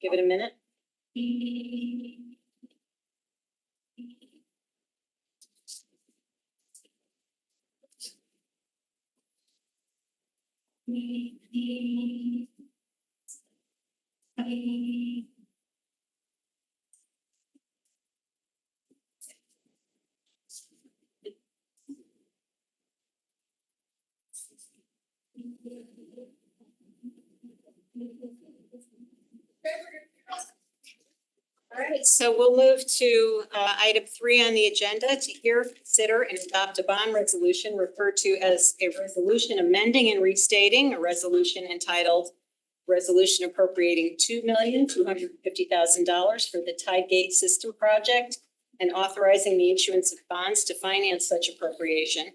Give it a minute. All right, so we'll move to item 3 on the agenda to hear, consider, and adopt a bond resolution referred to as a resolution amending and restating a resolution entitled Resolution Appropriating $2,250,000 for the Tide Gate System Project and authorizing the issuance of bonds to finance such appropriation,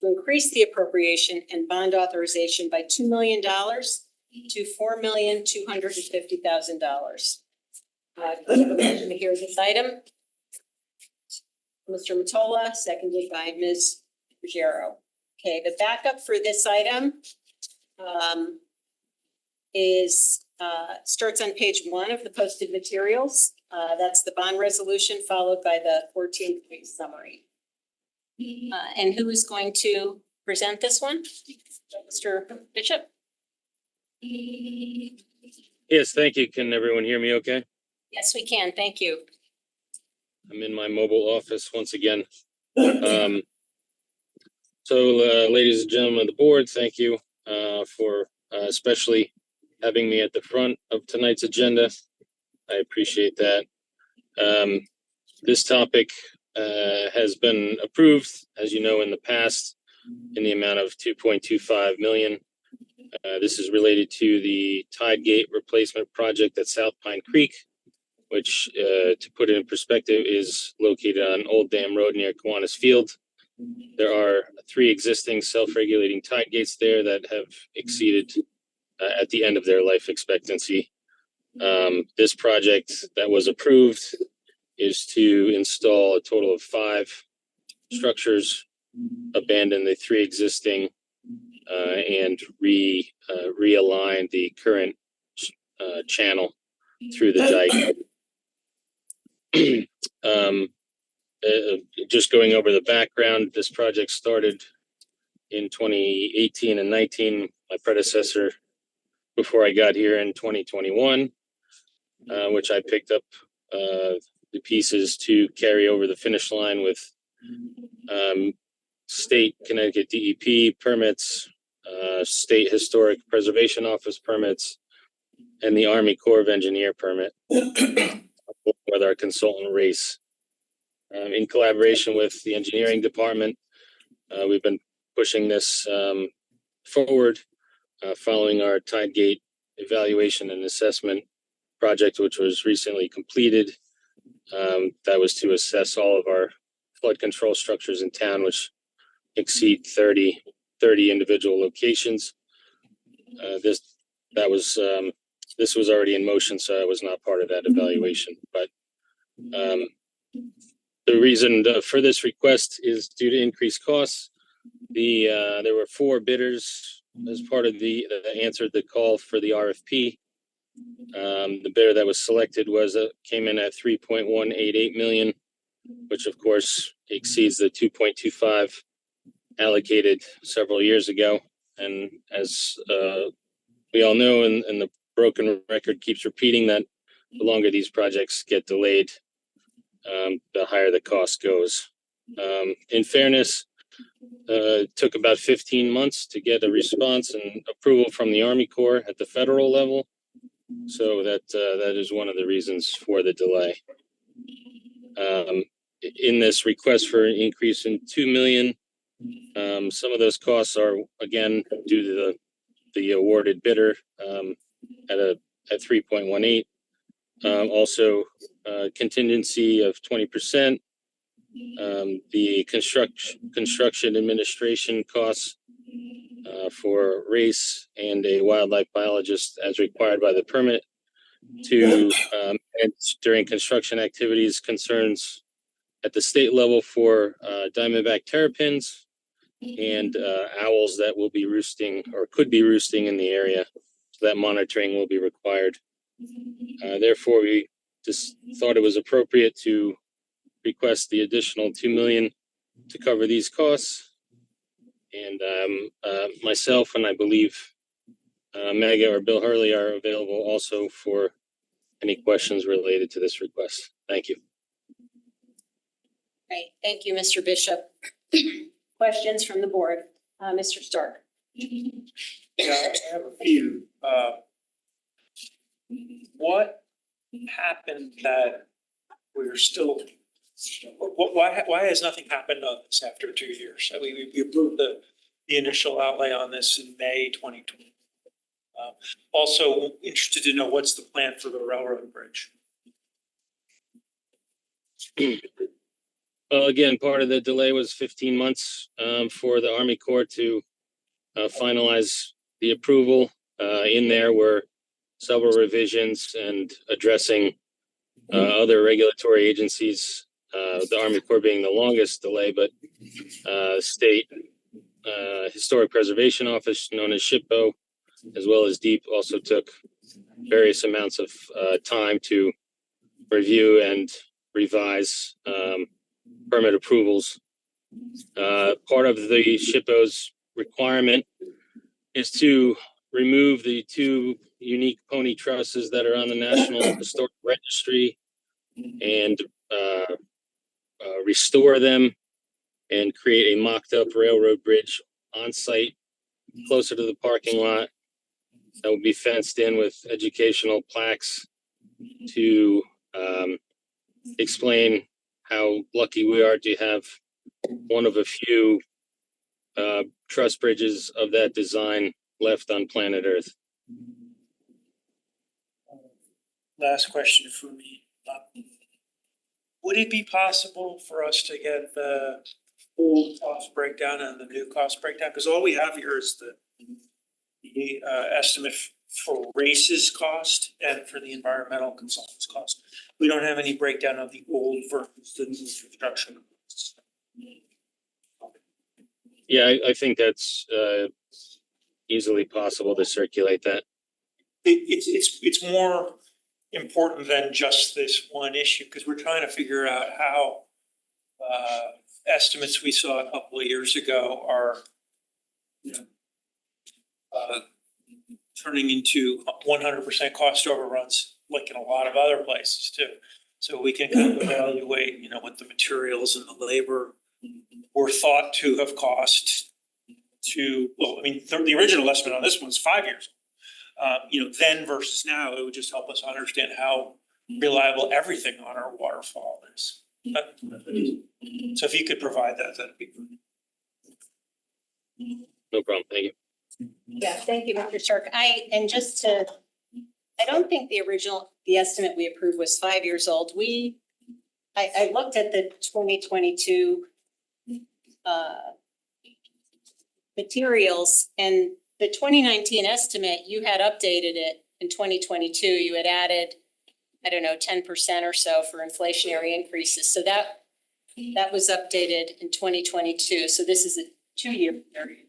to increase the appropriation and bond authorization by $2 million to $4,250,000. Can I have a motion to hear this item? Mr. Mottola, seconded by Ms. Ruggiero. Okay, the backup for this item starts on page 1 of the posted materials. That's the bond resolution followed by the 14-point summary. And who is going to present this one? Mr. Bishop? Yes, thank you. Can everyone hear me okay? Yes, we can. Thank you. I'm in my mobile office once again. Ladies and gentlemen of the board, thank you for especially having me at the front of tonight's agenda. I appreciate that. This topic has been approved, as you know, in the past in the amount of $2.25 million. This is related to the Tide Gate replacement project at South Pine Creek, which, to put it in perspective, is located on Old Dam Road near Kiwanis Field. There are 3 existing self-regulating tide gates there that have exceeded at the end of their life expectancy. This project that was approved is to install a total of 5 structures, abandon the 3 existing, and realign the current channel through the dike. Just going over the background, this project started in 2018 and 19. My predecessor, before I got here in 2021, which I picked up the pieces to carry over the finish line with state Connecticut DEP permits, state Historic Preservation Office permits, and the Army Corps of Engineer permit with our consultant race. In collaboration with the engineering department, we've been pushing this forward following our Tide Gate evaluation and assessment project, which was recently completed. That was to assess all of our flood control structures in town, which exceed 30 individual locations. This was already in motion, so I was not part of that evaluation. But the reason for this request is due to increased costs. There were 4 bidders as part of that answered the call for the RFP. The bidder that was selected came in at $3.188 million, which of course exceeds the 2.25 allocated several years ago. And as we all know, and the broken record keeps repeating, that the longer these projects get delayed, the higher the cost goes. In fairness, it took about 15 months to get a response and approval from the Army Corps at the federal level. So that is one of the reasons for the delay. In this request for an increase in $2 million, some of those costs are again due to the awarded bidder at 3.18. Also, contingency of 20%. The construction administration costs for race and a wildlife biologist as required by the permit to during construction activities, concerns at the state level for diamondback terrapins and owls that will be roosting or could be roosting in the area. So that monitoring will be required. Therefore, we just thought it was appropriate to request the additional $2 million to cover these costs. And myself and I believe Mega or Bill Hurley are available also for any questions related to this request. Thank you. Great, thank you, Mr. Bishop. Questions from the board? Mr. Stark. Yeah, I have a few. What happened that we're still, why has nothing happened on this after 2 years? I mean, we approved the initial outlay on this in May 2020. Also interested to know what's the plan for the railroad bridge? Well, again, part of the delay was 15 months for the Army Corps to finalize the approval. In there were several revisions and addressing other regulatory agencies, the Army Corps being the longest delay, but state Historic Preservation Office, known as SHPO, as well as DEEP, also took various amounts of time to review and revise permit approvals. Part of the SHPO's requirement is to remove the 2 unique pony trusses that are on the National Historic Registry and restore them and create a mocked up railroad bridge on site closer to the parking lot that will be fenced in with educational plaques to explain how lucky we are to have one of a few truss bridges of that design left on planet Earth. Last question for me. Would it be possible for us to get the full cost breakdown and the new cost breakdown? Because all we have here is the estimate for races cost and for the environmental consultants cost. We don't have any breakdown of the old versus the new construction costs. Yeah, I think that's easily possible to circulate that. It's more important than just this one issue, because we're trying to figure out how estimates we saw a couple of years ago are turning into 100% cost overruns, like in a lot of other places too. So we can kind of evaluate, what the materials and the labor were thought to have cost to, the original estimate on this one was 5 years. Then versus now, it would just help us understand how reliable everything on our waterfall is. So if you could provide that, that'd be good. No problem. Thank you. Yeah, thank you, Mr. Stark. I don't think the estimate we approved was 5 years old. I looked at the 2022 materials, and the 2019 estimate, you had updated it in 2022. You had added, 10% or so for inflationary increases. So that was updated in 2022. So this is a 2-year period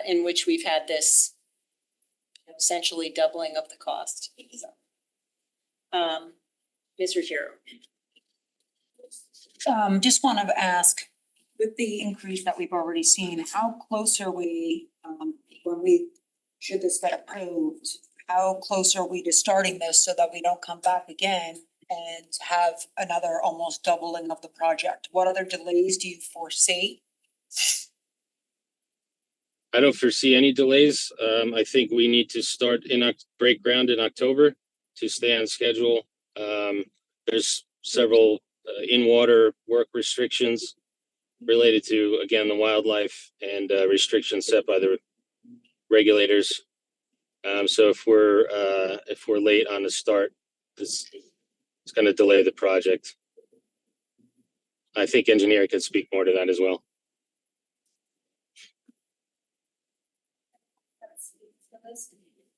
in which we've had this essentially doubling of the cost. So, Ms. Ruggiero. Just want to ask, with the increase that we've already seen, how close are we, should this get approved, how close are we to starting this so that we don't come back again and have another almost doubling of the project? What other delays do you foresee? I don't foresee any delays. I think we need to break ground in October to stay on schedule. There's several in-water work restrictions related to, again, the wildlife and restrictions set by the regulators. So if we're late on the start, it's going to delay the project. I think engineering can speak more to that as well.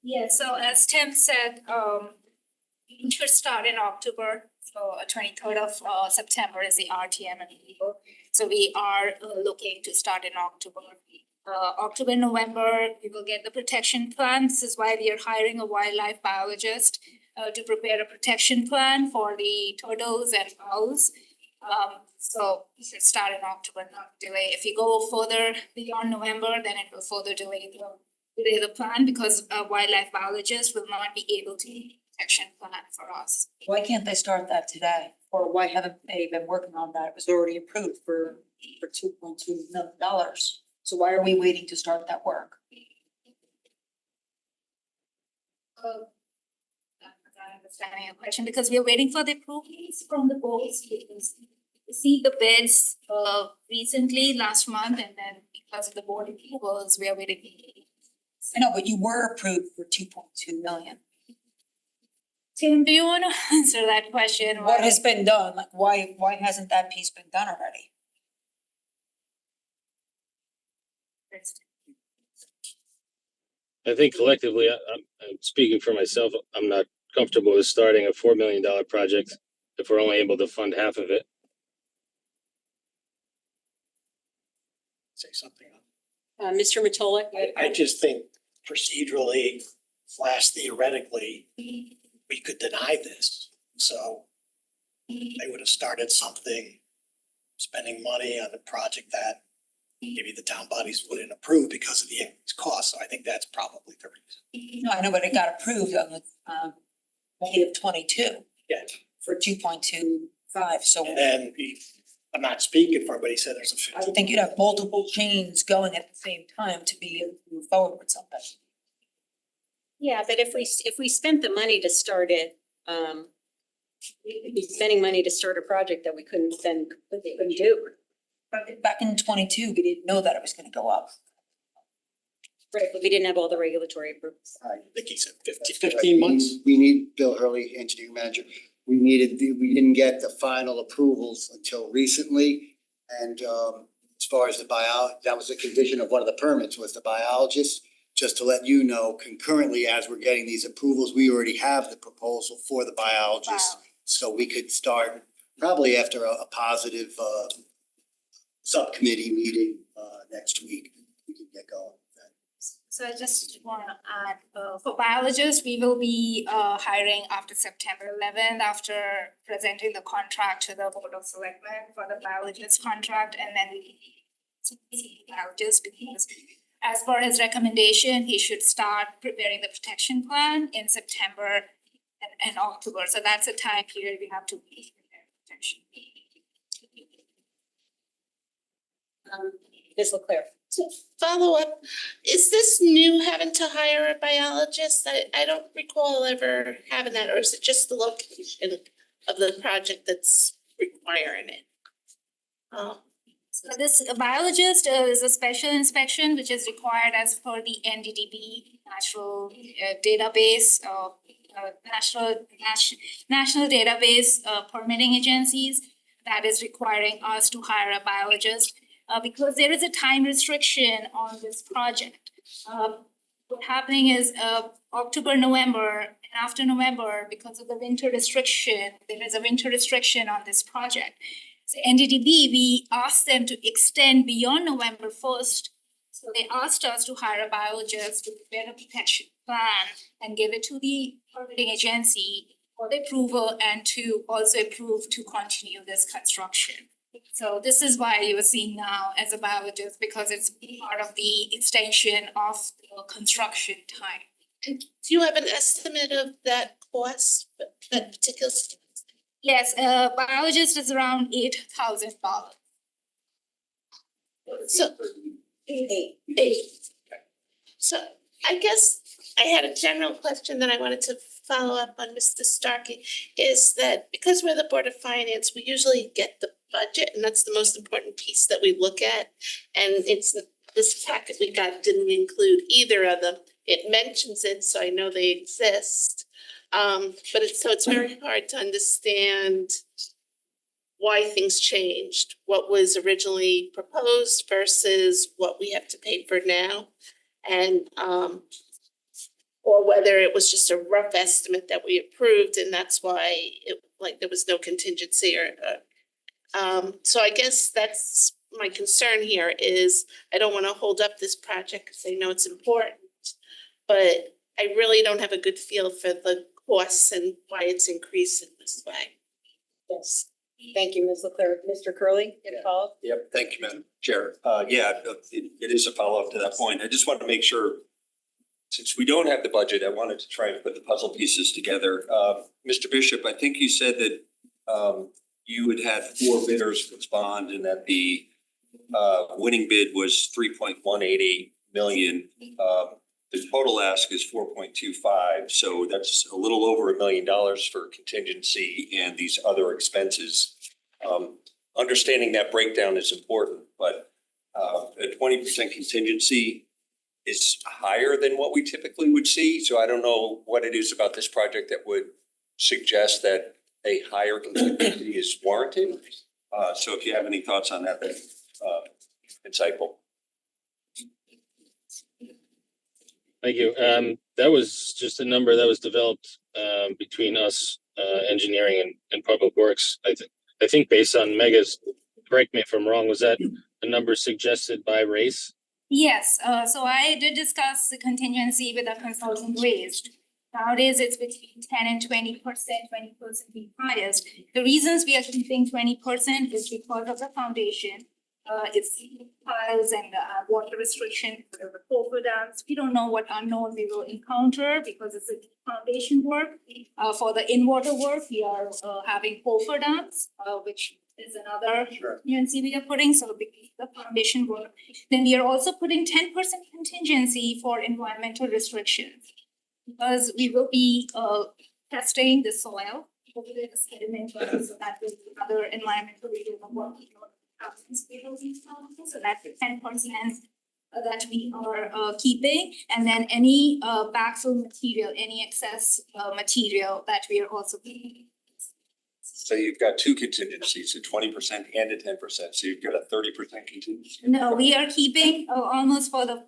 Yeah, so as Tim said, it should start in October. So 23rd of September is the RTM and legal. So we are looking to start in October. October, November, we will get the protection plan. This is why we are hiring a wildlife biologist to prepare a protection plan for the turtles and owls. So we should start in October, not delay. If you go further beyond November, then it will further delay the plan because wildlife biologists will not be able to protection plan for us. Why can't they start that today? Or why haven't they been working on that? It was already approved for $2.2 million. So why are we waiting to start that work? I'm understanding your question because we are waiting for the approvals from the boards. Because we received the bids recently last month, and then because of the board approvals, we are waiting. I know, but you were approved for 2.2 million. Tim, do you want to answer that question? What has been done? Like, why hasn't that piece been done already? I think collectively, I'm speaking for myself, I'm not comfortable with starting a $4 million project if we're only able to fund half of it. Say something. Mr. Matola? I just think procedurally, slash theoretically, we could deny this. So they would have started something, spending money on a project that maybe the town bodies wouldn't approve because of the increased cost. So I think that's probably the reason. No, I know, but it got approved on the May of 22 Yeah. for 2.25. So And then I'm not speaking for, but he said there's a I 15. would think you'd have multiple chains going at the same time to be able to move forward with something. Yeah, but if we spent the money to start it, we could be spending money to start a project that we couldn't then completely couldn't do. But back in 22, we didn't know that it was gonna go up. Right, but we didn't have all the regulatory approvals. I think he said 15 months. We need, Bill Hurley, engineering manager, we didn't get the final approvals until recently. And as far as that was a condition of one of the permits was the biologist. Just to let you know, concurrently, as we're getting these approvals, we already have the proposal for the biologist. Wow. So we could start probably after a positive subcommittee meeting next week, we can get going. So I just want to add, for biologists, we will be hiring after September 11th, after presenting the contract to the Board of Selectmen for the biologist contract, and then we biologist because as per his recommendation, he should start preparing the protection plan in September and October. So that's a time period we have to prepare protection. Ms. Leclerc? To follow up, is this new having to hire a biologist? I don't recall ever having that, or is it just the location of the project that's requiring it? So this biologist is a special inspection which is required as per the NDDB national database of national database permitting agencies that is requiring us to hire a biologist because there is a time restriction on this project. What happening is October, November, and after November, because of the winter restriction, there is a winter restriction on this project. So NDDB, we asked them to extend beyond November 1st. So they asked us to hire a biologist to prepare a protection plan and give it to the permitting agency for the approval and to also approve to continue this construction. So this is why you are seeing now as a biologist, because it's part of the extension of the construction time. And do you have an estimate of that cost, that particular? Yes, biologist is around $8,000. So, so I guess I had a general question that I wanted to follow up on Mr. Starkey, is that because we're the Board of Finance, we usually get the budget, and that's the most important piece that we look at. And this packet we got didn't include either of them. It mentions it, so I know they exist. But it's very hard to understand why things changed, what was originally proposed versus what we have to pay for now. And or whether it was just a rough estimate that we approved and that's why there was no contingency or so I guess that's my concern here is I don't want to hold up this project because I know it's important, but I really don't have a good feel for the costs and why it's increased in this way. Yes. Thank you, Ms. Leclerc. Mr. Curley, you have a follow-up? Yep, thank you, Madam Chair. It is a follow-up to that point. I just want to make sure, since we don't have the budget, I wanted to try and put the puzzle pieces together. Mr. Bishop, I think you said that you had had 4 bidders respond and that the winning bid was 3.188 million. The total ask is 4.25, so that's a little over $1 million for contingency and these other expenses. Understanding that breakdown is important, but a 20% contingency is higher than what we typically would see. So I don't know what it is about this project that would suggest that a higher contingency is warranted. So if you have any thoughts on that, that's insightful. Thank you. That was just a number that was developed between us, engineering and public works. I think based on Mega's, correct me if I'm wrong, was that a number suggested by Race? Yes, so I did discuss the contingency with the consultant raised. Nowadays, it's between 10 and 20%, 20% being highest. The reasons we are keeping 20% is because of the foundation. It's piles and water restriction for the coastal dams. We don't know what unknown we will encounter because it's a foundation work. For the in-water work, we are having coastal dams, which is another UNC we are putting, so the foundation work. Then we are also putting 10% contingency for environmental restrictions. Because we will be testing the soil, hopefully the sediment, so that will be other environmental work. So that's 10% that we are keeping, and then any backfill material, any excess material that we are also keeping. So you've got 2 contingencies, a 20% and a 10%. So you've got a 30% contingency. No, we are keeping almost for the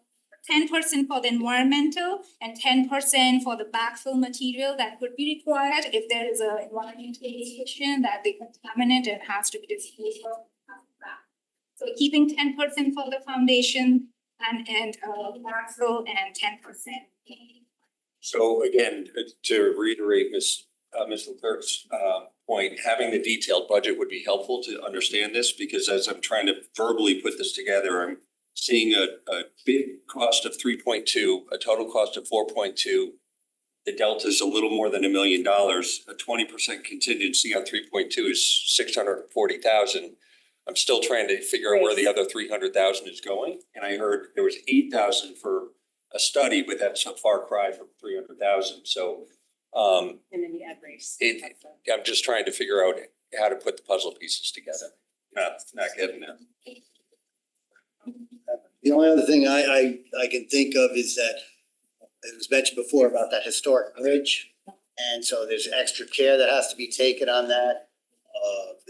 10% for the environmental and 10% for the backfill material that could be required if there is a environmental restriction that the contaminant and has to be disposed of. So keeping 10% for the foundation and backfill and 10%. So again, to reiterate Ms. Leclerc's point, having the detailed budget would be helpful to understand this, because as I'm trying to verbally put this together, I'm seeing a big cost of 3.2, a total cost of 4.2. The delta is a little more than $1 million. A 20% contingency on 3.2 is 640,000. I'm still trying to figure out where the other 300,000 is going. And I heard there was 8,000 for a study, but that's a far cry from 300,000. So And then you add Race. I'm just trying to figure out how to put the puzzle pieces together. Not getting it. The only other thing I can think of is that it was mentioned before about that historic bridge. And so there's extra care that has to be taken on that.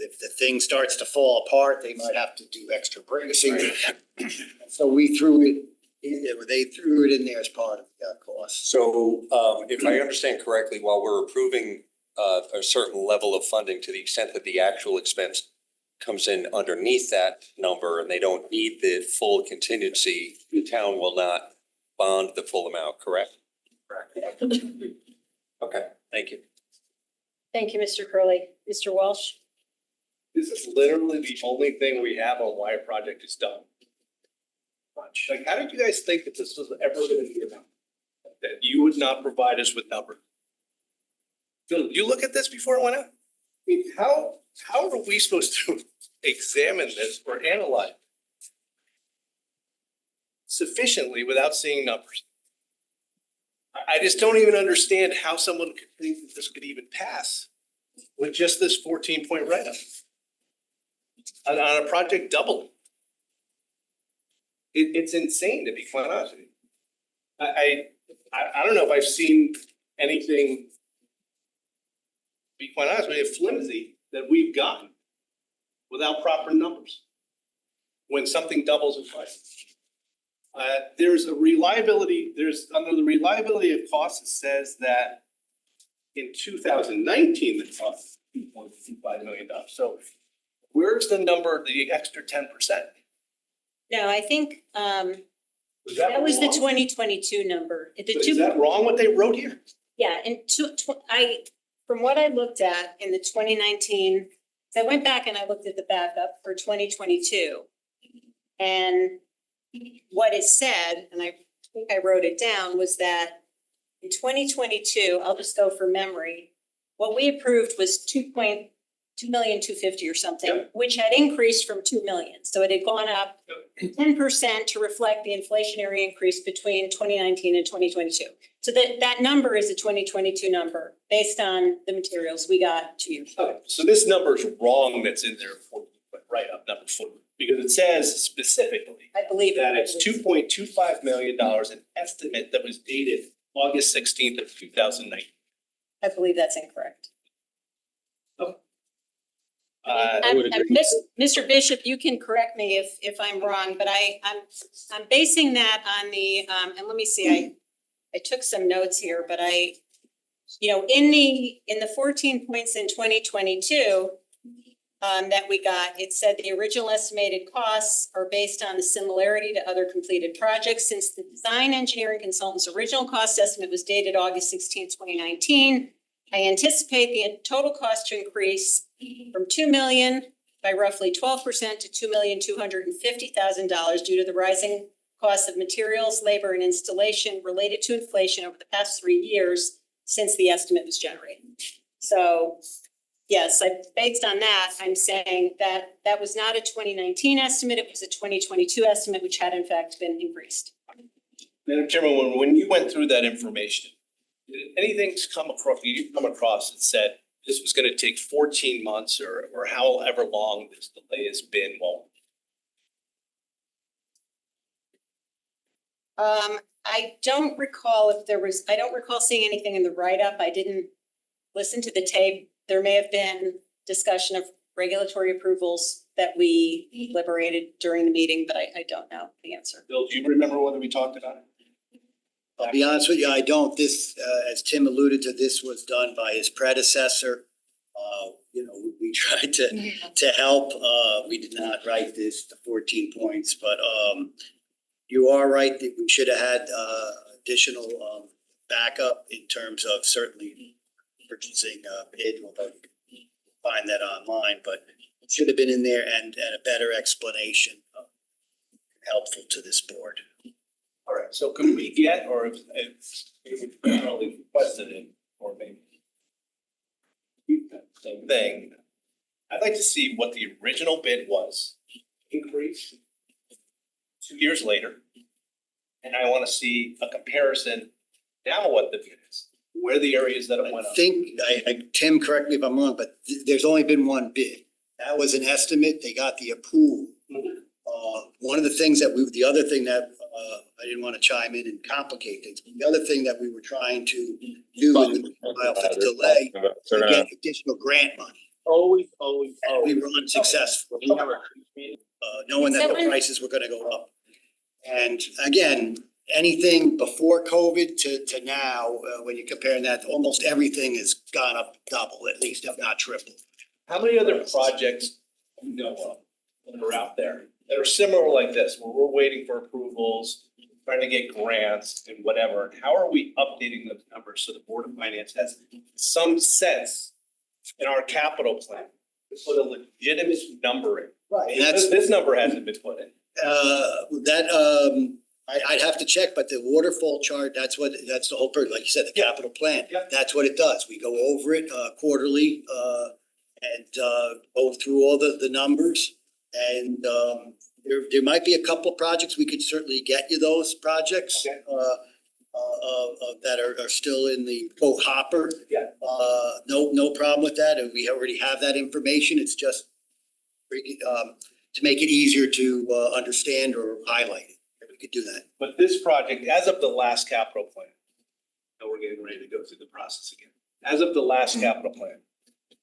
If the thing starts to fall apart, they might have to do extra bracing. So we threw it in there, they threw it in there as part of the cost. So if I understand correctly, while we're approving a certain level of funding to the extent that the actual expense comes in underneath that number and they don't need the full contingency, the town will not bond the full amount, correct? Correct. Okay, thank you. Thank you, Mr. Curley. Mr. Walsh? This is literally the only thing we have on why a project is done. Like, how did you guys think that this was ever gonna be about? That you would not provide us with numbers? Phil, did you look at this before it went out? I mean, how are we supposed to examine this or analyze sufficiently without seeing numbers? I just don't even understand how someone could think that this could even pass with just this 14-point write-up on a project doubling. It's insane, to be quite honest with you. I don't know if I've seen anything, to be quite honest with you, flimsy that we've gotten without proper numbers when something doubles in price. There's a reliability, under the reliability of costs, it says that in 2019, the cost was $2.25 million. So where's the number, the extra 10%? No, I think Was that was the wrong? 2022 number. Is that wrong what they wrote here? Yeah, and from what I looked at in the 2019, I went back and I looked at the backup for 2022. And what it said, and I think I wrote it down, was that in 2022, I'll just go from memory, what we approved was 2,250,000 or something, which had increased from 2 million. So it had gone up 10% to reflect the inflationary increase between 2019 and 2022. So that number is a 2022 number based on the materials we got 2 years ago. Okay, so this number is wrong that's in there for, but right up number 4, because it says specifically I believe that it's $2.25 million, an estimate that was dated August 16th of 2019. I believe that's incorrect. I would agree. Mr. Bishop, you can correct me if I'm wrong, but I'm basing that on the, and let me see, I took some notes here, but in the 14 points in 2022 that we got, it said the original estimated costs are based on the similarity to other completed projects. Since the design engineering consultant's original cost estimate was dated August 16, 2019, I anticipate the total cost to increase from 2 million by roughly 12% to $2,250,000 due to the rising cost of materials, labor, and installation related to inflation over the past 3 years since the estimate was generated. So yes, based on that, I'm saying that that was not a 2019 estimate, it was a 2022 estimate, which had in fact been increased. Madam Chairman, when you went through that information, did anything come across that said this was gonna take 14 months or however long this delay has been? Well, I don't recall seeing anything in the write-up. I didn't listen to the tape. There may have been discussion of regulatory approvals that we deliberated during the meeting, but I don't know the answer. Bill, do you remember whether we talked about it? I'll be honest with you, I don't. This, as Tim alluded to, this was done by his predecessor. We tried to help. We did not write this to 14 points, but you are right that we should have had additional backup in terms of certainly purchasing bid, although you can find that online, but it should have been in there and a better explanation helpful to this board. All right, so could we get, or if we probably requested it, or maybe same thing, I'd like to see what the original bid was, increase 2 years later. And I want to see a comparison now what the bid is, where the areas that it went up. I think, Tim, correct me if I'm wrong, but there's only been one bid. That was an estimate. They got the approval. One of the things the other thing that I didn't want to chime in and complicate things. The other thing that we were trying to do in the while for the delay, to get additional grant money. Always. And we were unsuccessful, knowing that the prices were gonna go up. And again, anything before COVID to now, when you're comparing that, almost everything has gone up double, at least, if not triple. How many other projects you know of that are out there that are similar like this, where we're waiting for approvals, trying to get grants and whatever? And how are we updating those numbers so the Board of Finance has some sense in our capital plan to put a legitimate number in? Right. And that's, This number hasn't been put in. I'd have to check, but the waterfall chart, that's the whole purpose, like you said, the Yeah. capital plan. Yeah. That's what it does. We go over it quarterly and go through all the numbers. And there might be a couple projects, we could certainly get you those projects. Okay. That are still in the quote hopper. Yeah. No problem with that, and we already have that information. It's just to make it easier to understand or highlight it. We could do that. But this project, as of the last capital plan, now we're getting ready to go through the process again. As of the last capital plan,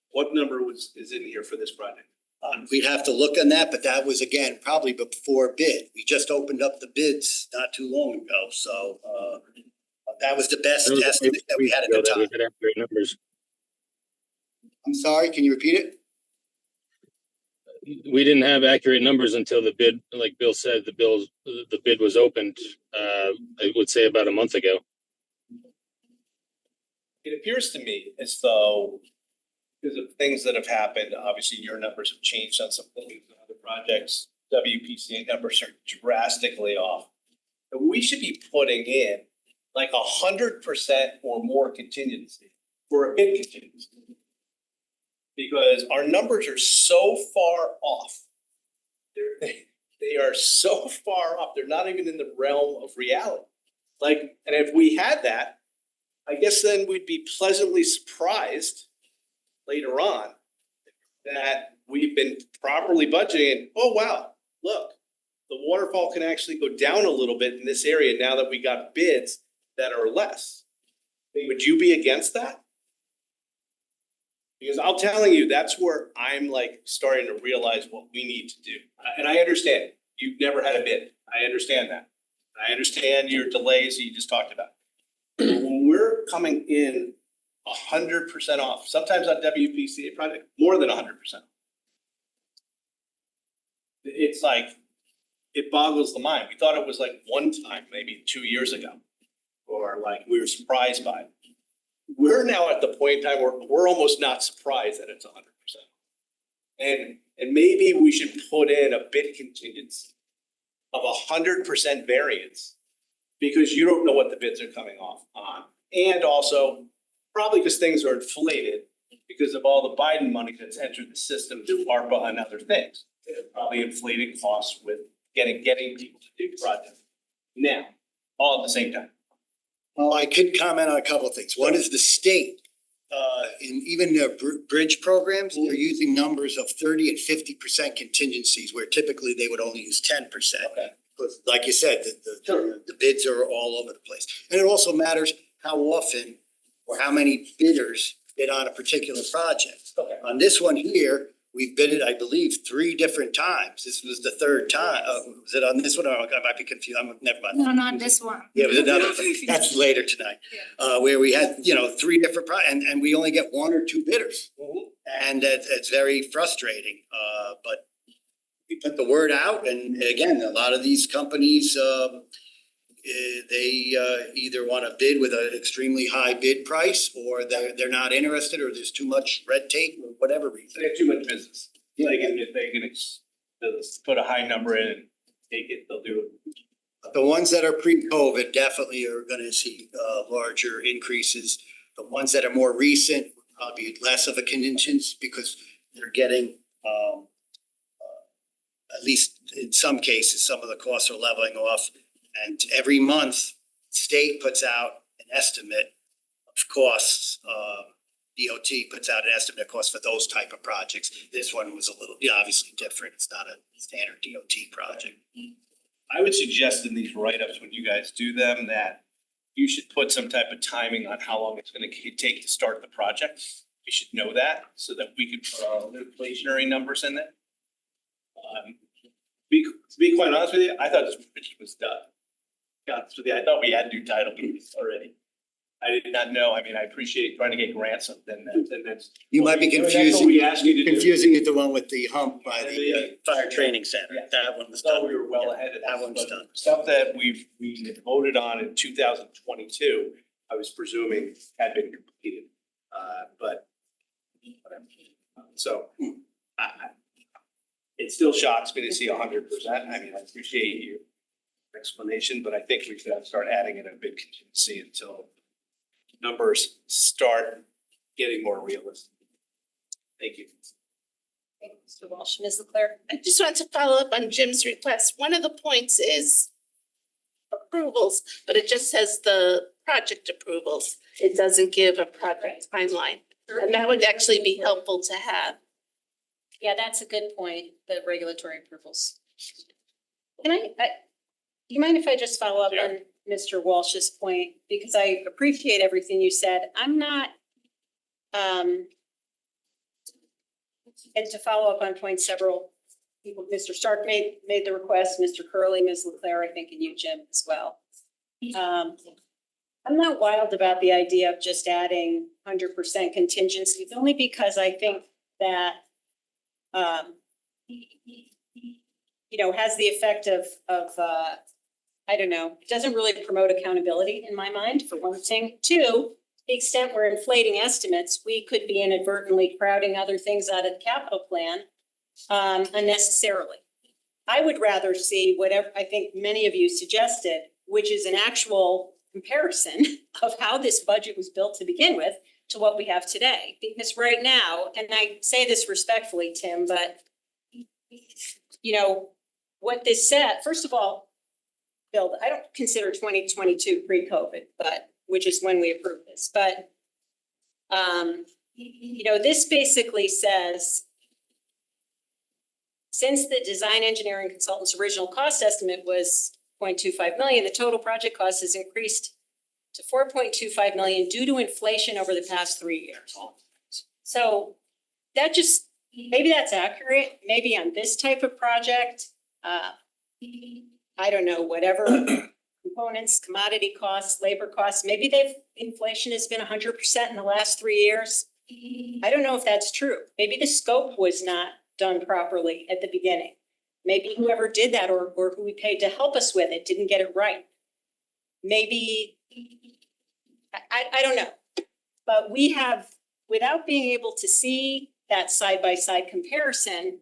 what number is in here for this project? We'd have to look on that, but that was again, probably before bid. We just opened up the bids not too long ago, so that was the best estimate that we had at the time. We could have great numbers. I'm sorry, can you repeat it? We didn't have accurate numbers until the bid, like Bill said, the bid was opened, I would say about a month ago. it appears to me as though because of things that have happened, obviously your numbers have changed on some things, other projects, WPCA numbers are drastically off. And we should be putting in like 100% or more contingency for a bid contingency. Because our numbers are so far off. They are so far off, they're not even in the realm of reality. Like, and if we had that, I guess then we'd be pleasantly surprised later on that we've been properly budgeting. Oh, wow, look, the waterfall can actually go down a little bit in this area now that we got bids that are less. Would you be against that? Because I'm telling you, that's where I'm like starting to realize what we need to do. And I understand, you've never had a bid. I understand that. I understand your delays that you just talked about. When we're coming in 100% off, sometimes on WPCA project, more than 100%. It's like, it boggles the mind. We thought it was like one time, maybe 2 years ago, or like we were surprised by it. We're now at the point in time where we're almost not surprised that it's 100%. And maybe we should put in a bid contingency of 100% variance because you don't know what the bids are coming off on. And also probably because things are inflated because of all the Biden money that's entered the system through ARPA and other things. Probably inflated costs with getting people to do projects. Now, all at the same time. Well, I could comment on a couple of things. One is the state, in even their bridge programs, they're using numbers of 30 and 50% contingencies where typically they would only use 10%. Okay. But like you said, the bids are all over the place. And it also matters how often or how many bidders bid on a particular project. Okay. On this one here, we've bidded, I believe, 3 different times. This was the third time. Was it on this one? I might be confused. Never mind. No, not this one. Yeah, it was another, that's later tonight. Where we had, 3 different and we only get 1 or 2 bidders. And it's very frustrating, but we put the word out and again, a lot of these companies, they either want to bid with an extremely high bid price or they're not interested or there's too much red tape or whatever reason. They have too much business. They can put a high number in and take it, they'll do it. The ones that are pre-COVID definitely are gonna see larger increases. The ones that are more recent, probably less of a contingency because they're getting at least in some cases, some of the costs are leveling off. And every month, state puts out an estimate of costs. DOT puts out an estimate of costs for those type of projects. This one was a little, obviously different. It's not a standard DOT project. I would suggest in these write-ups, when you guys do them, that you should put some type of timing on how long it's gonna take to start the project. We should know that so that we can put our inflationary numbers in there. To be quite honest with you, I thought this bridge was done. To be honest with you, I thought we had new title deeds already. I did not know. I mean, I appreciate trying to get grants and then that's. You might be That's what confusing, we asked you to do. confusing it the one with the hump by the fire training center. Yeah. That one was So done. we were well ahead of That one's but done. Stuff that we voted on in 2022, I was presuming had been completed, but whatever. So it still shocks me to see 100%. I mean, I appreciate your explanation, but I think we should start adding in a bid contingency until numbers start getting more realistic. Thank you. Okay, Mr. Walsh, Ms. Leclerc. I just want to follow up on Jim's request. One of the points is approvals, but it just says the project approvals. It doesn't give a project timeline. And that would actually be helpful to have. Yeah, that's a good point, the regulatory approvals. Can do you mind if I just follow up on Mr. Walsh's point? Because I appreciate everything you said. I'm not, and to follow up on points several people, Mr. Stark made the request, Mr. Curley, Ms. Leclerc, I think, and you, Jim, as well. I'm not wild about the idea of just adding 100% contingencies, only because I think that has the effect of I don't know, it doesn't really promote accountability in my mind, for one thing. 2, the extent we're inflating estimates, we could be inadvertently crowding other things out of the capital plan unnecessarily. I would rather see whatever, I think many of you suggested, which is an actual comparison of how this budget was built to begin with to what we have today. Because right now, and I say this respectfully, Tim, but you know, what this said, first of all, Bill, I don't consider 2022 pre-COVID, but which is when we approved this, but you know, this basically says, since the design engineering consultant's original cost estimate was 0.25 million, the total project cost has increased to 4.25 million due to inflation over the past 3 years. So that just, maybe that's accurate, maybe on this type of project, I don't know, whatever components, commodity costs, labor costs, maybe inflation has been 100% in the last 3 years. I don't know if that's true. Maybe the scope was not done properly at the beginning. Maybe whoever did that or who we paid to help us with it didn't get it right. Maybe, I don't know. But we have, without being able to see that side-by-side comparison,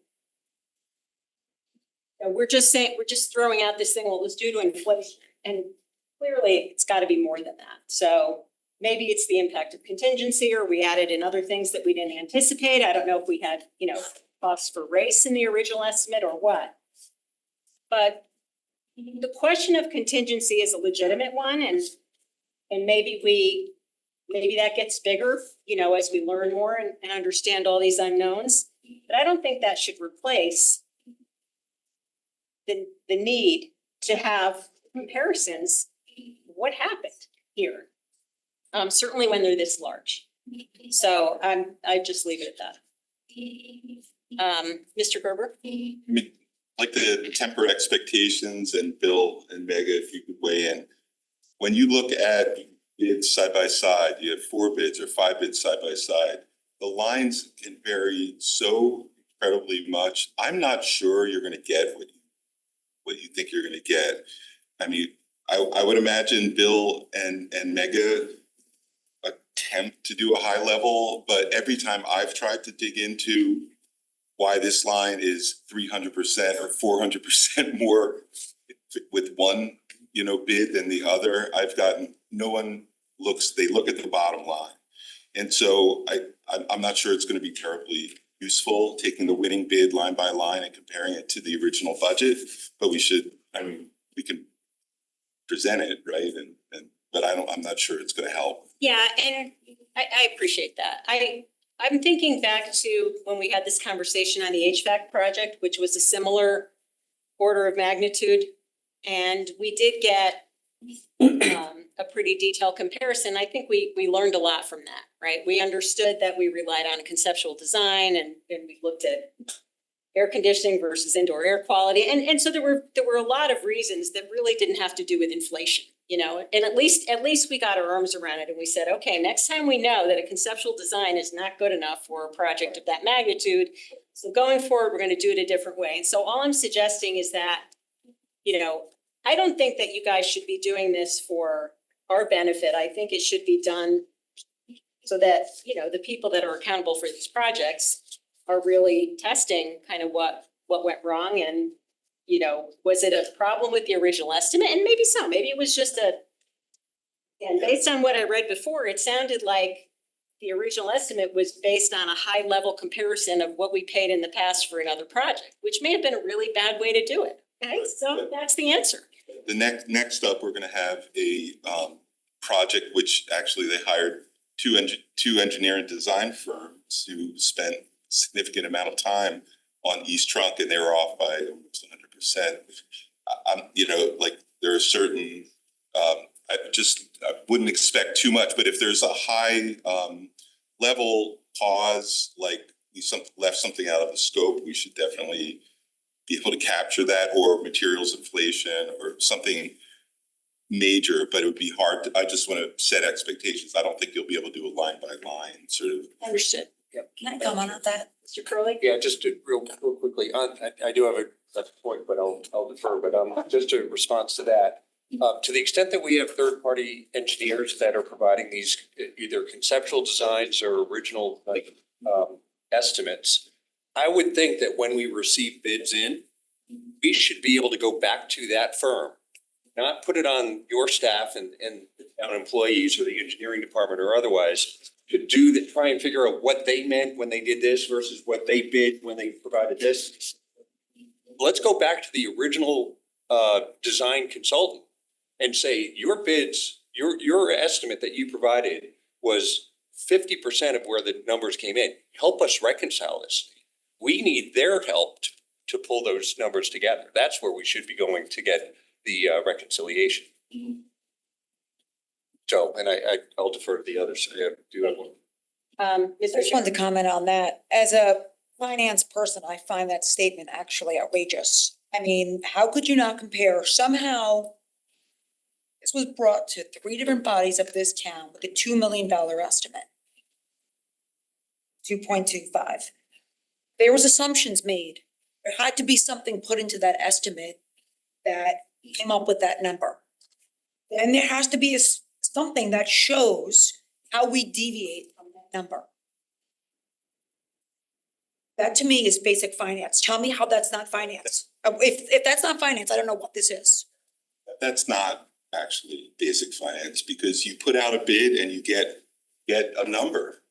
we're just saying, we're just throwing out this thing, well, it was due to inflation. And clearly it's got to be more than that. So maybe it's the impact of contingency, or we added in other things that we didn't anticipate. I don't know if we had, you know, costs for race in the original estimate or what. But the question of contingency is a legitimate one, and maybe that gets bigger, you know, as we learn more and understand all these unknowns. But I don't think that should replace the need to have comparisons. What happened here? Certainly when they're this large. So I just leave it at that. Mr. Gerber? I mean, like to temper expectations, and Bill and Mega, if you could weigh in. When you look at bids side by side, you have 4 bids or 5 bids side by side. The lines can vary so incredibly much. I'm not sure you're going to get what you think you're going to get. I mean, I would imagine Bill and Mega attempt to do a high level, but every time I've tried to dig into why this line is 300% or 400% more with one, you know, bid than the other, I've gotten, they look at the bottom line. And so I'm not sure it's going to be terribly useful taking the winning bid line by line and comparing it to the original budget, but we can present it, right? But I'm not sure it's going to help. Yeah, and I appreciate that. I'm thinking back to when we had this conversation on the HVAC project, which was a similar order of magnitude. And we did get a pretty detailed comparison. I think we learned a lot from that, right? We understood that we relied on a conceptual design, and we looked at air conditioning versus indoor air quality. And so there were a lot of reasons that really didn't have to do with inflation, you know, and at least we got our arms around it, and we said, okay, next time we know that a conceptual design is not good enough for a project of that magnitude, so going forward, we're going to do it a different way. And so all I'm suggesting is that, you know, I don't think that you guys should be doing this for our benefit. I think it should be done so that, you know, the people that are accountable for these projects are really testing kind of what went wrong, and, you know, was it a problem with the original estimate? And maybe so, maybe it was just and based on what I read before, it sounded like the original estimate was based on a high level comparison of what we paid in the past for another project, which may have been a really bad way to do it. Okay, so that's the answer. The next up, we're going to have a project which actually they hired two engineering design firms who spent significant amount of time on East Trunk, and they were off by almost 100%. You know, like there are certain, I wouldn't expect too much, but if there's a high level cause, like we left something out of the scope, we should definitely be able to capture that, or materials inflation or something major, but it would be hard. I just want to set expectations. I don't think you'll be able to do a line by line sort of. Understood. Can I comment on that? Mr. Curley? Yeah, just to real quickly, I do have a point, but I'll defer, but just a response to that. To the extent that we have third-party engineers that are providing these either conceptual designs or original estimates, I would think that when we receive bids in, we should be able to go back to that firm, not put it on your staff and town employees or the engineering department or otherwise, to try and figure out what they meant when they did this versus what they bid when they provided this. Let's go back to the original design consultant and say, your bids, your estimate that you provided was 50% of where the numbers came in. Help us reconcile this. We need their help to pull those numbers together. That's where we should be going to get the reconciliation. So, and I'll defer to the others. I do have one. I just wanted to comment on that. As a finance person, I find that statement actually outrageous. I mean, how could you not compare? Somehow, this was brought to 3 different bodies of this town with a $2 million estimate. 2.25. There was assumptions made. There had to be something put into that estimate that came up with that number. And there has to be something that shows how we deviate from that number. That to me is basic finance. Tell me how that's not finance. If that's not finance, I don't know what this is. That's not actually basic finance, because you put out a bid and you get a number.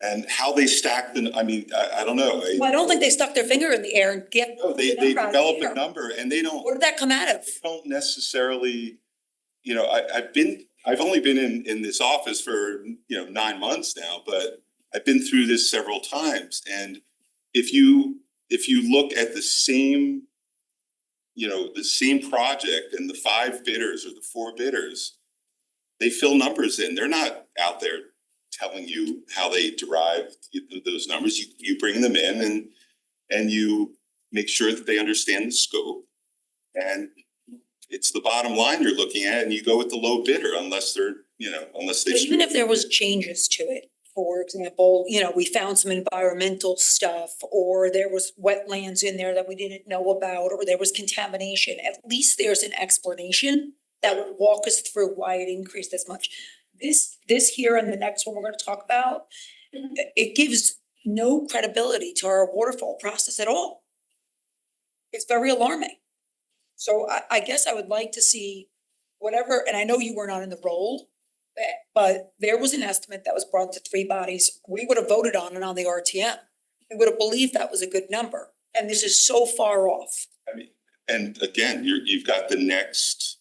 And how they stack them, I mean, I don't know. Well, I don't think they stuck their finger in the air and get. No, they the number out of the develop air. a number and they don't. Where did that come out of? They don't necessarily, I've only been in this office for, 9 months now, but I've been through this several times. And if you look at the same, the same project and the 5 bidders or the 4 bidders, they fill numbers in. They're not out there telling you how they derived those numbers. You bring them in and you make sure that they understand the scope. And it's the bottom line you're looking at, and you go with the low bidder unless they're, unless they. But even if there was changes to it, for example, we found some environmental stuff, or there was wetlands in there that we didn't know about, or there was contamination, at least there's an explanation that would walk us through why it increased this much. This here and the next one we're gonna talk about, it gives no credibility to our waterfall process at all. It's very alarming. So I guess I would like to see whatever, and I know you were not in the role, but there was an estimate that was brought to 3 bodies. We would have voted on it on the RTM. We would have believed that was a good number. And this is so far off. I mean, and again, you've got the next,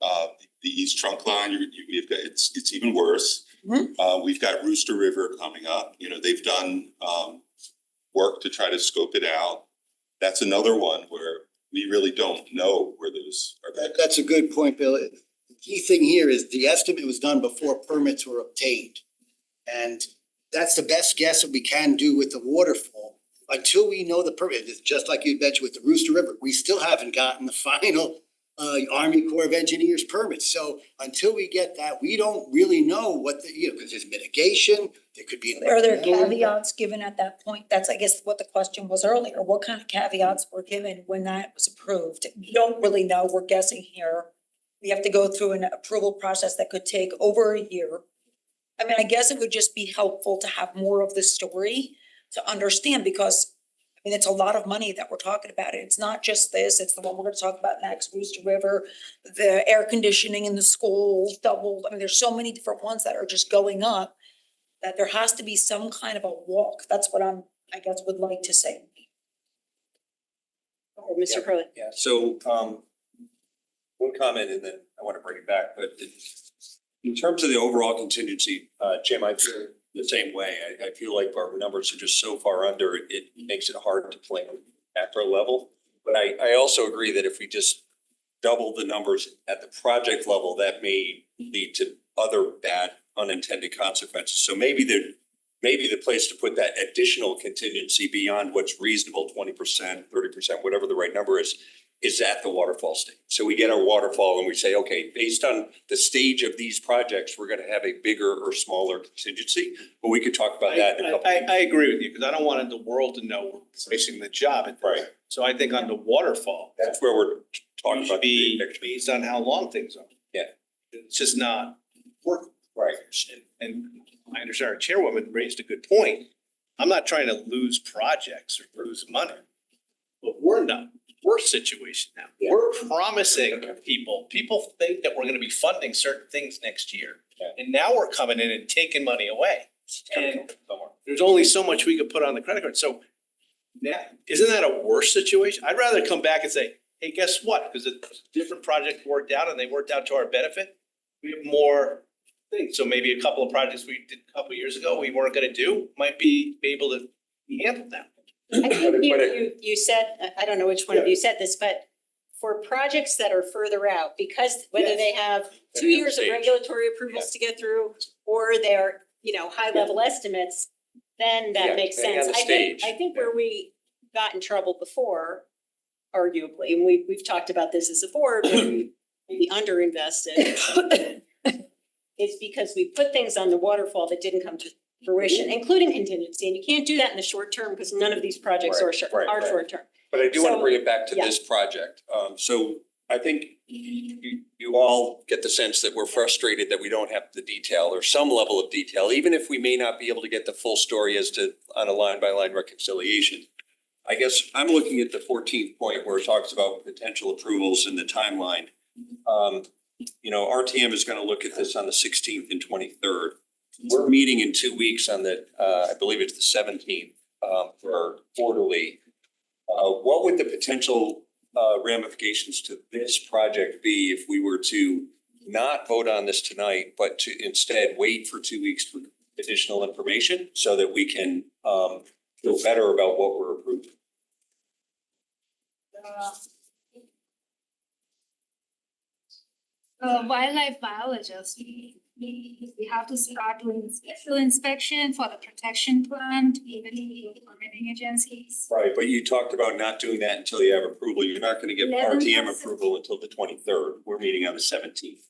the East Trunk Line, you've got, it's even worse. Mhm. We've got Rooster River coming up, they've done, work to try to scope it out. That's another one where we really don't know where those are. That's a good point, Bill. The key thing here is the estimate was done before permits were obtained. And that's the best guess that we can do with the waterfall. Until we know the permit, it's just like you mentioned with the Rooster River, we still haven't gotten the final Army Corps of Engineers permits. So until we get that, we don't really know what because there's mitigation, there could be. Are there caveats given at that point? That's, I guess, what the question was earlier. What kind of caveats were given when that was approved? We don't really know. We're guessing here. We have to go through an approval process that could take over a year. I mean, I guess it would just be helpful to have more of the story to understand, because it's a lot of money that we're talking about. It's not just this, it's the one we're gonna talk about next, Rooster River, the air conditioning in the schools doubled. I mean, there's so many different ones that are just going up that there has to be some kind of a walk. That's what I guess would like to say. Or Mr. Curley. Yeah, so one comment and then I want to bring it back, but in terms of the overall contingency, Jim, I feel the same way. I feel like our numbers are just so far under, it makes it hard to plan macro level. But I also agree that if we just double the numbers at the project level, that may lead to other bad unintended consequences. So maybe the place to put that additional contingency beyond what's reasonable, 20%, 30%, whatever the right number is at the waterfall stage. So we get our waterfall and we say, okay, based on the stage of these projects, we're gonna have a bigger or smaller contingency, but we could talk about that in a couple. I agree with you, because I don't want the world to know we're facing the job. Right. So I think on the waterfall, That's where we're talk It should about the be big picture. based on how long things are. Yeah. It's just not working. Right. And I understand our chairwoman raised a good point. I'm not trying to lose projects or lose money. But we're in a worse situation now. Yeah. We're promising people think that we're gonna be funding certain things next year. Yeah. And now we're coming in and taking money away. And there's only so much we could put on the credit card. So now, isn't that a worse situation? I'd rather come back and say, hey, guess what? Because a different project worked out and they worked out to our benefit. We have more things. So maybe a couple of projects we did a couple of years ago we weren't gonna do might be able to be handled now. I think you said, I don't know which one of you said this, but for projects that are further out, because whether they have 2 years of regulatory approvals to get through, or they're, high level estimates, then that makes sense. I think where we got in trouble before, arguably, and we've talked about this as a board, where we maybe underinvested, is because we put things on the waterfall that didn't come to fruition, including contingency, and you can't do that in the short term because none of these projects are short term. But I do want to So, bring it back to yeah. this project. So I think you all get the sense that we're frustrated that we don't have the detail or some level of detail, even if we may not be able to get the full story as to on a line by line reconciliation. I guess I'm looking at the 14th point where it talks about potential approvals in the timeline. RTM is going to look at this on the 16th and 23rd. We're meeting in 2 weeks on the, I believe it's the 17th, for quarterly. What would the potential ramifications to this project be if we were to not vote on this tonight, but to instead wait for 2 weeks for additional information so that we can feel better about what we're approving? Wildlife biologist, we have to start doing special inspection for the protection plant, even with permitting agencies. Right, but you talked about not doing that until you have approval. You're not gonna get 11 RTM months. approval until the 23rd. We're meeting on the 17th.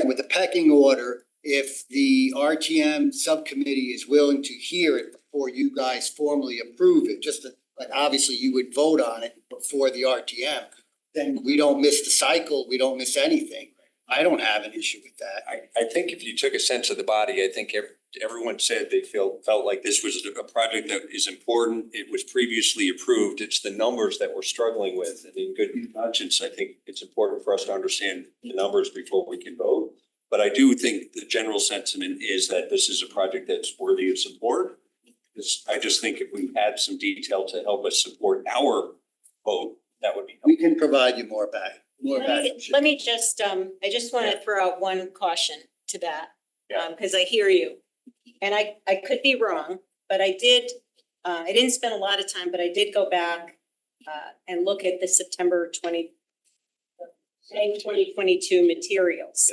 With the pecking order, if the RTM subcommittee is willing to hear it before you guys formally approve it, like obviously you would vote on it before the RTM, then we don't miss the cycle, we don't miss anything. I don't have an issue with that. I think if you took a sense of the body, I think everyone said they felt like this was a project that is important. It was previously approved. It's the numbers that we're struggling with. And in good conscience, I think it's important for us to understand the numbers before we can vote. But I do think the general sentiment is that this is a project that's worthy of support. I just think if we had some detail to help us support our vote, that would be helpful. We can provide you more back. Let me just, I just want to throw out one caution to that, Yeah. because I hear you. And I could be wrong, but I didn't spend a lot of time, but I did go back and look at the September 2022 materials.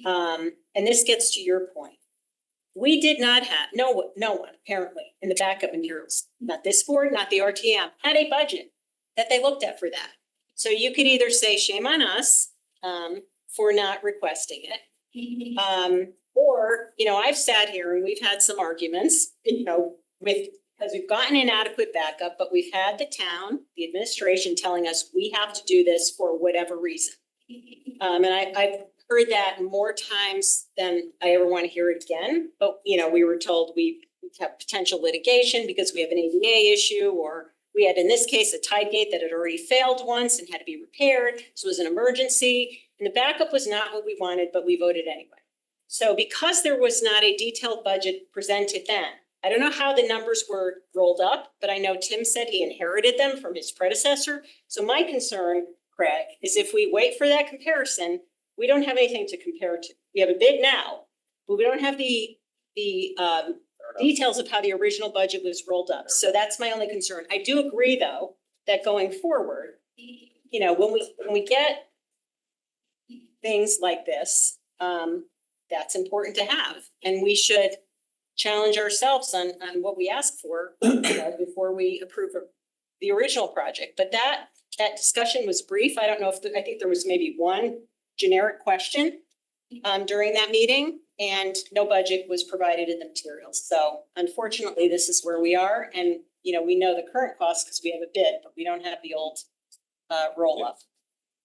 And this gets to your point. We did not have, no one apparently in the backup materials, not this board, not the RTM, had a budget that they looked at for that. So you could either say shame on us for not requesting it. Or, I've sat here and we've had some arguments, because we've gotten inadequate backup, but we've had the town, the administration telling us we have to do this for whatever reason. And I've heard that more times than I ever want to hear it again. But, we were told we have potential litigation because we have an ADA issue, or we had, in this case, a tide gate that had already failed once and had to be repaired. So it was an emergency. And the backup was not what we wanted, but we voted anyway. So because there was not a detailed budget presented then, I don't know how the numbers were rolled up, but I know Tim said he inherited them from his predecessor. So my concern, Craig, is if we wait for that comparison, we don't have anything to compare to. We have a bid now, but we don't have the details of how the original budget was rolled up. So that's my only concern. I do agree, though, that going forward, when we get things like this, that's important to have. And we should challenge ourselves on what we ask for before we approve the original project. But that discussion was brief. I don't know I think there was maybe one generic question during that meeting, and no budget was provided in the materials. So unfortunately, this is where we are. And, we know the current cost because we have a bid, but we don't have the old roll up.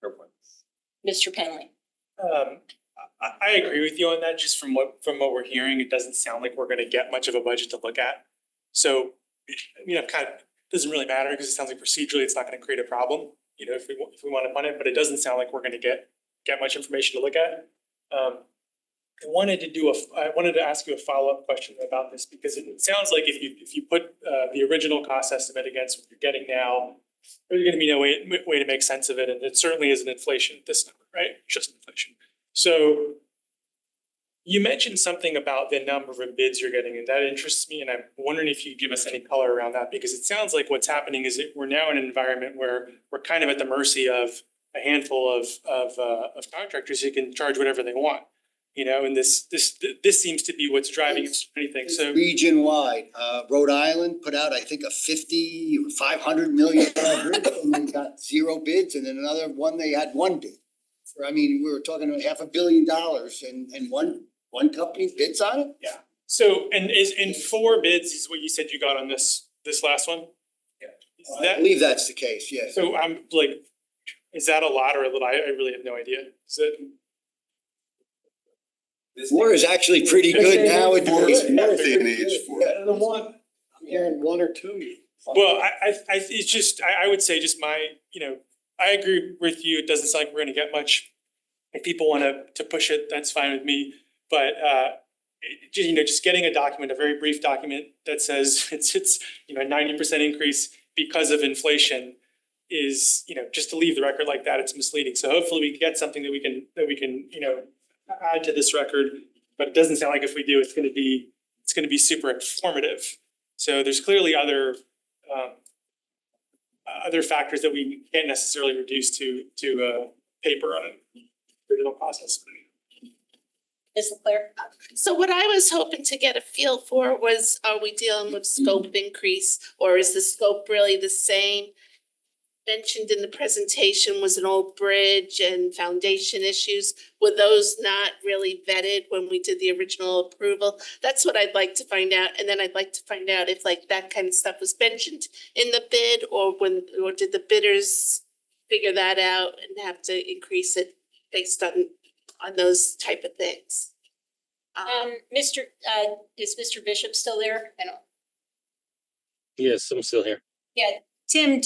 Fair point. Mr. Penley. I agree with you on that, just from what we're hearing, it doesn't sound like we're gonna get much of a budget to look at. So, kind of, doesn't really matter, because it sounds like procedurally, it's not gonna create a problem, if we want to fund it, but it doesn't sound like we're gonna get much information to look at. I wanted to ask you a follow-up question about this, because it sounds like if you put the original cost estimate against what you're getting now, there's gonna be no way to make sense of it, and it certainly isn't inflation at this number, right? Just inflation. So you mentioned something about the number of bids you're getting, and that interests me, and I'm wondering if you give us any color around that, because it sounds like what's happening is that we're now in an environment where we're kind of at the mercy of a handful of contractors who can charge whatever they want. And this seems to be what's driving anything. So Region-wide, Rhode Island put out, I think, a 50 or 500 million bid, and they got 0 bids, and then another one, they had 1 bid. We were talking about $500 million and one company bids on it? yeah. So and 4 bids is what you said you got on this last one? Yeah. Is I that, believe that's the case, yes. so I'm like, is that a lot or a little? I really have no idea. Is it? 4 is actually pretty good nowadays. More day and age for. Better than one. I'm hearing 1 or 2. Well, it's just, I would say just my, I agree with you. It doesn't sound like we're gonna get much. If people want to push it, that's fine with me. But, just getting a document, a very brief document that says it's a 90% increase because of inflation is, just to leave the record like that, it's misleading. So hopefully we get something that we can, add to this record. But it doesn't sound like if we do, it's gonna be super informative. So there's clearly other factors that we can't necessarily reduce to paper on an original process. Ms. Leclerc? So what I was hoping to get a feel for was, are we dealing with scope increase, or is the scope really the same? Mentioned in the presentation was an old bridge and foundation issues. Were those not really vetted when we did the original approval? That's what I'd like to find out. And then I'd like to find out if that kind of stuff was mentioned in the bid, or did the bidders figure that out and have to increase it based on those type of things? Is Mr. Bishop still there? I don't. Yes, I'm still here. Yeah, Tim,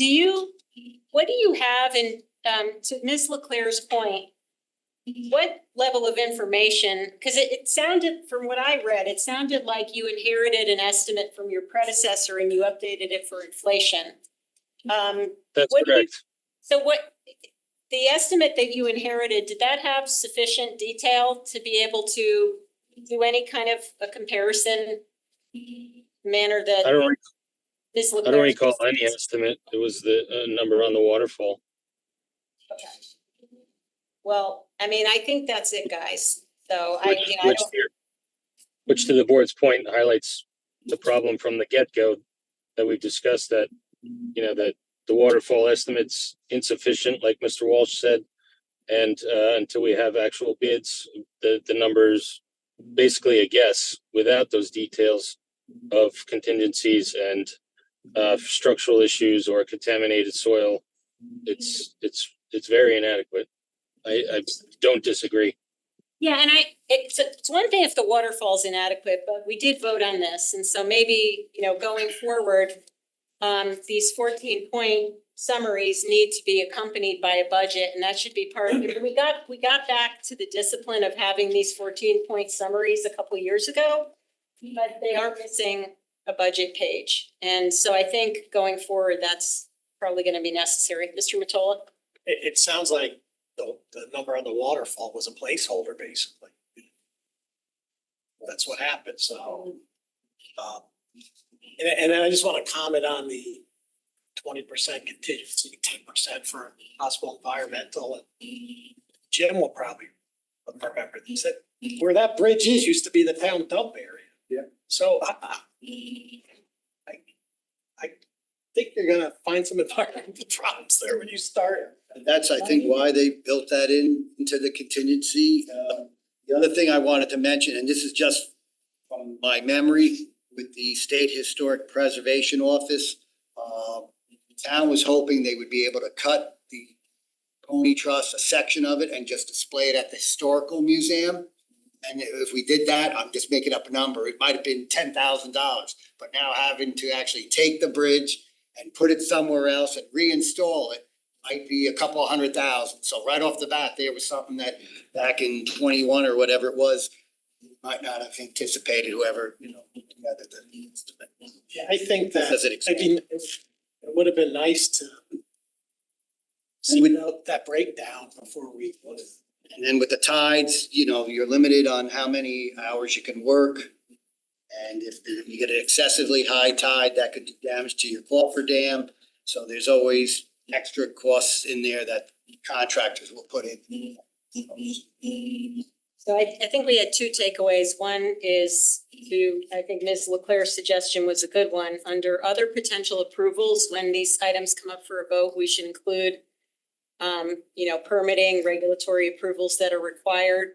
what do you have in, to Ms. Leclerc's point, what level of information, because it sounded, from what I read, it sounded like you inherited an estimate from your predecessor and you updated it for inflation. That's what correct. The estimate that you inherited, did that have sufficient detail to be able to do any kind of a comparison manner that? I don't Ms. I don't Leclerc recall any estimate. It was the number on the waterfall. Okay. Well, I think that's it, guys. So Which to the board's point highlights the problem from the get-go that we've discussed, that, that the waterfall estimate's insufficient, like Mr. Walsh said. And until we have actual bids, the numbers basically a guess without those details of contingencies and structural issues or contaminated soil. It's very inadequate. I don't disagree. Yeah, and it's one thing if the waterfall's inadequate, but we did vote on this, and so maybe, going forward, these 14-point summaries need to be accompanied by a budget, and that should be part of it. We got back to the discipline of having these 14-point summaries a couple years ago, but they are missing a budget page. And so I think going forward, that's probably going to be necessary. Mr. Mottola? It sounds like the number on the waterfall was a placeholder, basically. That's what happened, so. And then I just want to comment on the 20% contingency, 10% for possible environmental. Jim will probably remember this. Where that bridge is used to be the town dump area. Yeah. So I think you're gonna find some environmental problems there when you start. And that's, I think, why they built that into the contingency. The other thing I wanted to mention, and this is just from my memory with the State Historic Preservation Office, The town was hoping they would be able to cut the pony truss, a section of it, and just display it at the historical museum. And if we did that, I'm just making up a number, it might have been $10,000. But now having to actually take the bridge and put it somewhere else and reinstall it might be a couple of $100,000. So right off the bat, there was something that back in 21 or whatever it was, might not have anticipated whoever, gathered the estimate. Yeah, I think that, As an I example. mean, it would have been nice to see that breakdown before we. And then with the tides, you're limited on how many hours you can work. And if you get an excessively high tide, that could do damage to your cofferdam. So there's always extra costs in there that contractors will put in. So I think we had two takeaways. One is I think Ms. Leclerc's suggestion was a good one. Under other potential approvals, when these items come up for a vote, we should include permitting, regulatory approvals that are required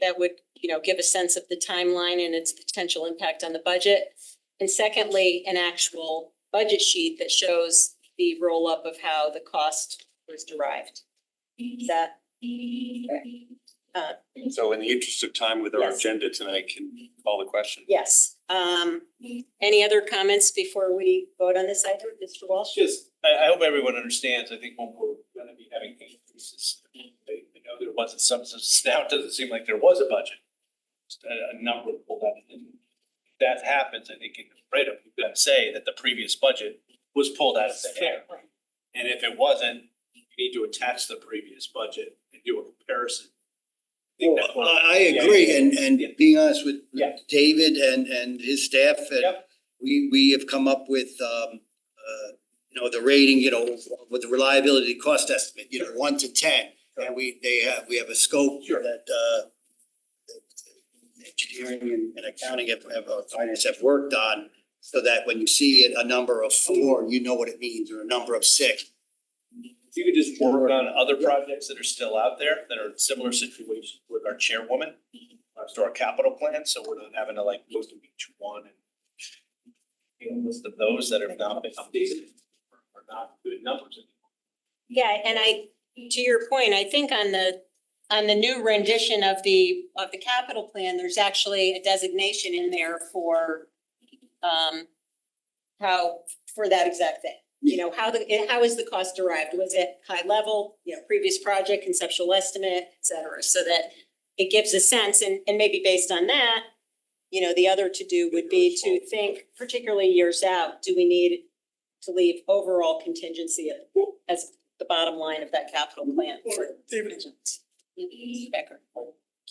that would, give a sense of the timeline and its potential impact on the budget. And secondly, an actual budget sheet that shows the roll up of how the cost was derived. Is that? So in the interest of time with our Yes. agenda tonight, can we call the question? Yes. Any other comments before we vote on this item, Mr. Walsh? Just, I hope everyone understands, I think when we're gonna be having increases, I know there wasn't substance, now it doesn't seem like there was a budget. Just a number pulled out. And if that happens, I think in Fredo, you've got to say that the previous budget was pulled out of the air. And if it wasn't, you need to attach the previous budget and do a comparison. I think that's what- I agree, and Yeah. being honest with Yeah. David and his staff, and Yep. we have come up with, the rating, with the reliability cost estimate, 1 to 10. And we have a scope Sure. that, engineering and accounting or finance have worked on, so that when you see a number of 4, you know what it means, or a number of 6. If you could just work on other projects that are still out there that are in similar situations with our chairwoman, to our capital plan, so we're not having to go through each one and list of those that have not been updated or not good numbers anymore. Yeah, and to your point, I think on the new rendition of the capital plan, there's actually a designation in there for for that exact thing. How is the cost derived? Was it high level, previous project, conceptual estimate, et cetera, so that it gives a sense, and maybe based on that, the other to do would be to think, particularly years out, do we need to leave overall contingency as the bottom line of that capital plan? David. Becker.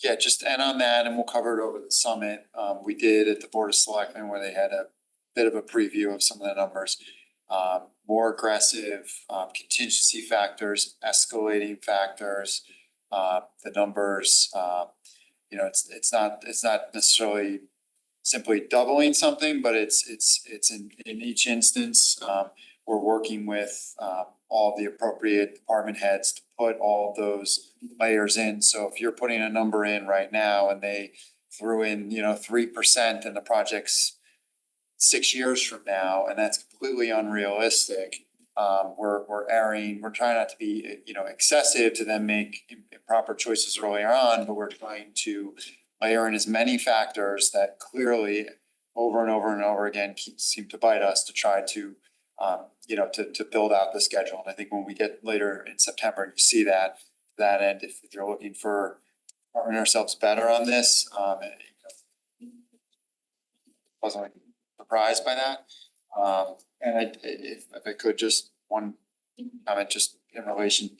Yeah, and on that, and we'll cover it over the summit, we did at the Board of Selectmen where they had a bit of a preview of some of the numbers. More aggressive contingency factors, escalating factors, the numbers, it's not necessarily simply doubling something, but it's in each instance, we're working with all the appropriate department heads to put all of those layers in. So if you're putting a number in right now and they threw in, 3% and the project's 6 years from now, and that's completely unrealistic, we're trying not to be, excessive to then make improper choices earlier on, but we're trying to layer in as many factors that clearly over and over and over again seem to bite us to try to to build out the schedule. And I think when we get later in September and you see that end, if you're looking for partnering ourselves better on this, wasn't surprised by that. And if I could, just one comment, just in relation,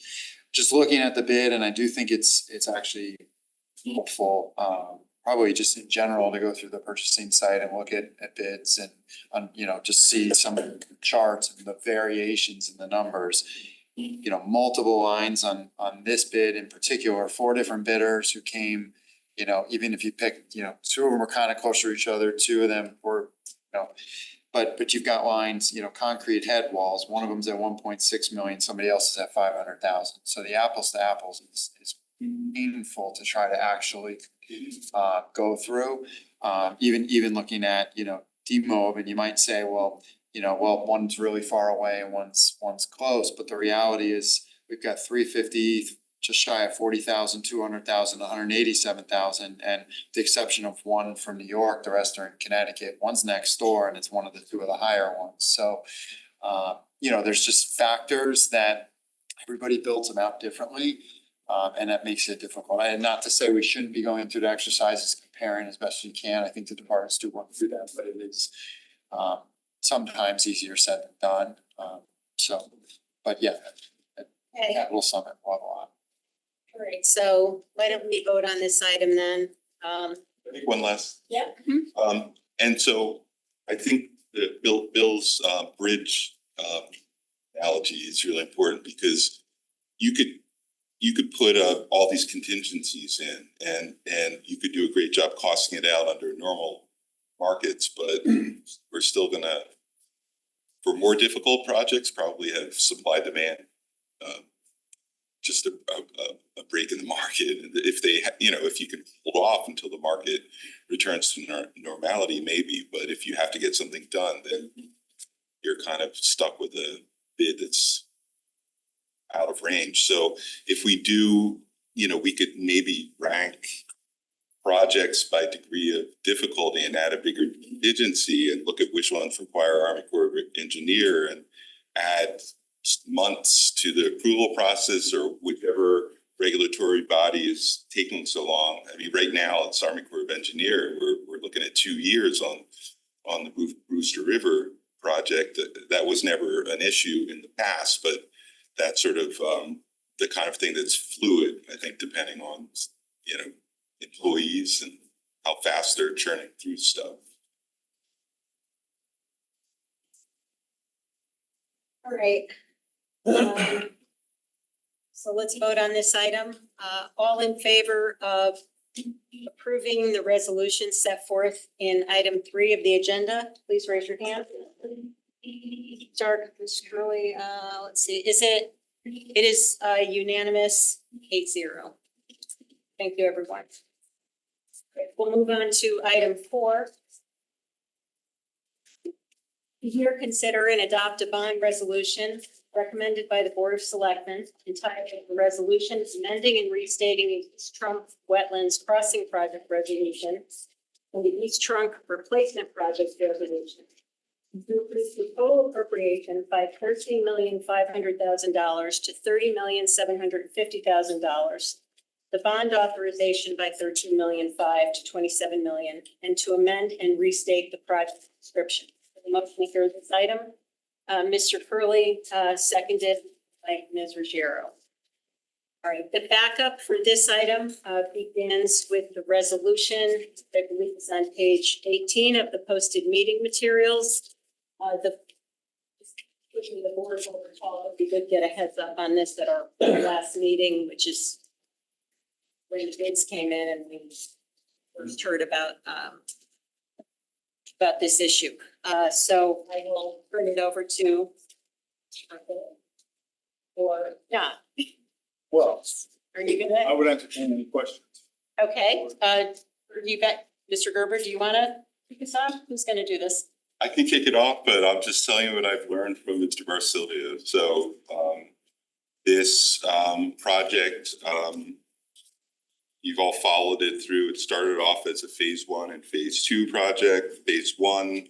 just looking at the bid, and I do think it's actually helpful, probably just in general, to go through the purchasing site and look at bids and just see some of the charts and the variations in the numbers. Multiple lines on this bid in particular, 4 different bidders who came, even if you pick, 2 of them were kind of closer to each other, 2 of them were, but you've got lines, concrete head walls, one of them's at 1.6 million, somebody else is at 500,000. So the apples to apples is painful to try to actually go through. Even looking at, demob, and you might say, well, well, one's really far away and one's close, but the reality is we've got 350, just shy of 40,000, 200,000, 187,000, and the exception of one from New York, the rest are in Connecticut. One's next door and it's one of the two of the higher ones. So, there's just factors that everybody builds them out differently. And that makes it difficult. And not to say we shouldn't be going through the exercises, comparing as best you can. I think the departments do want to do that, but it is sometimes easier said than done. But yeah, Okay, that will sum it a lot. all right, so why don't we vote on this item then? I think one last. Yeah. And so I think the Bill's bridge analogy is really important because you could put all these contingencies in and you could do a great job costing it out under normal markets, but we're still gonna, for more difficult projects, probably have supply demand. Just a break in the market. And if they, if you can hold off until the market returns to normality, maybe, but if you have to get something done, then you're kind of stuck with a bid that's out of range. So if we do, we could maybe rank projects by degree of difficulty and add a bigger contingency and look at which ones require Army Corps of Engineer and add months to the approval process or whichever regulatory body is taking so long. I mean, right now it's Army Corps of Engineer. We're looking at 2 years on the Brewster River project. That was never an issue in the past, but that's sort of the kind of thing that's fluid, I think, depending on, employees and how fast they're churning through stuff. All right. So let's vote on this item. All in favor of approving the resolution set forth in item 3 of the agenda, please raise your hand. Start, Mr. Curley, let's see, it is unanimous 8-0. Thank you, everyone. We'll move on to item 4. Hear, consider, and adopt a bond resolution recommended by the Board of Selectmen entitled the resolution amending and restating East Trunk Wetlands Crossing Project Resolution and the East Trunk Replacement Project Resolution to increase the total appropriation by $13,500,000 to $30,750,000. The bond authorization by $13,500,000 to $27 million, and to amend and restate the project description. The motion to hear this item, Mr. Curley, seconded by Ms. Ruggiero. All right, the backup for this item begins with the resolution. I believe it's on page 18 of the posted meeting materials. The board will recall that we did get a heads up on this at our last meeting, which is when the bids came in and we first heard about this issue. So I will turn it over to or not. Well, Are you I gonna? would entertain any questions. Okay, you got, Mr. Gerber, do you wanna kick us off? Who's gonna do this? I can kick it off, but I'm just telling you what I've learned from Mr. Barsilio. So this project, you've all followed it through. It started off as a phase 1 and phase 2 project. Phase 1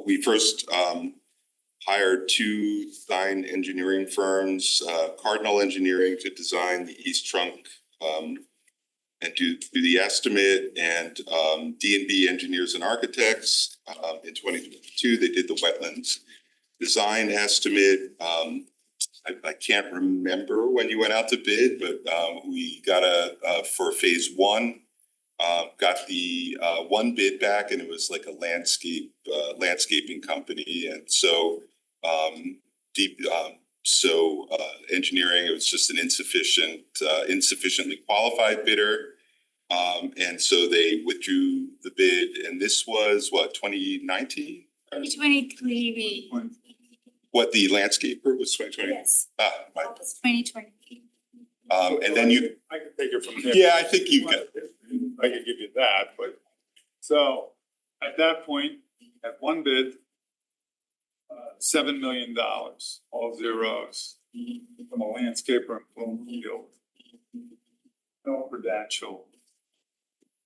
we first hired 2 design engineering firms, Cardinal Engineering to design the East Trunk and do the estimate, and D&B Engineers and Architects. In 2022, they did the wetlands design estimate. I can't remember when you went out to bid, but we got for phase 1, got the 1 bid back, and it was like a landscaping company. And so engineering, it was just an insufficiently qualified bidder. And so they withdrew the bid, and this was what, 2019? 2023, What, the landscaper was 2020? yes, Right. that was 2020. And then I can take it from there. yeah, I think you got, I could give you that, but so At that point, at one bid, $7 million, all zeros, from a landscaper in Bloomfield. No credential.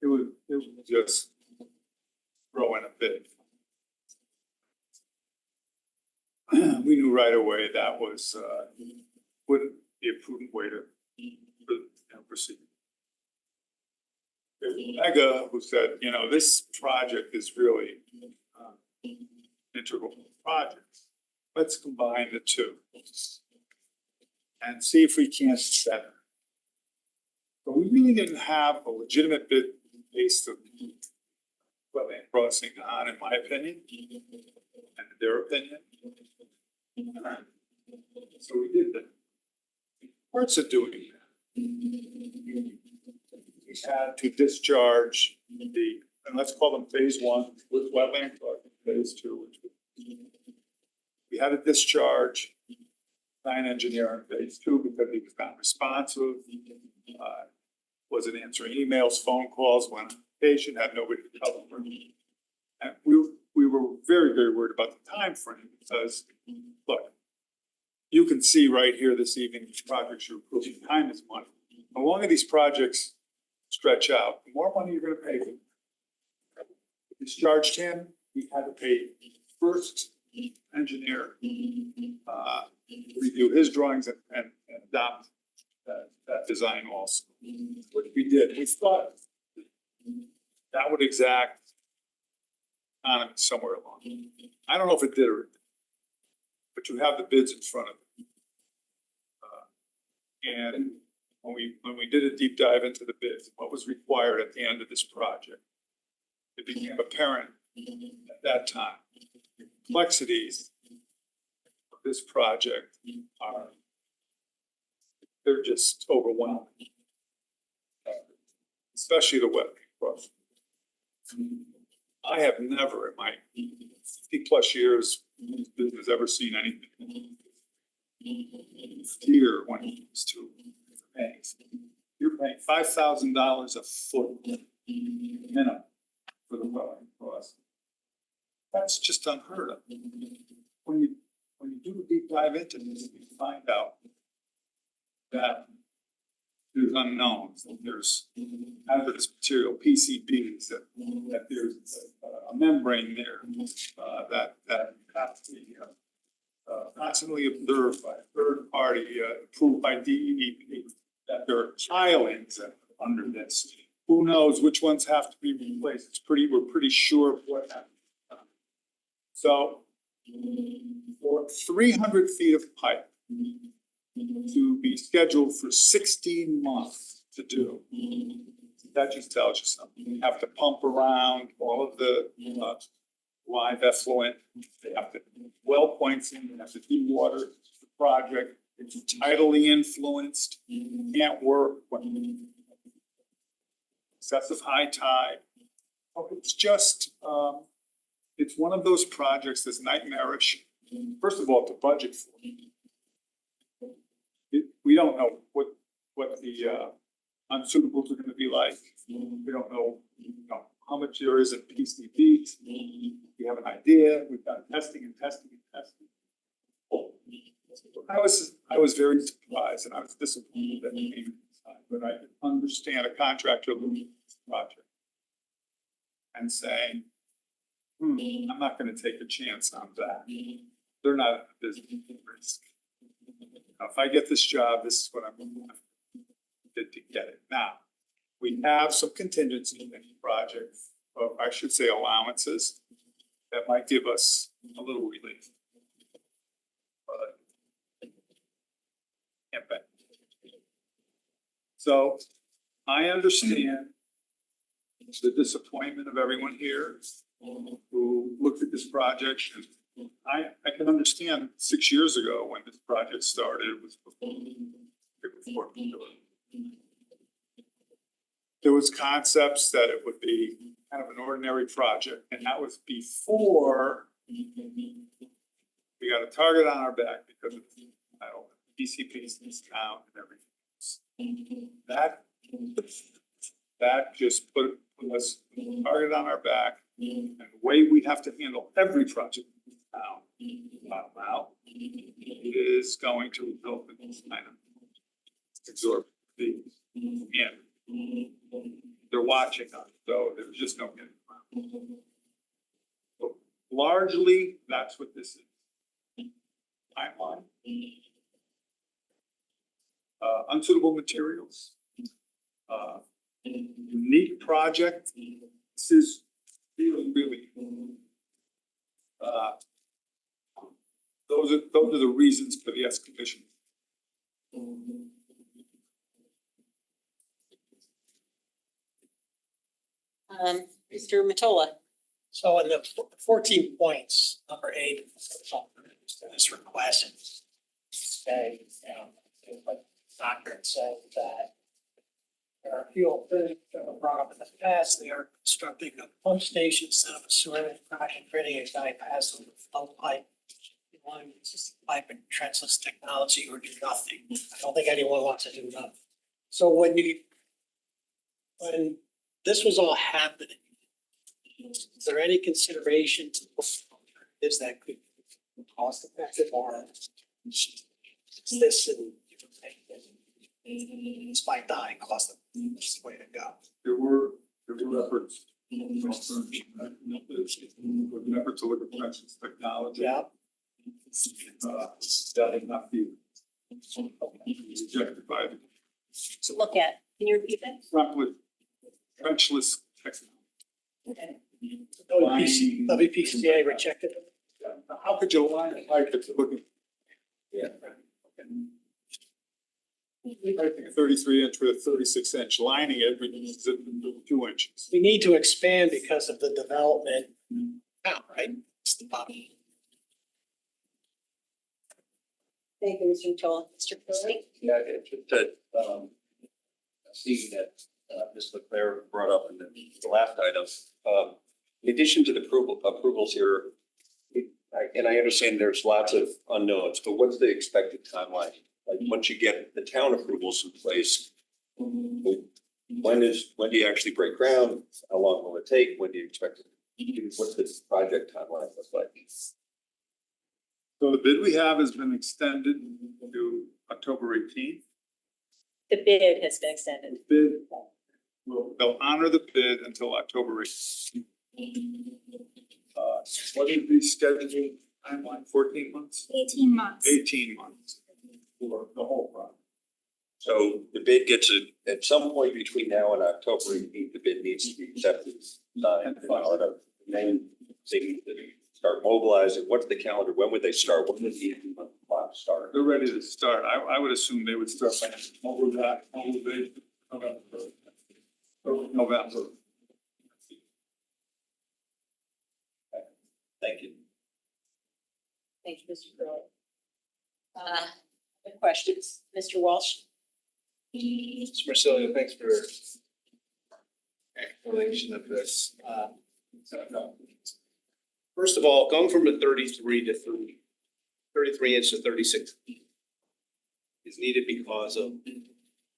It was just throw in a bid. We knew right away that was, wouldn't be a prudent way to proceed. It was Mega who said, you know, this project is really integral project. Let's combine the two and see if we can't better. But we really didn't have a legitimate bid based on wetland crossing on, in my opinion, and their opinion. So we did that. Parts of doing that. We had to discharge and let's call them phase one with wetland crossing, phase two. We had to discharge design engineer in phase two because he was not responsive. Wasn't answering emails, phone calls, went on vacation, had nobody to cover for him. And we were very, very worried about the time frame because, look, you can see right here this evening, which projects you're approving, time is money. The longer these projects stretch out, the more money you're gonna pay them. Discharged him, he had to pay first engineer, review his drawings and adopt that design also, which we did. We thought that would exact economy somewhere along. I don't know if it did or it didn't, but you have the bids in front of you. And when we did a deep dive into the bids, what was required at the end of this project, it became apparent at that time. The complexities of this project they're just overwhelming. Especially the wetland crossing. I have never in my 50+ years in this business ever seen anything. Here, when it comes to banks, you're paying $5,000 a foot minimum for the wetland crossing. That's just unheard of. When you do a deep dive into this, you find out that there's unknowns, that there's hazardous material, PCBs, that there's a membrane there, that has to be constantly observed by a third party, approved by DEP, that there are pilings under this. Who knows which ones have to be replaced? We're pretty sure of what happened. So for 300 feet of pipe to be scheduled for 16 months to do, that just tells you something. You have to pump around all of the live effluent. They have to well points in, they have to dewater the project. It's tidally influenced. You can't work when excessive high tide. Oh, it's just, it's one of those projects that's nightmarish. First of all, to budget for. We don't know what the unsuitables are gonna be like. We don't know, how much there is in PCBs. We have an idea. We've done testing and testing and testing. I was very surprised and I was disappointed that it came inside, but I could understand a contractor looking at this project and saying, I'm not gonna take a chance on that. They're not in the business of risk. Now, if I get this job, this is what I'm going to have to get it. Now, we have some contingency in the project, or I should say allowances, that might give us a little relief. But can't bet. So I understand the disappointment of everyone here who looked at this project. And I can understand 6 years ago when this project started, it was before there was concepts that it would be kind of an ordinary project, and that was before we got a target on our back because of DCP's discount and everything. That just put us, target on our back, and the way we have to handle every project now, is going to result in this kind of exorbitant fees. And they're watching us, so there's just no getting around. So largely, that's what this is. Timeline. Unsuitable materials. Unique project. This is really. Those are the reasons for the escalation. Mr. Matola. So in the 14 points, number 8, this request, say, like Doctor said that there are a few alternatives that were brought up in the past. They are constructing a pump station instead of a sewer, creating a bypass of the flow pipe. One uses pipe and trenchless technology or do nothing. I don't think anyone wants to do nothing. So when this was all happening, is there any consideration to is that could be cost effective or is this and despite the high cost of this the way to go? There were efforts. An effort to look at precious technology. Yeah. That did not be rejected by the To look at, can you repeat that? trenchless technology. Okay. WPCA rejected it. How could you line a pipe that's looking? Yeah. I think a 33-inch with a 36-inch lining it, is 2 inches. We need to expand because of the development now, right? It's the bottom. Thank you, Mr. Matola. Mr. Curley? Yeah, it's just that, seeing that, Ms. Leclerc brought up in the last item, in addition to the approvals here, and I understand there's lots of unknowns, but what's the expected timeline? Like, once you get the town approvals in place, when do you actually break ground? How long will it take? When do you expect it? What's the project timeline look like? So the bid we have has been extended to October 18th. The bid has been extended. Bid, they'll honor the bid until October 18th. What is the scheduling timeline? 14 months? 18 months. 18 months for the whole project. So the bid gets at some point between now and October 18th, the bid needs to be accepted, signed, and followed up. And then they start mobilizing. What's the calendar? When would they start? When would the 18-month clock start? They're ready to start. I would assume they would start by November. Thank you. Thank you, Mr. Curley. Other questions? Mr. Walsh? Mr. Marsilio, thanks for explanation of this. First of all, going from a 33 inch to 36 is needed because of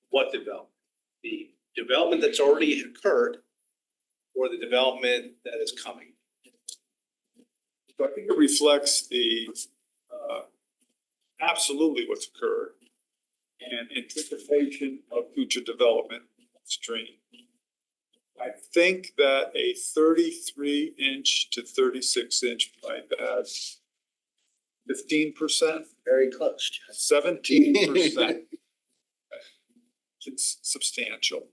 what development? The development that's already occurred or the development that is coming? So I think it reflects the absolutely what's occurred and anticipation of future development stream. I think that a 33-inch to 36-inch pipe adds 15%, Very close. 17%. It's substantial.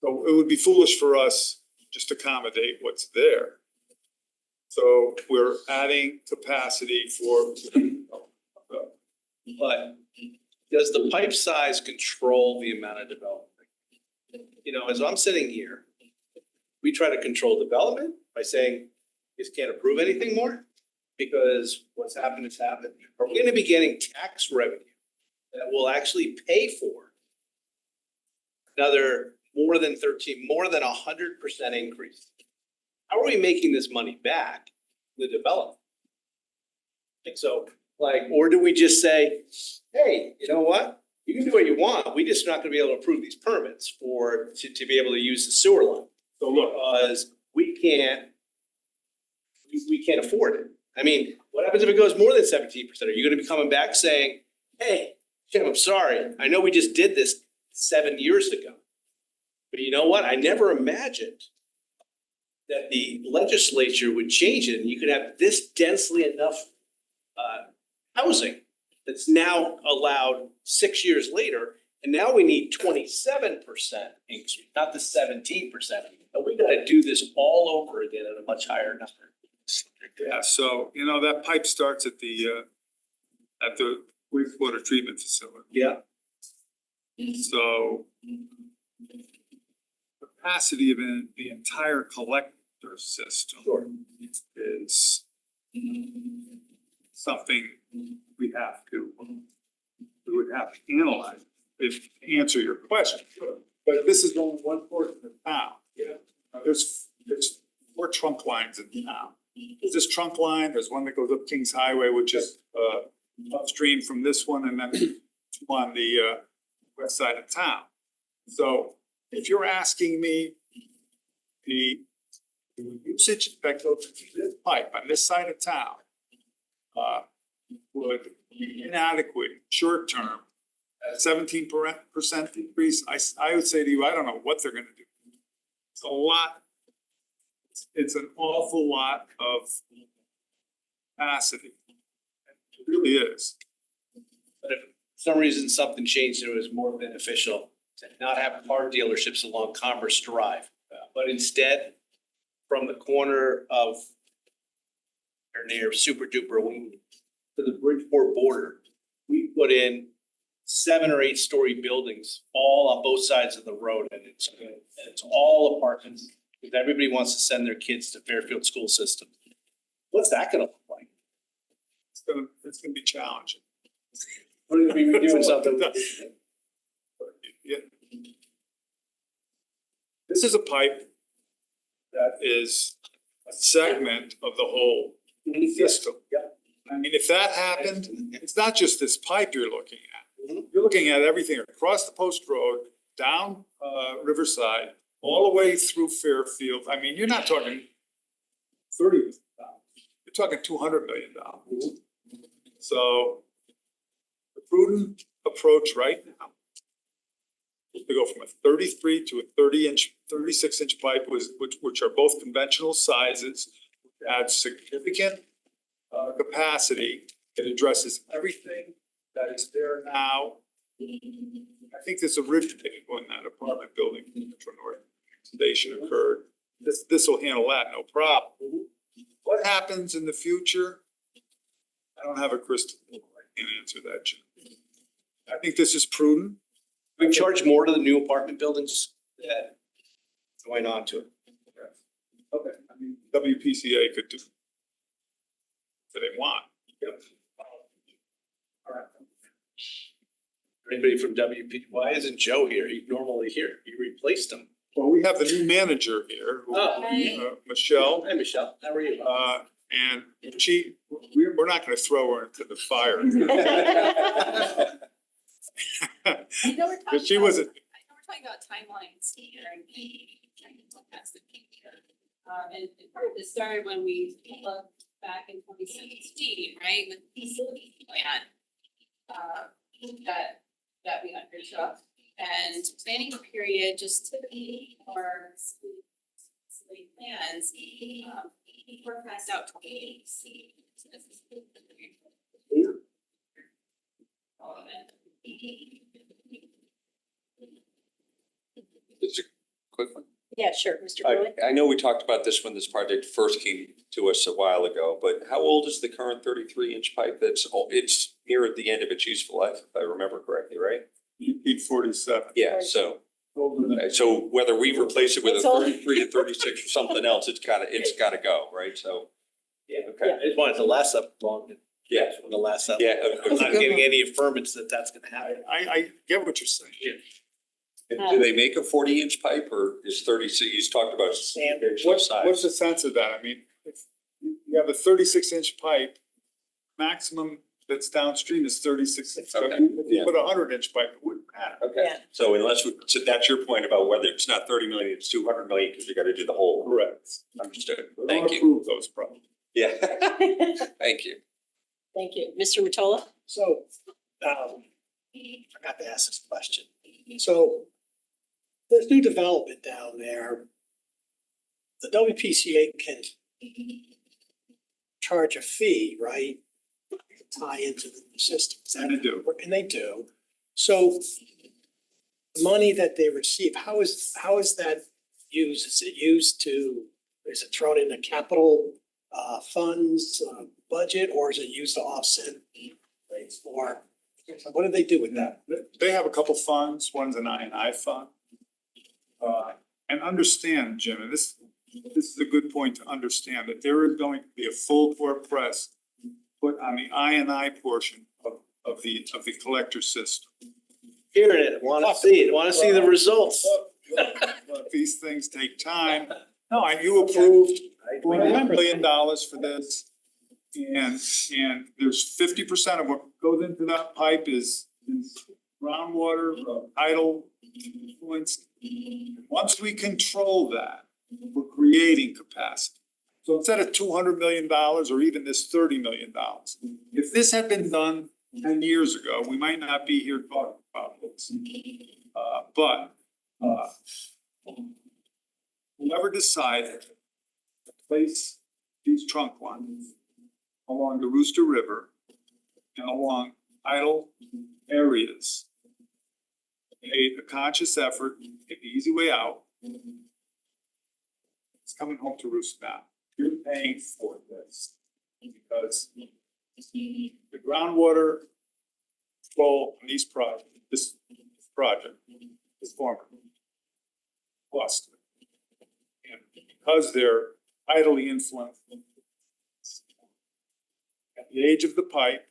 So it would be foolish for us just to accommodate what's there. So we're adding capacity for. But does the pipe size control the amount of development? You know, as I'm sitting here, we try to control development by saying, you just can't approve anything more because what's happened has happened. Are we gonna be getting tax revenue that will actually pay for another more than 100% increase? How are we making this money back with development? Think so. Like, or do we just say, hey, you know what? You can do what you want. We just not gonna be able to approve these permits to be able to use the sewer line. So look, because we can't afford it. I mean, what happens if it goes more than 17%? Are you gonna be coming back saying, hey, Jim, I'm sorry, I know we just did this 7 years ago. But you know what? I never imagined that the legislature would change it and you could have this densely enough housing that's now allowed 6 years later. And now we need 27% increase, not the 17%. And we gotta do this all over again at a much higher number. Yeah, so, you know, that pipe starts at the wastewater treatment facility. Yeah. So capacity of the entire collector system is something we would have to analyze if to answer your question. But this is only one portion of town. Yeah. There's 4 trunk lines in town. There's this trunk line, there's one that goes up Kings Highway, which is upstream from this one, and then two on the west side of town. So if you're asking me the usage that goes through this pipe on this side of town would be inadequate short term at 17% increase, I would say to you, I don't know what they're gonna do. It's a lot. It's an awful lot of capacity. It really is. But if for some reason something changed and it was more beneficial to not have car dealerships along Commerce Drive, but instead from the corner of or near Super Duper Wing to the Bridgeport border, we put in 7 or 8 story buildings all on both sides of the road, and it's all apartments because everybody wants to send their kids to Fairfield school system. What's that gonna look like? It's gonna be challenging. We're gonna be redoing something. Yeah. This is a pipe that is a segment of the whole system. Yeah. I mean, if that happened, it's not just this pipe you're looking at. Mhm. You're looking at everything across the post road, down Riverside, all the way through Fairfield. I mean, you're not talking 30 million dollars. You're talking $200 million. So the prudent approach right now is to go from a 33 to a 36-inch pipe, which are both conventional sizes, add significant capacity. It addresses everything that is there now. I think this originated when that apartment building in Metro North Station occurred. This will handle that, no problem. What happens in the future? I don't have a crystal ball. I can't answer that, Jim. I think this is prudent. We charge more to the new apartment buildings that going on to it. Okay. I mean, WPCA could do if they want. Yep. All right. Anybody from WP, why isn't Joe here? He's normally here. You replaced him. Well, we have the new manager here, Michelle. Hi, Michelle. How are you? And we're not gonna throw her into the fire. I know we're But she wasn't, we're talking about timelines here and trying to look past the future. And part of this started when we looked back in 2017, right, with the facility plan that we undertook. And planning period just typically for facility plans, forecast out 20 years. All of it. Just a quick one. Yeah, sure, Mr. Curley. I know we talked about this when this project first came to us a while ago, but how old is the current 33-inch pipe? It's near at the end of its useful life, if I remember correctly, right? 47. Yeah, so whether we replace it with a It's old. 33 to 36 or something else, it's gotta go, right? So, Yeah. okay. I just wanted to last up long. Yeah. The last up. Yeah. I'm not getting any affirmance that that's gonna happen. I get what you're saying. Do they make a 40-inch pipe or is 36, you talked about standard What's size? the sense of that? I mean, if you have a 36-inch pipe, maximum that's downstream is 36. So Okay. if you put a 100-inch pipe, it wouldn't matter. Okay, Yeah. so so that's your point about whether it's not 30 million, it's 200 million, because you gotta do the whole. Correct. Understood. Don't Thank you. approve those problems. Yeah. Thank you. Thank you. Mr. Matola? So, I forgot to ask this question. So there's new development down there. The WPCA can charge a fee, right? To tie into the system. Is that- And they do. And they do. So the money that they receive, how is that used? Is it used to, is it thrown into capital funds, budget, or is it used to offset rates? Or what do they do with that? They have a couple funds, one's an I&I fund. And understand, Jim, and this is a good point to understand, that there is going to be a full court press put on the I&I portion of the collector system. Hearing it, wanna see it, wanna see the results. But these things take time. No, and you approved $1 million for this. And there's 50% of what goes into that pipe is groundwater, tidal influence. Once we control that, we're creating capacity. So instead of $200 million or even this $30 million, if this had been done 10 years ago, we might not be here talking about this. But whoever decided to place these trunk lines along the Rooster River and along idle areas made a conscious effort to take the easy way out. It's coming home to roost now. You're paying for this because the groundwater flow on these projects, this project is former plus. And because they're idly influenced at the age of the pipe,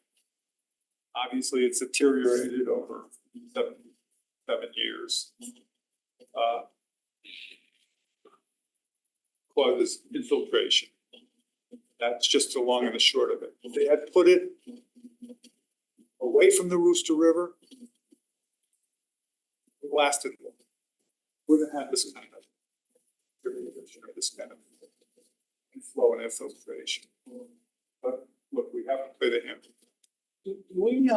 obviously it's deteriorated over seven years. Causes infiltration. That's just the long and the short of it. If they had put it away from the Rooster River, it lasted long. Wouldn't have had this kind of flow and infiltration. But look, we have to play the hand. Do we,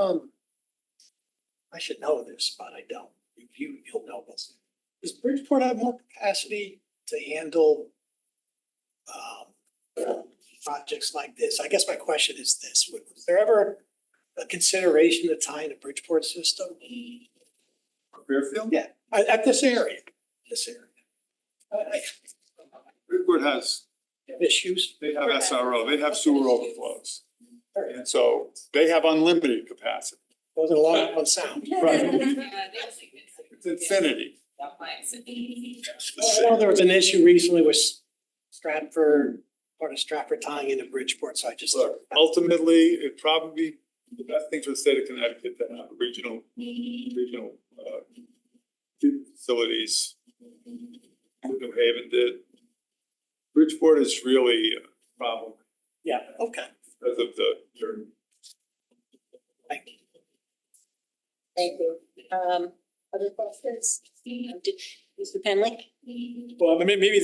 I should know this, but I don't. You'll know this. Does Bridgeport have more capacity to handle projects like this? I guess my question is this: was there ever a consideration to tie in a Bridgeport system? Fairfield? Yeah, at this area, Bridgeport has, issues. they have SRO, they have sewer overflows. And so they have unlimited capacity. Wasn't a long one sound. It's infinity. Well, there was an issue recently with Stratford, part of Stratford tying into Bridgeport, so I just. Look, ultimately, it'd probably be the best thing for the state of Connecticut to have regional facilities. New Haven did. Bridgeport is really a problem Yeah, okay. because of the journey. Thank you. Thank you. Other questions? Mr. Penley? Well, maybe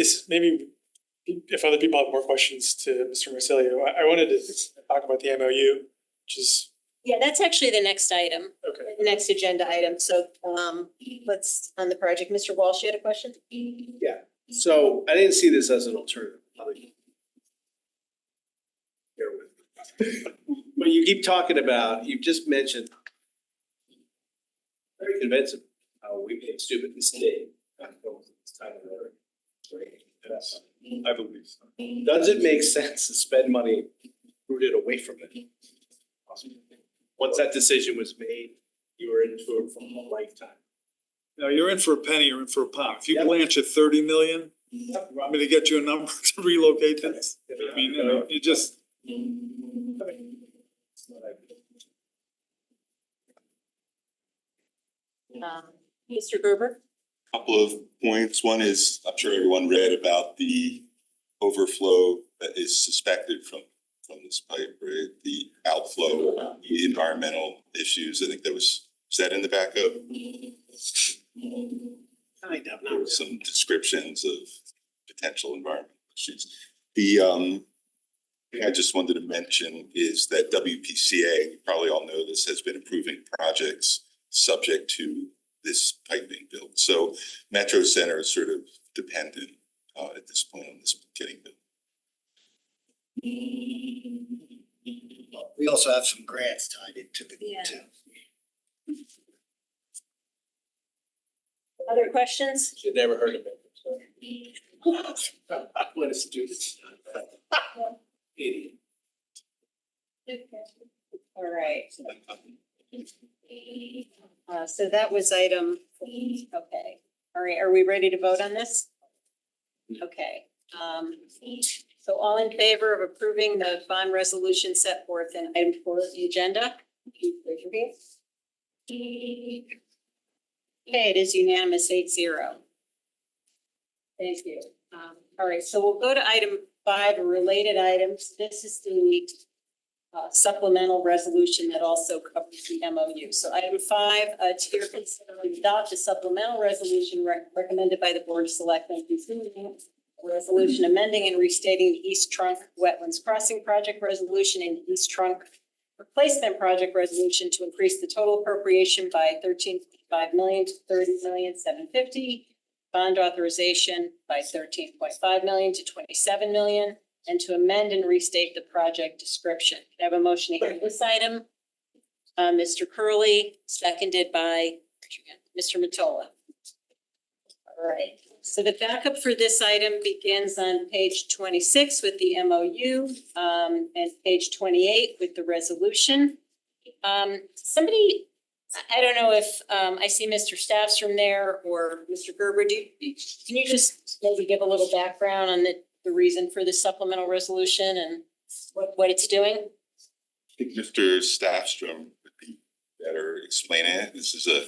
if other people have more questions to Mr. Marsilio, I wanted to talk about the MOU, which is. Yeah, that's actually the next item, Okay. the next agenda item. So let's, on the project, Mr. Walsh, you had a question? Yeah, so I didn't see this as an alternative. Bear with me. But you keep talking about, you've just mentioned very convincing how we made a stupid mistake. Yes, I believe so. Does it make sense to spend money rooted away from it? Once that decision was made, you were into it for a lifetime. Now, you're in for a penny, you're in for a pound. If you Yep. blanch at 30 million, you want me to get you a number to relocate this? I mean, you know, you just. Mr. Gerber? Couple of points. One is, I'm sure everyone read about the overflow that is suspected from this pipe, right? The outflow, the environmental issues. I think that was Is that in the backup? Kind of, not Some descriptions of potential environmental issues. The thing I just wanted to mention is that WPCA, you probably all know this, has been approving projects subject to this pipe being built. So Metro Center is sort of dependent at this point on this getting built. We also have some grants tied into it Yeah. too. Other questions? You've never heard of it. What a student. Idiot. All right. So that was item, okay. All right, are we ready to vote on this? Okay. So all in favor of approving the bond resolution set forth in item 4 of the agenda? Please raise your hand. Okay, it is unanimous 8-0. Thank you. All right, so we'll go to item 5, related items. This is the supplemental resolution that also covers the MOU. So item 5, to your consider and adopt a supplemental resolution recommended by the Board of Selectmen, including a resolution amending and restating the East Trunk Wetlands Crossing Project Resolution and East Trunk Replacement Project Resolution to increase the total appropriation by $13.5 million to $30,750,000, bond authorization by $13.5 million to $27 million, and to amend and restate the project description. Can I have a motion to hear this item? Mr. Curley, seconded by Mr. Mottola. All right, so the backup for this item begins on page 26 with the MOU, and page 28 with the resolution. Somebody, I don't know if I see Mr. Staffstrom there or Mr. Gerber. Can you just maybe give a little background on the reason for the supplemental resolution and what it's doing? I think Mr. Staffstrom would be better explaining it. This is a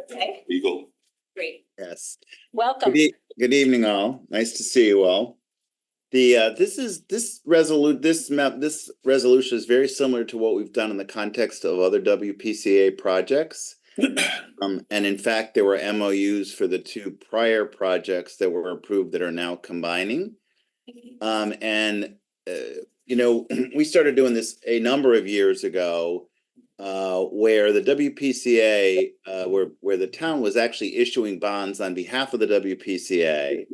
Okay, legal. great. Yes. Welcome. Good evening, all. Nice to see you all. This resolution is very similar to what we've done in the context of other WPCA projects. And in fact, there were MOUs for the 2 prior projects that were approved that are now combining. You know, we started doing this a number of years ago, where the WPCA, where the town was actually issuing bonds on behalf of the WPCA.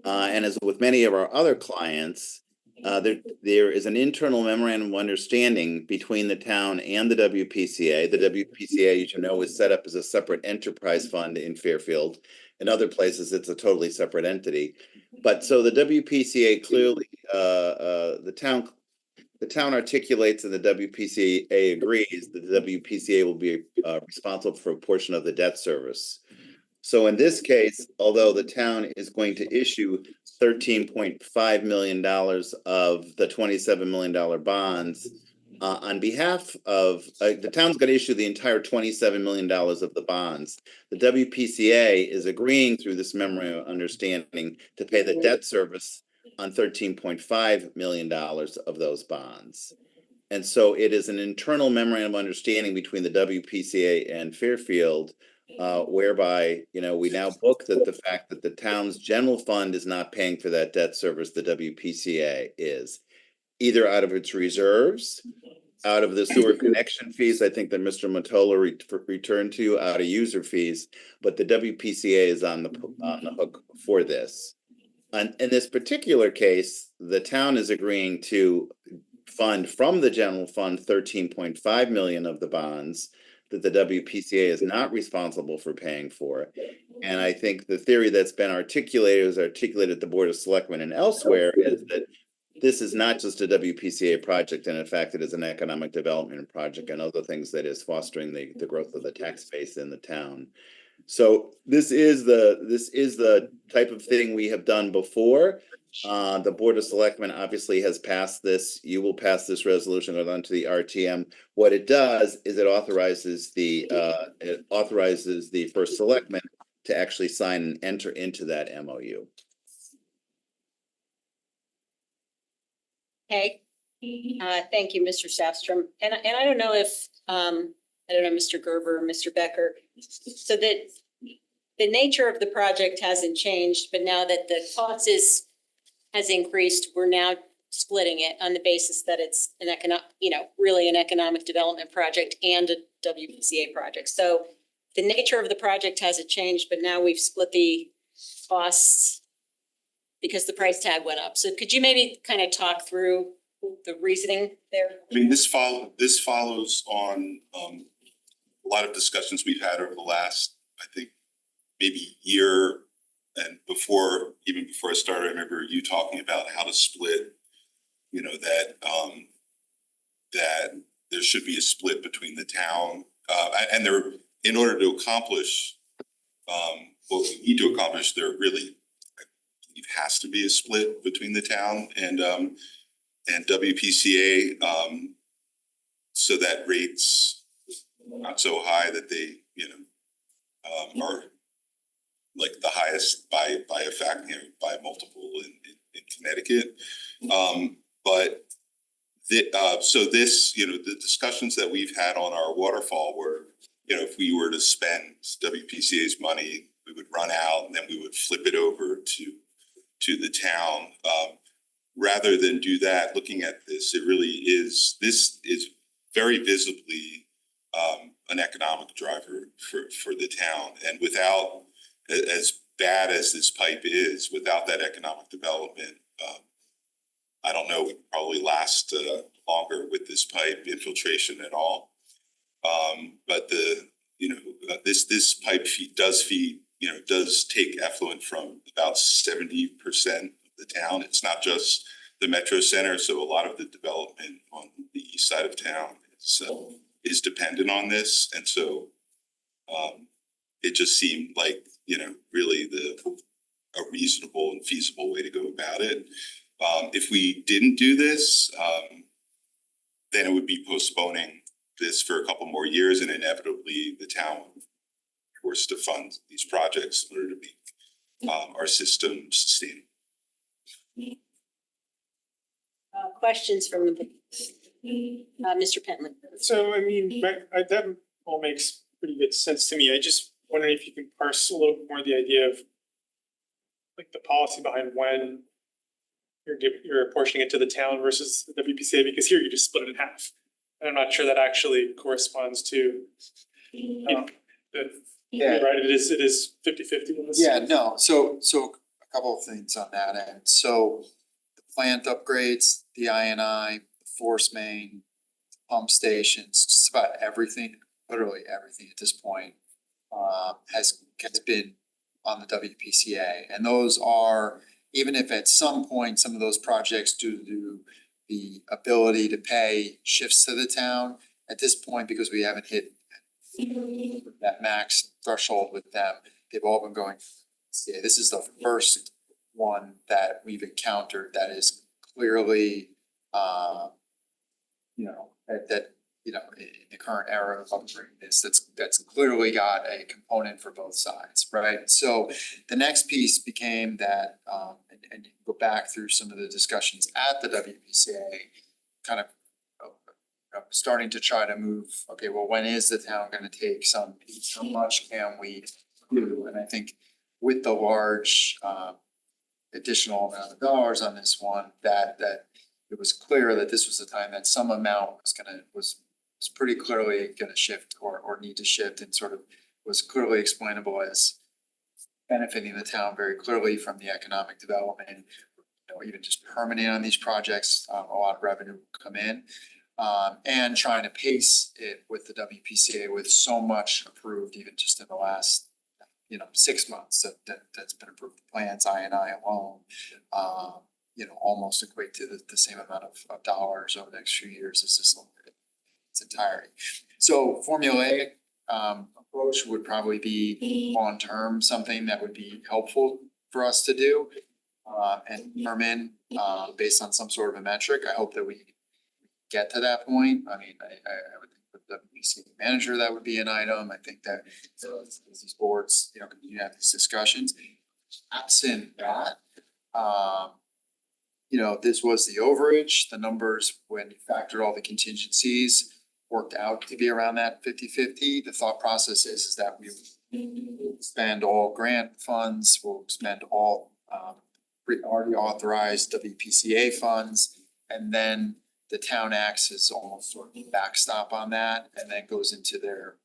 And as with many of our other clients, there is an internal memorandum of understanding between the town and the WPCA. The WPCA, as you know, is set up as a separate enterprise fund in Fairfield. In other places, it's a totally separate entity. But so the WPCA clearly, the town articulates and the WPCA agrees that the WPCA will be responsible for a portion of the debt service. So in this case, although the town is going to issue $13.5 million of the $27 million bonds, on behalf of, the town's going to issue the entire $27 million of the bonds. The WPCA is agreeing through this memorandum of understanding to pay the debt service on $13.5 million of those bonds. And so it is an internal memorandum of understanding between the WPCA and Fairfield, whereby, you know, we now book that the fact that the town's general fund is not paying for that debt service, the WPCA is, either out of its reserves, out of the sewer connection fees, I think that Mr. Mottola returned to, out of user fees, but the WPCA is on the hook for this. And in this particular case, the town is agreeing to fund from the general fund $13.5 million of the bonds that the WPCA is not responsible for paying for. And I think the theory that's been articulated at the Board of Selectmen and elsewhere is that this is not just a WPCA project, and in fact, it is an economic development project and other things that is fostering the growth of the tax base in the town. So this is the type of thing we have done before. The Board of Selectmen obviously has passed this. You will pass this resolution on to the RTM. What it does is it authorizes the first selectman to actually sign and enter into that MOU. Okay, thank you, Mr. Staffstrom. And I don't know if I don't know, Mr. Gerber or Mr. Becker, so that the nature of the project hasn't changed, but now that the cost has increased, we're now splitting it on the basis that it's an really an economic development project and a WPCA project. So the nature of the project hasn't changed, but now we've split the costs because the price tag went up. So could you maybe kind of talk through the reasoning there? I mean, this follows on a lot of discussions we've had over the last, I think, maybe year, and even before I started, I remember you talking about how to split, that there should be a split between the town, and there, in order to accomplish what we need to accomplish, there really has to be a split between the town and WPCA, so that rates not so high that they, are like the highest by a fact, by a multiple in Connecticut. So this, the discussions that we've had on our waterfall were, if we were to spend WPCA's money, we would run out and then we would flip it over to the town. Rather than do that, looking at this, this is very visibly an economic driver for the town. And without, as bad as this pipe is, without that economic development, I don't know, we could probably last longer with this pipe infiltration and all. But this pipe does take effluent from about 70% of the town. It's not just the Metro Center, so a lot of the development on the east side of town is dependent on this. And so it just seemed like, really a reasonable and feasible way to go about it. If we didn't do this, then it would be postponing this for a couple more years, and inevitably the town would be forced to fund these projects in order to make our system sustainable. Questions from the Mr. Pentland. So, I mean, that all makes pretty good sense to me. I just wondering if you can parse a little bit more the idea of like the policy behind when you're apportioning it to the town versus the WPCA, because here you just split it in half. And I'm not sure that actually corresponds to right, it is 50-50 on this. Yeah, no, so a couple of things on that end. So the plant upgrades, the INI, the force main, pump stations, just about everything, literally everything at this point has been on the WPCA. And those are, even if at some point, some of those projects due to the ability to pay shifts to the town, at this point, because we haven't hit that max threshold with them, they've all been going. Yeah, this is the first one that we've encountered that is clearly, in the current era of upgrading this, that's clearly got a component for both sides, right? So the next piece became that, and go back through some of the discussions at the WPCA, kind of starting to try to move, okay, well, when is the town gonna take some, how much can we do? And I think with the large additional amount of dollars on this one, that it was clear that this was the time that some amount was pretty clearly gonna shift or need to shift, and sort of was clearly explainable as benefiting the town very clearly from the economic development, even just permitting on these projects, a lot of revenue will come in. And trying to pace it with the WPCA with so much approved, even just in the last, 6 months that's been approved, the plans, INI alone, almost equate to the same amount of dollars over the next few years as this its entirety. So formulaic approach would probably be long-term, something that would be helpful for us to do and determine based on some sort of a metric. I hope that we get to that point. I mean, I would think with the WPCA manager, that would be an item. I think that as these boards, continue to have these discussions. Absent that, this was the overage, the numbers when you factored all the contingencies. worked out to be around that 50-50. The thought process is that we spend all grant funds, we'll spend all already authorized WPCA funds, and then the town acts as almost sort of a backstop on that, and then goes into their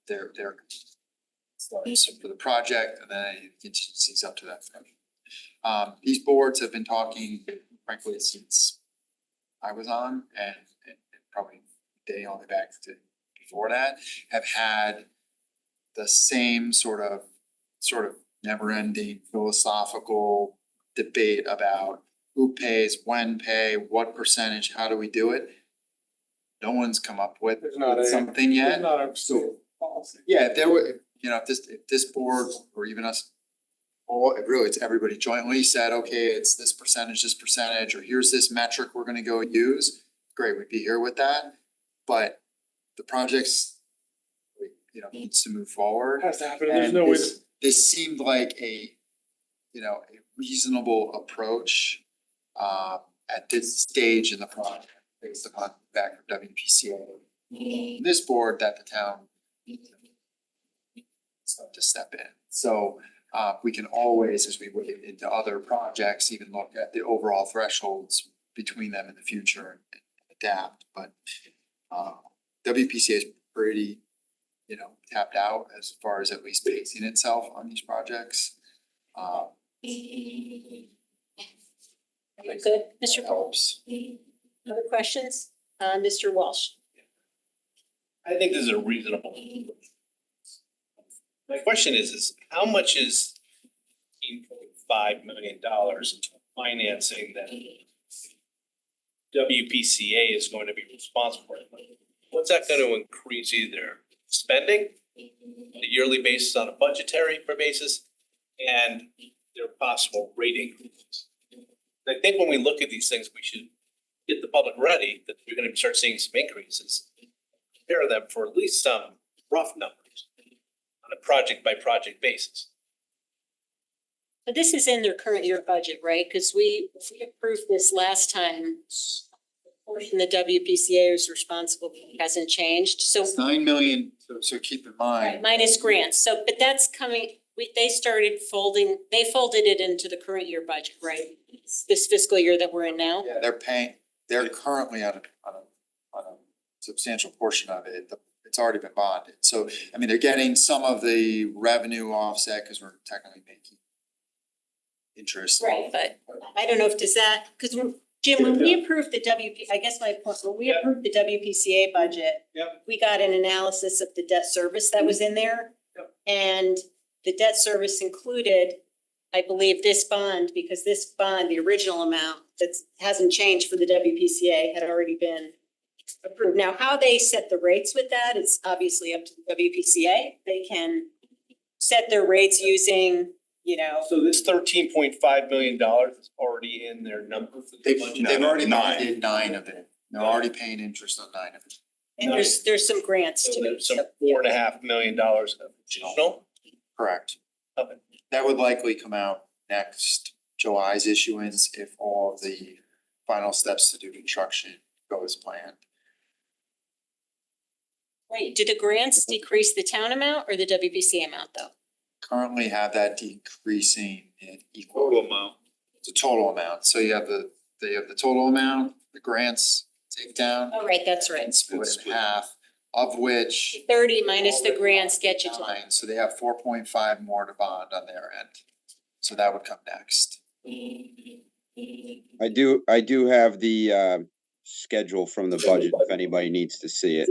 starts for the project, and then any contingencies up to that point. These boards have been talking, frankly, since I was on, and probably a day on the back to before that, have had the same sort of never-ending philosophical debate about who pays, when pay, what percentage, how do we do it? No one's come up with something yet. So, yeah, if there were, if this board or even us, or really it's everybody jointly said, okay, it's this percentage, or here's this metric we're gonna go use, great, we'd be here with that. But the project's, needs to move forward. Has to happen, and there's no way. This seemed like a reasonable approach at this stage in the project, based upon back of WPCA. This board that the town to step in. So we can always, as we wade into other projects, even look at the overall thresholds between them in the future and adapt. But WPCA is pretty, tapped out as far as at least pacing itself on these projects. Good, Mr. Phillips. Other questions? Mr. Walsh. I think this is a reasonable. My question is how much is $18.5 million financing that WPCA is going to be responsible for? What's that going to increase either spending on a yearly basis on a budgetary basis and their possible rate increases? I think when we look at these things, we should get the public ready that we're going to start seeing some increases. Prepare them for at least some rough numbers on a project by project basis. But this is in their current year budget, right? Because we approved this last time. The portion the WPCA is responsible for hasn't changed, so. It's 9 million, so keep in mind. Minus grants, so, but that's coming, they folded it into the current year budget, right? This fiscal year that we're in now? Yeah, they're currently on a substantial portion of it. It's already been bonded. So, I mean, they're getting some of the revenue offset because we're technically making interest. Right, but I don't know if does that, because Jim, when we approved the I guess my point, when we approved the WPCA budget, we got an analysis of the debt service that was in there. And the debt service included, I believe, this bond, because this bond, the original amount that hasn't changed for the WPCA had already been approved. Now, how they set the rates with that is obviously up to the WPCA. They can set their rates using, So this $13.5 million is already in their number for the budget? They've already Nine. bonded 9 of it. They're already paying interest on 9 of it. and there's some grants So to there's it. some $4.5 million of additional. Correct. Okay. That would likely come out next July's issuance if all of the final steps to do construction go as planned. Wait, do the grants decrease the town amount or the WPCA amount though? Currently have that decreasing in equal amount. It's a total amount. So you have the total amount, the grants take down. Oh, right, that's right. And split in half, of which 30 minus the grants get you to. 9, so they have 4.5 more to bond on their end. So that would come next. I do have the schedule from the budget if anybody needs to see it.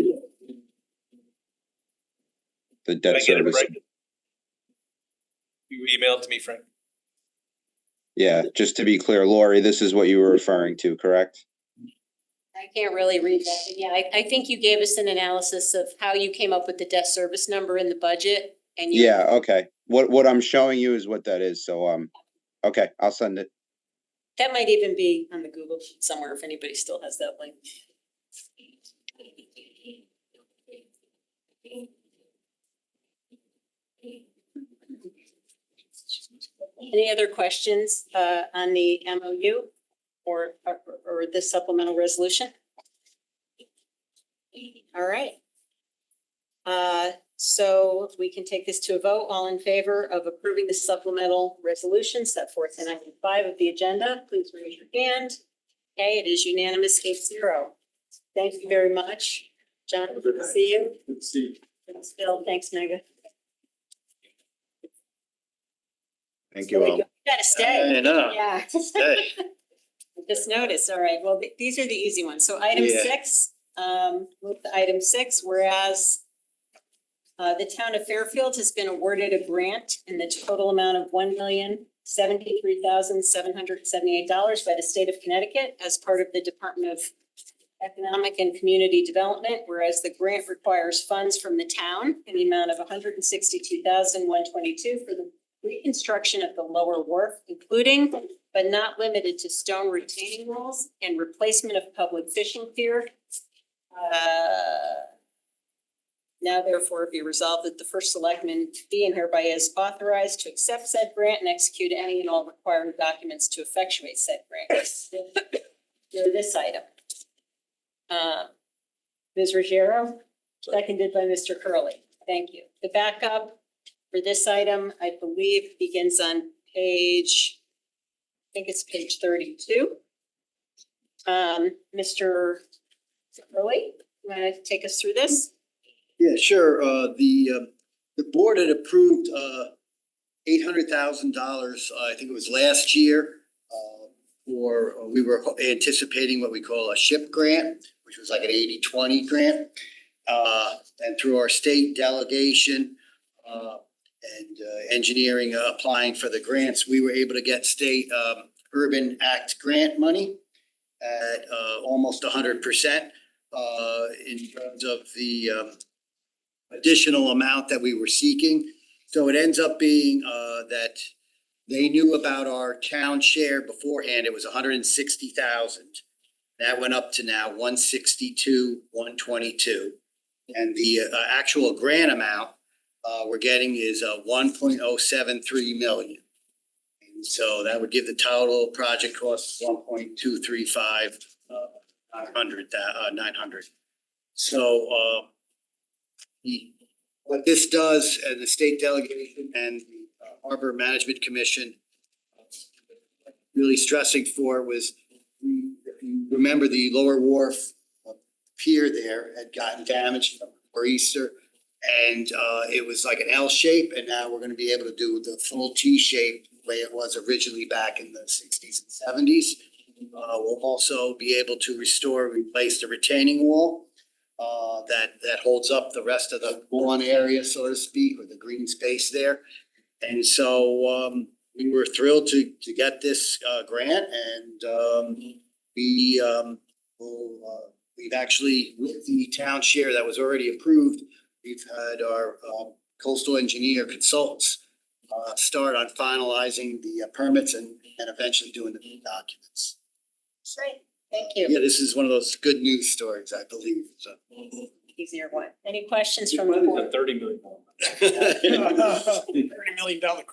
The Can I debt get it, service. Frank? You email it to me, Frank. Yeah, just to be clear, Lori, this is what you were referring to, correct? I can't really read that, but yeah, I think you gave us an analysis of how you came up with the debt service number in the budget and you. Yeah, okay. What I'm showing you is what that is, so okay, I'll send it. That might even be on the Google sheet somewhere if anybody still has that link. Any other questions on the MOU or the supplemental resolution? All right, So we can take this to a vote. All in favor of approving the supplemental resolution set forth in item 5 of the agenda, please raise your hand. Okay, it is unanimous 8-0. Thank you very much. John, good to see you. Good to see you. Thanks, Bill. Thanks, Megan. Thank you There all. go. You gotta stay. I know. Yeah. Stay. Just noticed. All right. Well, these are the easy ones. So item Yeah. 6, move to item 6, whereas the town of Fairfield has been awarded a grant in the total amount of $1,073,778 by the state of Connecticut as part of the Department of Economic and Community Development, whereas the grant requires funds from the town in the amount of $162,122 for the reconstruction of the lower wharf, including but not limited to stone retaining walls and replacement of public fishing pier. Now therefore be resolved that the first selectman be and hereby is authorized to accept said grant and execute any and all required documents to effectuate said grant. For this item. Ms. Ruggiero, seconded by Mr. Curley. Thank you. The backup for this item, I believe, begins on page, I think it's page 32. Mr. Curley, you want to take us through this? Yeah, sure. The board had approved $800,000, I think it was last year. We were anticipating what we call a SHIP grant, which was like an 80-20 grant. And through our state delegation and engineering applying for the grants, we were able to get state Urban Act grant money at almost 100% in terms of the additional amount that we were seeking. So it ends up being that they knew about our town share beforehand. It was 160,000. That went up to now 162,122. And the actual grant amount we're getting is 1.073 million. And so that would give the total project cost 1.235 900. So what this does, and the state delegation and the Harbor Management Commission really stressing for was, if you remember, the lower wharf pier there had gotten damaged for Easter. And it was like an L shape, and now we're gonna be able to do the full T shape the way it was originally back in the 60s and 70s. We'll also be able to replace the retaining wall that holds up the rest of the lawn area, so to speak, with the green space there. And so we were thrilled to get this grant, and we've actually, with the town share that was already approved, we've had our coastal engineer consultants start on finalizing the permits and eventually doing the documents. Great, thank you. Yeah, this is one of those good news stories, I believe, so. Easier one. Any questions from the board? $30 million. $30 million grant.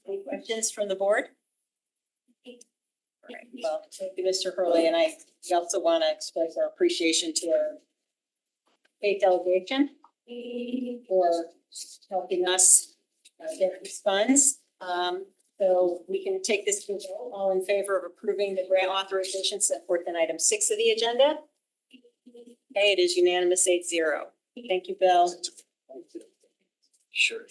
Any questions from the board? All right, well, thank you, Mr. Hurley, and we also want to express our appreciation to our state delegation for helping us get these funds. So we can take this to vote. All in favor of approving the grant authorization set forth in item 6 of the agenda? Okay, it is unanimous 8-0. Thank you, Bill. Sure.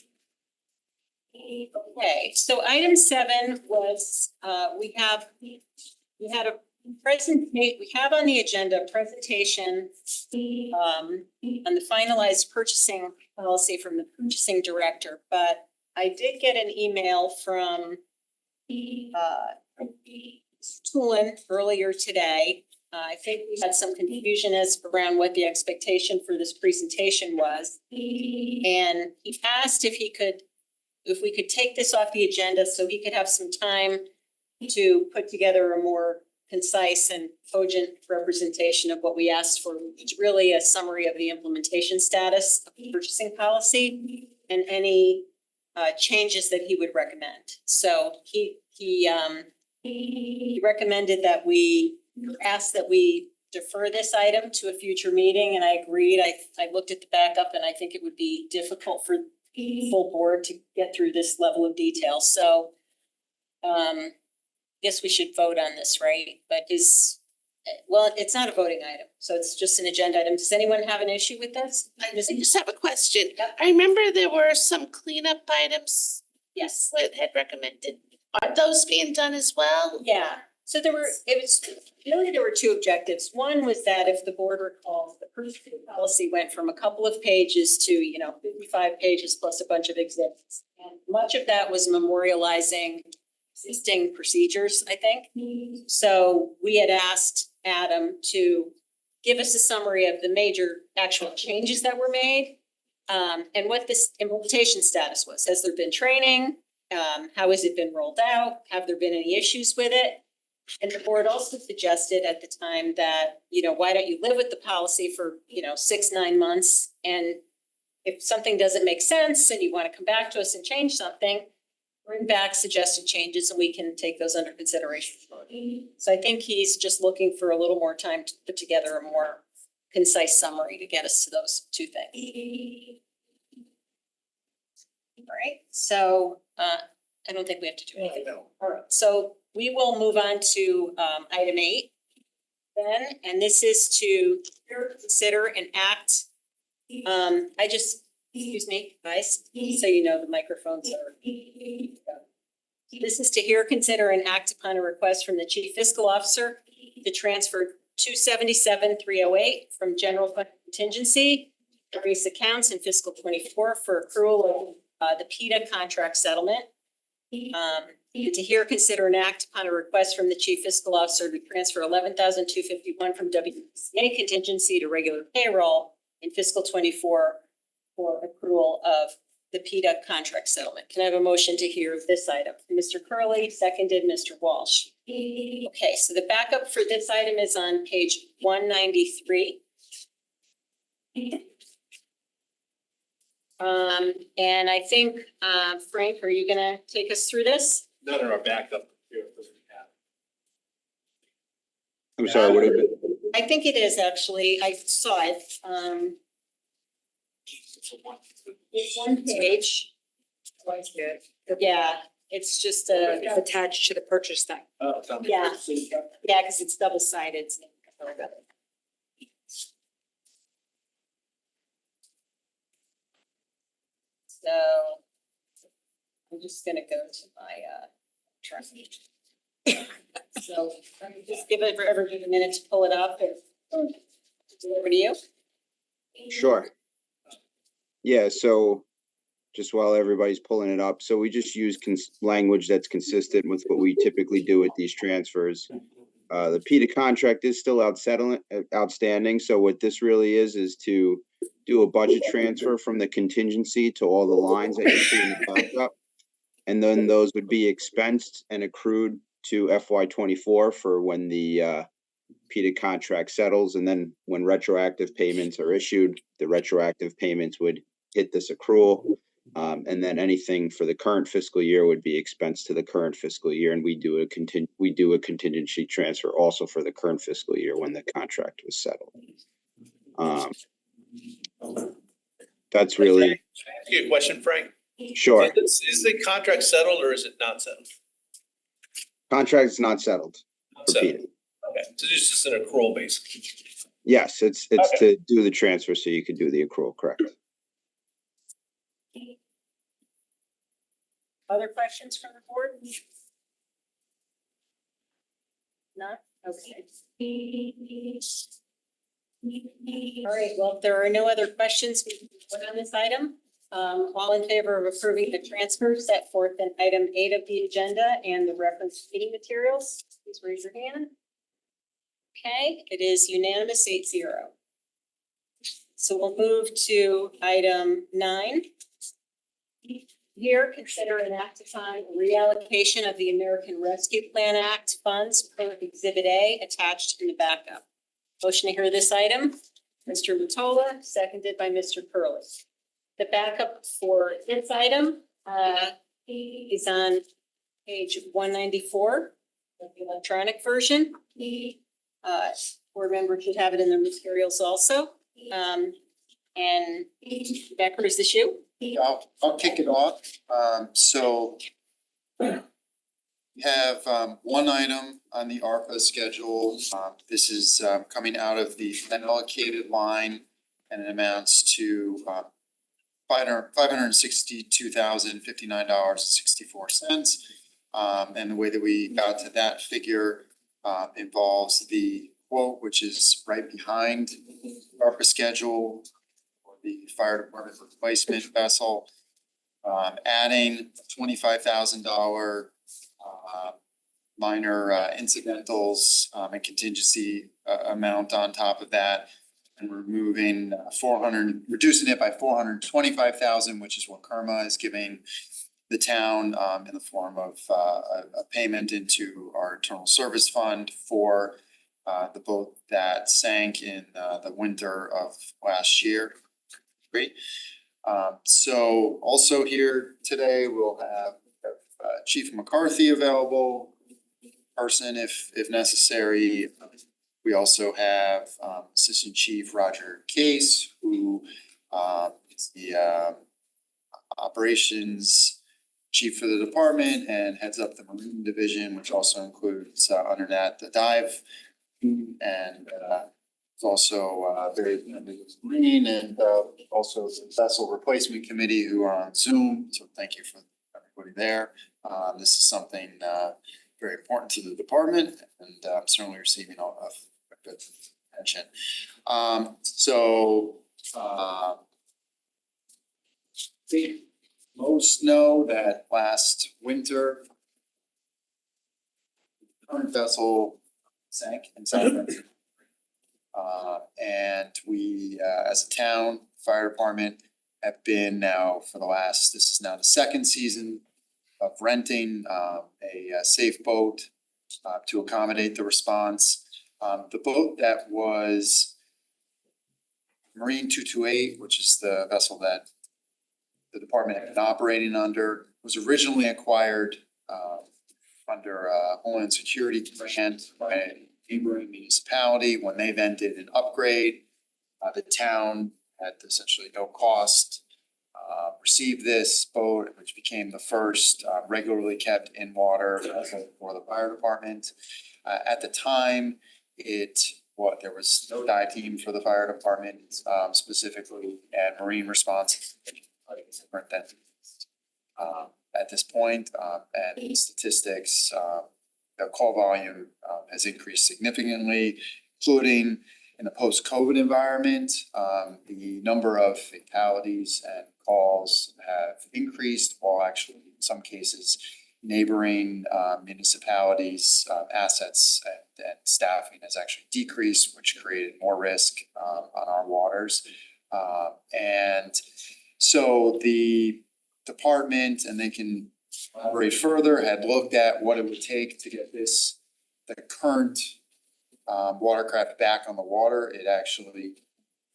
Okay, so item 7 was, we had a presentation, we have on the agenda a presentation on the finalized purchasing policy from the purchasing director, but I did get an email from Tulin earlier today. I think we had some confusion around what the expectation for this presentation was. And he asked if we could take this off the agenda so he could have some time to put together a more concise and cogent representation of what we asked for. It's really a summary of the implementation status of the purchasing policy and any changes that he would recommend. So he recommended that we asked that we defer this item to a future meeting, and I agreed. I looked at the backup and I think it would be difficult for the full board to get through this level of detail, so guess we should vote on this, right? But well, it's not a voting item, so it's just an agenda item. Does anyone have an issue with this? I just have a question. I remember there were some cleanup items. Yes. What had recommended. Are those being done as well? Yeah, so there were two objectives. One was that if the board recalls, the first policy went from a couple of pages to, 55 pages plus a bunch of exhibits. And much of that was memorializing existing procedures, I think. So we had asked Adam to give us a summary of the major actual changes that were made, and what this implementation status was. Has there been training? How has it been rolled out? Have there been any issues with it? And the board also suggested at the time that, why don't you live with the policy for, 6-9 months? And if something doesn't make sense and you want to come back to us and change something, bring back suggested changes and we can take those under consideration. So I think he's just looking for a little more time to put together a more concise summary to get us to those two things. All right, so I don't think we have to do anything. No. All right, so we will move on to item 8 then, and this is to consider and act. Excuse me, guys, so you know the microphones are. This is to hear, consider, and act upon a request from the Chief Fiscal Officer to transfer $277,308 from general fund contingency to various accounts in fiscal 24 for accrual of the PETA contract settlement. And to hear, consider, and act upon a request from the Chief Fiscal Officer to transfer $11,251 from WCA contingency to regular payroll in fiscal 24 for accrual of the PETA contract settlement. Can I have a motion to hear this item? Mr. Curley, seconded Mr. Walsh. Okay, so the backup for this item is on page 193. And I think, Frank, are you gonna take us through this? None of our backup here. I'm sorry, what did it? I think it is actually, I saw it, it's one page. Yeah, it's just It's attached to the purchase thing. Oh, Yeah. Yeah, because it's double sided. So I'm just gonna go to my traffic. So just give everybody a minute to pull it up and deliver to you. Sure. Yeah, so just while everybody's pulling it up, so we just use language that's consistent with what we typically do with these transfers. The PETA contract is still outstanding, so what this really is to do a budget transfer from the contingency to all the lines that you see in the backup. And then those would be expensed and accrued to FY24 for when the PETA contract settles, and then when retroactive payments are issued, the retroactive payments would hit this accrual. And then anything for the current fiscal year would be expensed to the current fiscal year, and we do a contingency transfer also for the current fiscal year when the contract was settled. That's really. Can I ask you a question, Frank? Sure. Is the contract settled or is it not settled? Contract is not settled. Settled. Okay, so this is just an accrual basically. Yes, it's Okay. to do the transfer so you could do the accrual, correct? Other questions from the board? None? Okay. All right, well, if there are no other questions, we can vote on this item. All in favor of approving the transfer set forth in item 8 of the agenda and the reference meeting materials, please raise your hand. Okay, it is unanimous 8-0. So we'll move to item 9. Here, consider an act upon reallocation of the American Rescue Plan Act funds per Exhibit A attached in the backup. Motion to hear this item, Mr. Mottola, seconded by Mr. Curley. The backup for this item is on page 194 of the electronic version. Board members should have it in their materials also. And Becker, is this you? I'll kick it off. So we have one item on the ARPA schedule. This is coming out of the unallocated line, and it amounts to $562,059.64. And the way that we got to that figure involves the quote, which is right behind ARPA schedule for the fire department replacement vessel, adding $25,000 minor incidentals and contingency amount on top of that, and removing reducing it by $425,000, which is what Kerma is giving the town in the form of a payment into our internal service fund for the boat that sank in the winter of last year. Great. So also here today, we'll have Chief McCarthy available, person if necessary. We also have Assistant Chief Roger Case, who is the operations chief for the department and heads up the marine division, which also includes under that the dive, and it's also very green, and also the vessel replacement committee who are on Zoom. So thank you for everybody there. This is something very important to the department, and certainly receiving all of good attention. I think most know that last winter, the current vessel sank in South and we, as a town, fire department, have been now for the last, this is now the second season of renting a safe boat to accommodate the response. The boat that was Marine 228, which is the vessel that the department had been operating under, was originally acquired under a Homeland Security grant by a neighboring municipality. When they then did an upgrade, the town at essentially no cost received this boat, which became the first regularly kept in water vessel for the fire department. At the time, there was no dive team for the fire department specifically, and marine response different than at this point, and statistics, the call volume has increased significantly, including in the post-COVID environment. The number of fatalities and calls have increased, while actually in some cases neighboring municipalities' assets and staffing has actually decreased, which created more risk on our waters. And so the department, and they can elaborate further, had looked at what it would take to get the current watercraft back on the water. It actually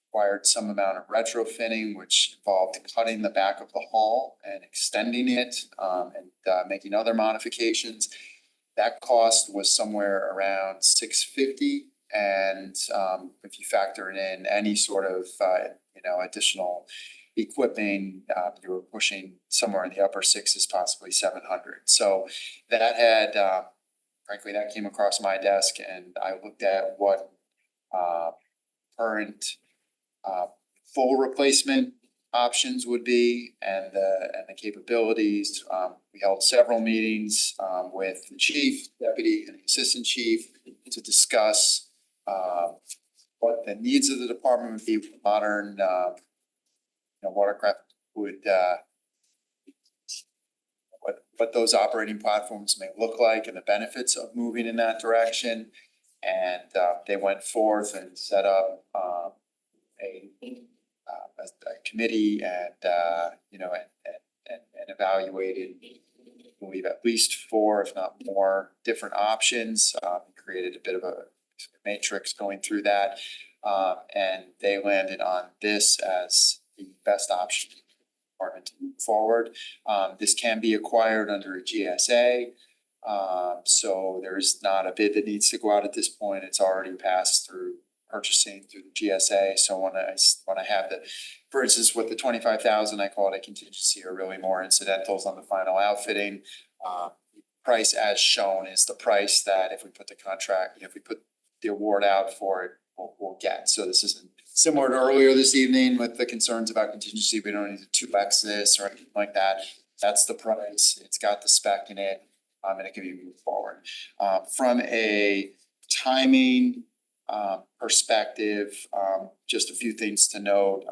required some amount of retrofitting, which involved cutting the back of the hull and extending it and making other modifications. That cost was somewhere around $650, and if you factor in any sort of additional equipping, you were pushing somewhere in the upper sixes, possibly 700. So that had, frankly, that came across my desk, and I looked at what current full replacement options would be and the capabilities. We held several meetings with the chief, deputy, and the assistant chief to discuss what the needs of the department would be with modern watercraft would what those operating platforms may look like and the benefits of moving in that direction. And they went forth and set up a committee and evaluated, I believe, at least 4, if not more, different options. Created a bit of a matrix going through that, and they landed on this as the best option for the department to move forward. This can be acquired under a GSA. So there's not a bid that needs to go out at this point. It's already passed through purchasing through the GSA. So when I have the, for instance, with the 25,000, I call it a contingency, or really more incidentals on the final outfitting. Price as shown is the price that if we put the contract, if we put the award out for it, we'll get. So this isn't similar to earlier this evening with the concerns about contingency. We don't need to 2x this or anything like that. That's the price. It's got the spec in it, and it can be moved forward. From a timing perspective, just a few things to note.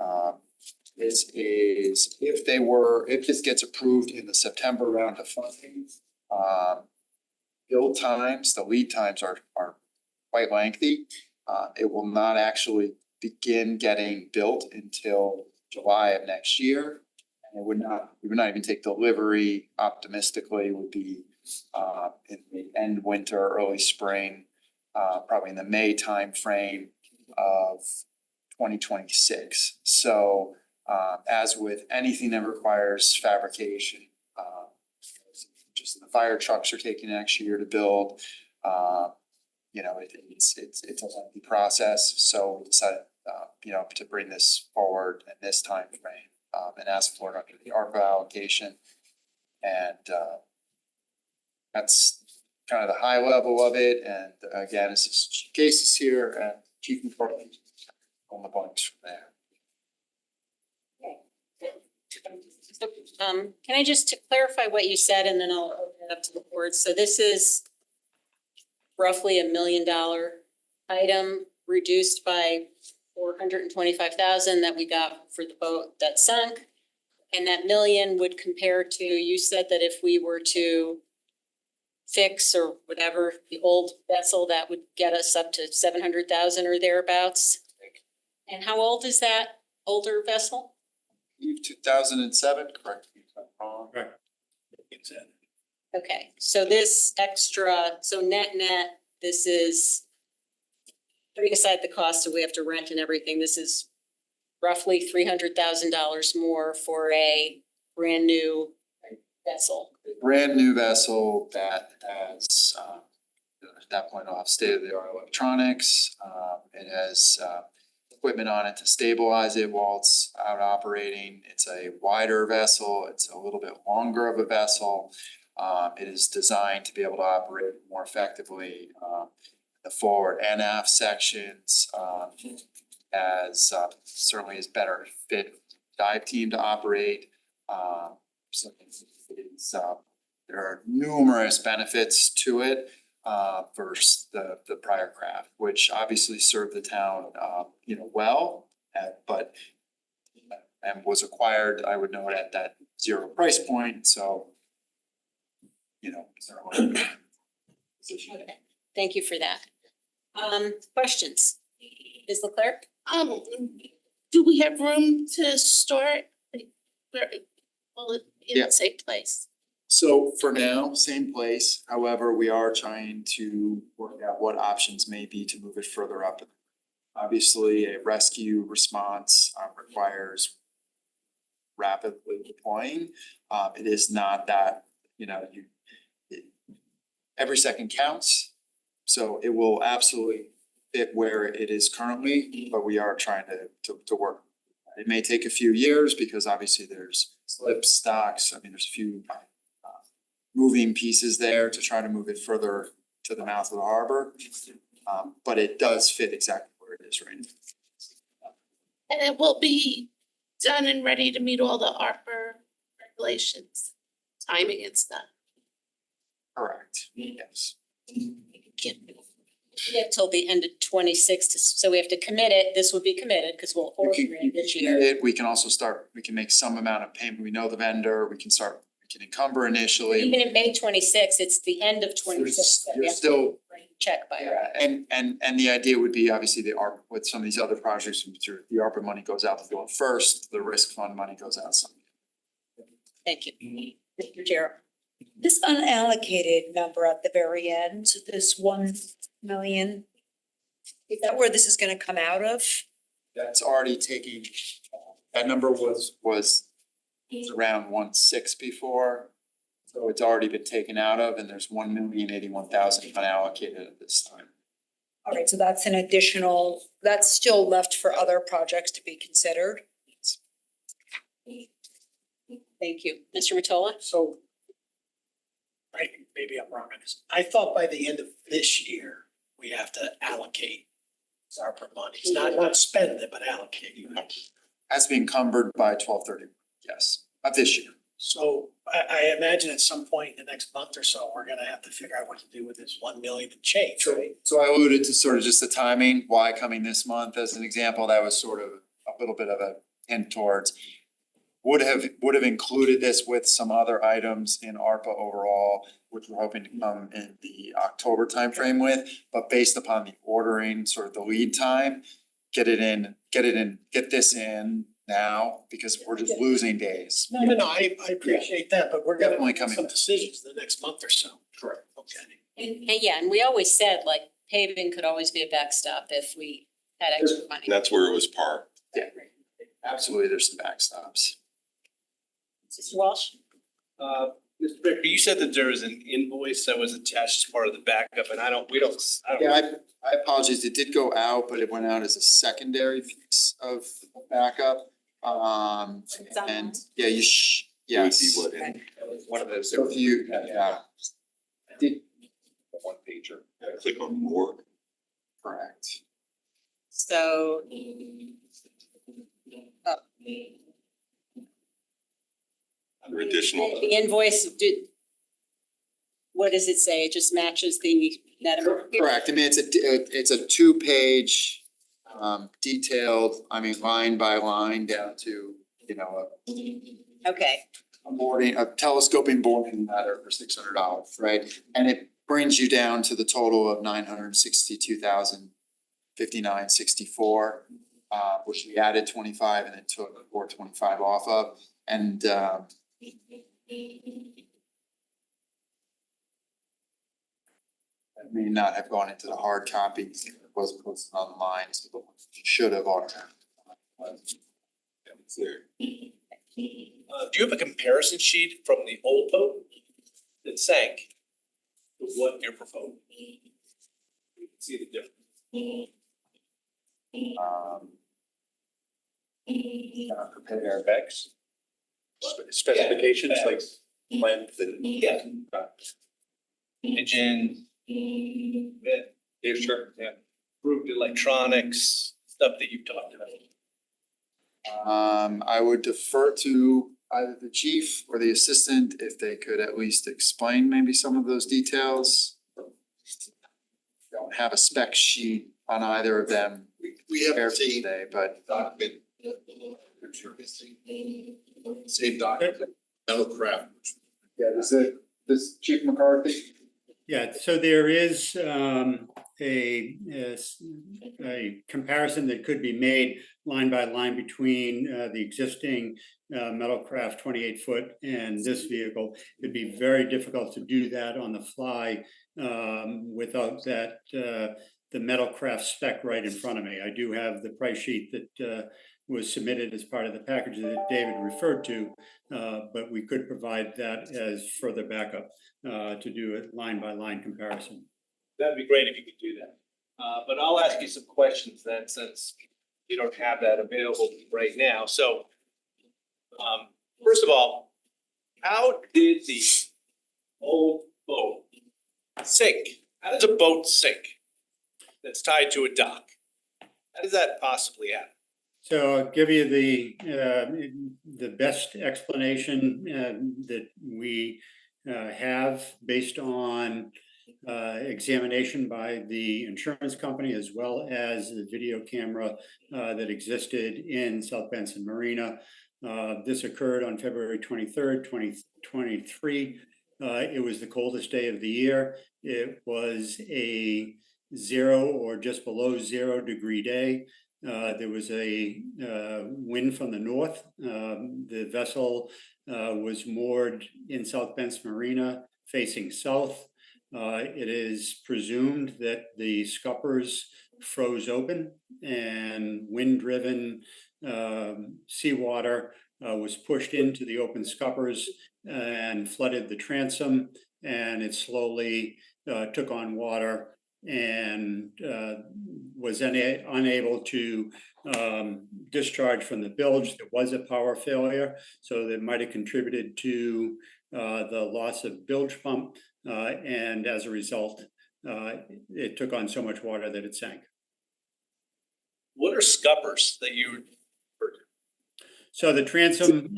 This is if this gets approved in the September round of funding, build times, the lead times are quite lengthy. It will not actually begin getting built until July of next year. And we would not even take delivery optimistically, would be in the end winter, early spring, probably in the May timeframe of 2026. So as with anything that requires fabrication, just the fire trucks are taking an extra year to build. It's a lengthy process, so we decided, to bring this forward in this time frame, and ask for it under the ARPA allocation. And that's kind of the high level of it. And again, this is Chief Cases here and Chief McCarthy on the bunch from there. Can I just to clarify what you said, and then I'll open it up to the board. So this is roughly $1 million item, reduced by 425,000 that we got for the boat that sunk. And that million would compare to, you said that if we were to fix or whatever the old vessel, that would get us up to 700,000 or thereabouts. And how old is that older vessel? 2007, correct me if I'm wrong. Right. Okay, so this extra, so net, this is, putting aside the cost that we have to rent and everything, this is roughly $300,000 more for a brand new vessel. Brand new vessel that has, at that point, it'll have state-of-the-art electronics. It has equipment on it to stabilize it while it's out operating. It's a wider vessel. It's a little bit longer of a vessel. It is designed to be able to operate more effectively. The forward and aft sections, as certainly is better fit dive team to operate. So it's, there are numerous benefits to it versus the prior craft, which obviously served the town, well, but and was acquired, I would note, at that zero price point. So, Okay, thank you for that. Questions? Ms. Leclerc? Do we have room to store it? Where, will it be in the same place? So for now, same place. However, we are trying to work out what options may be to move it further up. Obviously, a rescue response requires rapidly deploying. It is not that, every second counts. So it will absolutely fit where it is currently, but we are trying to work. It may take a few years because obviously there's slip stocks. I mean, there's a few moving pieces there to try to move it further to the mouth of the harbor. But it does fit exactly where it is right now. And it will be done and ready to meet all the ARPA regulations, timing and stuff. Correct, yes. We have till the end of 26 so we have to commit it. This would be committed because we'll order it this year. We can also we can make some amount of payment. We know the vendor, we can encumber initially. Even in May 26, it's the end of 26. that we You're have to still, write a check by. and the idea would be obviously the ARPA, with some of these other projects, the ARPA money goes out the door first, the risk fund money goes out some. Thank you. Mr. Jarrett. This unallocated number at the very end, this 1 million, is that where this is gonna come out of? That's already taking, that number was around 1.6 before. So it's already been taken out of, and there's 1,081,000 unallocated at this time. All right, so that's an additional, that's still left for other projects to be considered. Thank you. Mr. Matola? So, right, maybe I'm wrong on this. I thought by the end of this year, we have to allocate ARPA money. It's not spend it, but allocate. Has been encumbered by 12/31, yes, of this year. So I imagine at some point in the next month or so, we're gonna have to figure out what to do with this 1 million and change, right? So I alluded to sort of just the timing, why coming this month as an example, that was sort of a little bit of a hint towards. Would have included this with some other items in ARPA overall, which we're hoping to come in the October timeframe with, but based upon the ordering, sort of the lead time, get this in now, because we're just losing days. No, I appreciate that, but we're gonna Definitely make coming. some decisions the next month or so. Correct. Okay. And yeah, and we always said like paving could always be a backstop if we had extra money. That's where it was parked. Yeah, absolutely, there's some backstops. Mr. Walsh? Mr. Baker, you said that there was an invoice that was attached as part of the backup, and I don't. Yeah, I apologize, it did go out, but it went out as a secondary piece of backup. And yeah, yes. What in? One of those. So if you, yeah, One pager. Click on more. correct. So. Under additional. The invoice what does it say? It just matches the net amount? Correct, I mean, it's a 2-page, detailed, I mean, line by line down to, Okay, a telescoping boarding ladder for $600, right? And it brings you down to the total of $962,059.64, which we added 25 and then took 425 off of, and I may not have gone into the hard copies, it wasn't posted online, so the ones you should have automatically. There. Do you have a comparison sheet from the old boat that sank to what you're proposing? You can see the difference. Prepare Specs. Specifications like length and. Yeah. Engine. Yeah, sure, yeah. Improved electronics, stuff that you've talked about. I would defer to either the chief or the assistant if they could at least explain maybe some of those details. Don't have a spec sheet on either of them. We haven't seen today, but document. Same document, metal craft. yeah, this Chief McCarthy. Yeah, so there is a comparison that could be made line by line between the existing Metalcraft 28-foot and this vehicle. It'd be very difficult to do that on the fly without that the Metalcraft spec right in front of me. I do have the price sheet that was submitted as part of the package that David referred to, but we could provide that as further backup to do a line by line comparison. That'd be great if you could do that. But I'll ask you some questions then, since you don't have that available right now. So, first of all, how did the old boat sink? How does a boat sink that's tied to a dock? How does that possibly happen? So I'll give you the best explanation that we have based on examination by the insurance company as well as the video camera that existed in South Benson Marina. This occurred on February 23rd, 2023. It was the coldest day of the year. It was a 0 or just below 0 degree day. There was a wind from the north. The vessel was moored in South Benson Marina facing south. It is presumed that the scuppers froze open and wind-driven seawater was pushed into the open scuppers and flooded the transom, and it slowly took on water and was unable to discharge from the bilge. There was a power failure, so that might have contributed to the loss of bilge pump, and as a result, it took on so much water that it sank. What are scuppers that you? So the transom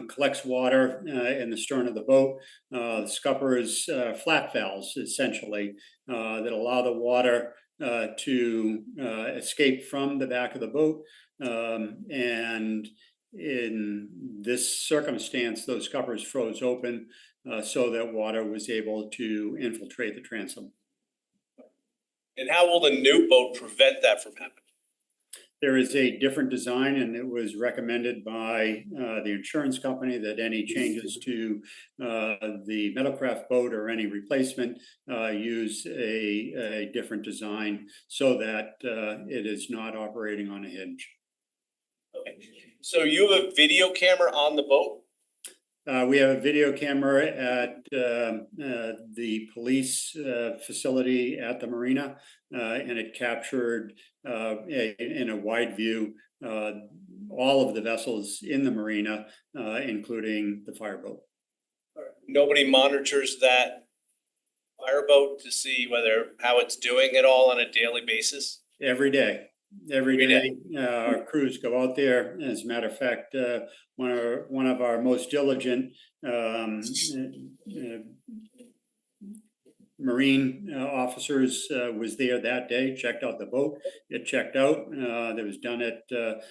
collects water in the stern of the boat. The scuppers, flap valves essentially, that allow the water to escape from the back of the boat. And in this circumstance, those scuppers froze open so that water was able to infiltrate the transom. And how will the new boat prevent that from happening? There is a different design, and it was recommended by the insurance company that any changes to the metalcraft boat or any replacement use a different design so that it is not operating on a hinge. Okay, so you have a video camera on the boat? We have a video camera at the police facility at the marina, and it captured in a wide view all of the vessels in the marina, including the fireboat. Nobody monitors that fireboat to see how it's doing it all on a daily basis? Every day. Every day, our crews go out there. As a matter of fact, one of our most diligent Marine officers was there that day, checked out the boat. It checked out. That was done at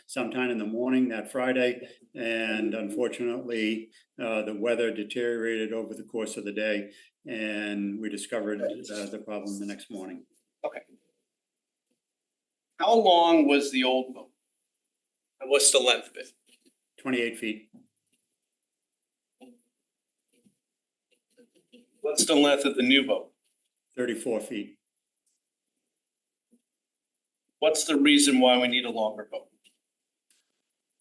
sometime in the morning that Friday. And unfortunately, the weather deteriorated over the course of the day, and we discovered the problem the next morning. Okay. How long was the old boat? And what's the length of it? 28 feet. What's the length of the new boat? 34 feet. What's the reason why we need a longer boat?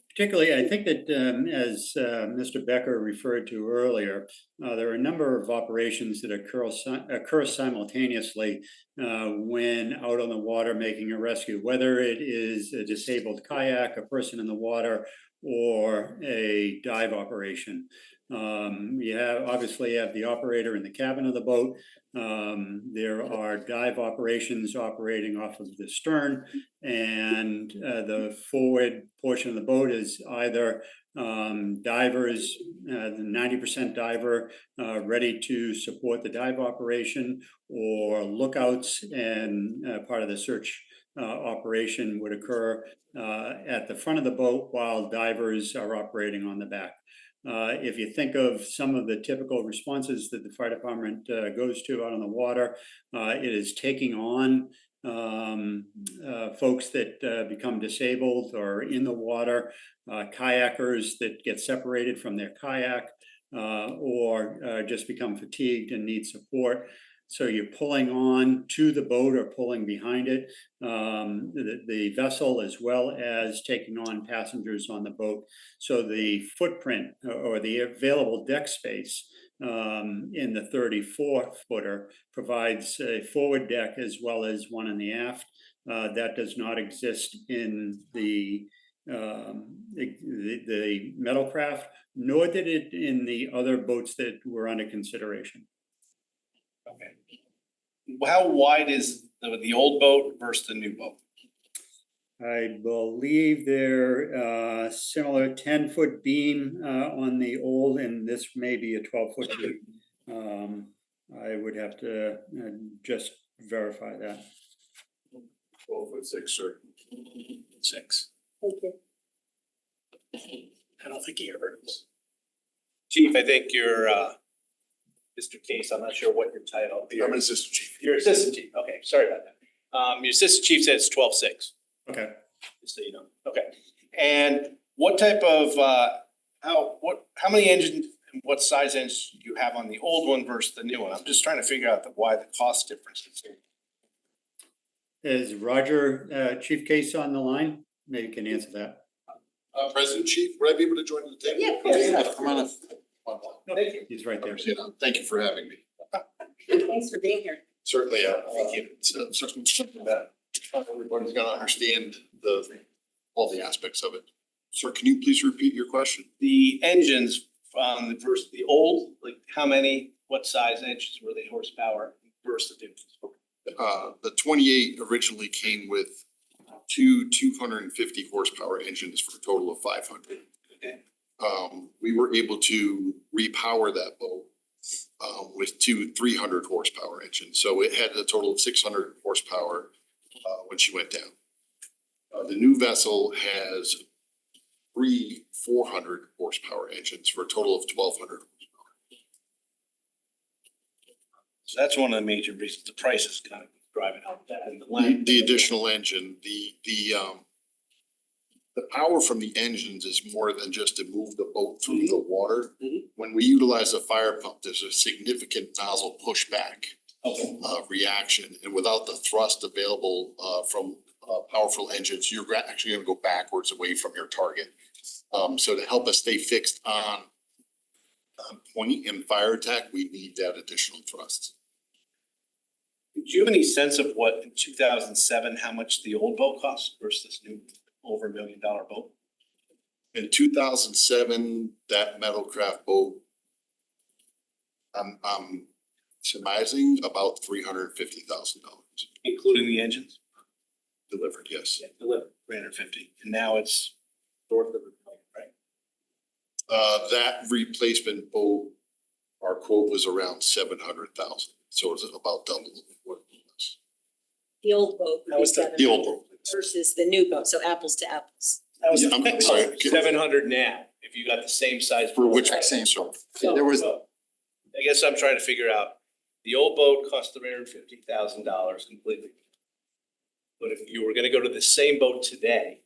Particularly, I think that as Mr. Becker referred to earlier, there are a number of operations that occur simultaneously when out on the water making a rescue, whether it is a disabled kayak, a person in the water, or a dive operation. You obviously have the operator in the cabin of the boat. There are dive operations operating off of the stern, and the forward portion of the boat is either divers, the 90% diver ready to support the dive operation, or lookouts, and part of the search operation would occur at the front of the boat while divers are operating on the back. If you think of some of the typical responses that the fire department goes to out on the water, it is taking on folks that become disabled or in the water, kayakers that get separated from their kayak, or just become fatigued and need support. So you're pulling on to the boat or pulling behind it, the vessel, as well as taking on passengers on the boat. So the footprint or the available deck space in the 34-footer provides a forward deck as well as one in the aft. That does not exist in the metalcraft, nor did it in the other boats that were under consideration. Okay. How wide is the old boat versus the new boat? I believe they're similar 10-foot beam on the old, and this may be a 12-foot beam. I would have to just verify that. 12'6", sir. 6. Thank you. I don't think he heard us. Chief, I think you're Mr. Case, I'm not sure what your title. I'm an assistant chief. You're assistant chief. Okay, sorry about that. Your assistant chief said it's 12'6". Okay. Just so you know. Okay. And what type of how many engines and what size engines do you have on the old one versus the new one? I'm just trying to figure out why the cost difference is here. Is Roger Chief Case on the line? Maybe you can answer that. President Chief, would I be able to join the table? Yeah, of course. Yeah, come on up. He's right there. Thank you for having me. Thanks for being here. Certainly, thank you. It's certainly something that everybody's gonna understand all the aspects of it. Sir, can you please repeat your question? The engines versus the old, like how many, what size engines were they horsepower versus the new? The 28 originally came with two 250 horsepower engines for a total of 500. Okay. We were able to repower that boat with two 300 horsepower engines. So it had a total of 600 horsepower when she went down. The new vessel has three 400 horsepower engines for a total of 1,200. So that's one of the major reasons the price is kind of driving up that and the land. The additional engine, the power from the engines is more than just to move the boat through the water. When we utilize a fire pump, there's a significant nozzle pushback reaction, and without the thrust available from powerful engines, you're actually gonna go backwards away from your target. So to help us stay fixed on point in fire attack, we need that additional thrust. Do you have any sense of what in 2007, how much the old boat cost versus this new over $1 million boat? In 2007, that metalcraft boat, I'm surmising about $350,000. Including the engines? Delivered, yes. Yeah, delivered, 350, and now it's north of $1 million, right? That replacement boat, our quote was around 700,000, so it's about double what it was. The old boat. That was The old boat. Versus the new boat, so apples to apples. That was I'm sorry. 700 now, if you got the same size. For which boat. same sort? There was, I guess I'm trying to figure out, the old boat cost $350,000 completely. But if you were gonna go to the same boat today,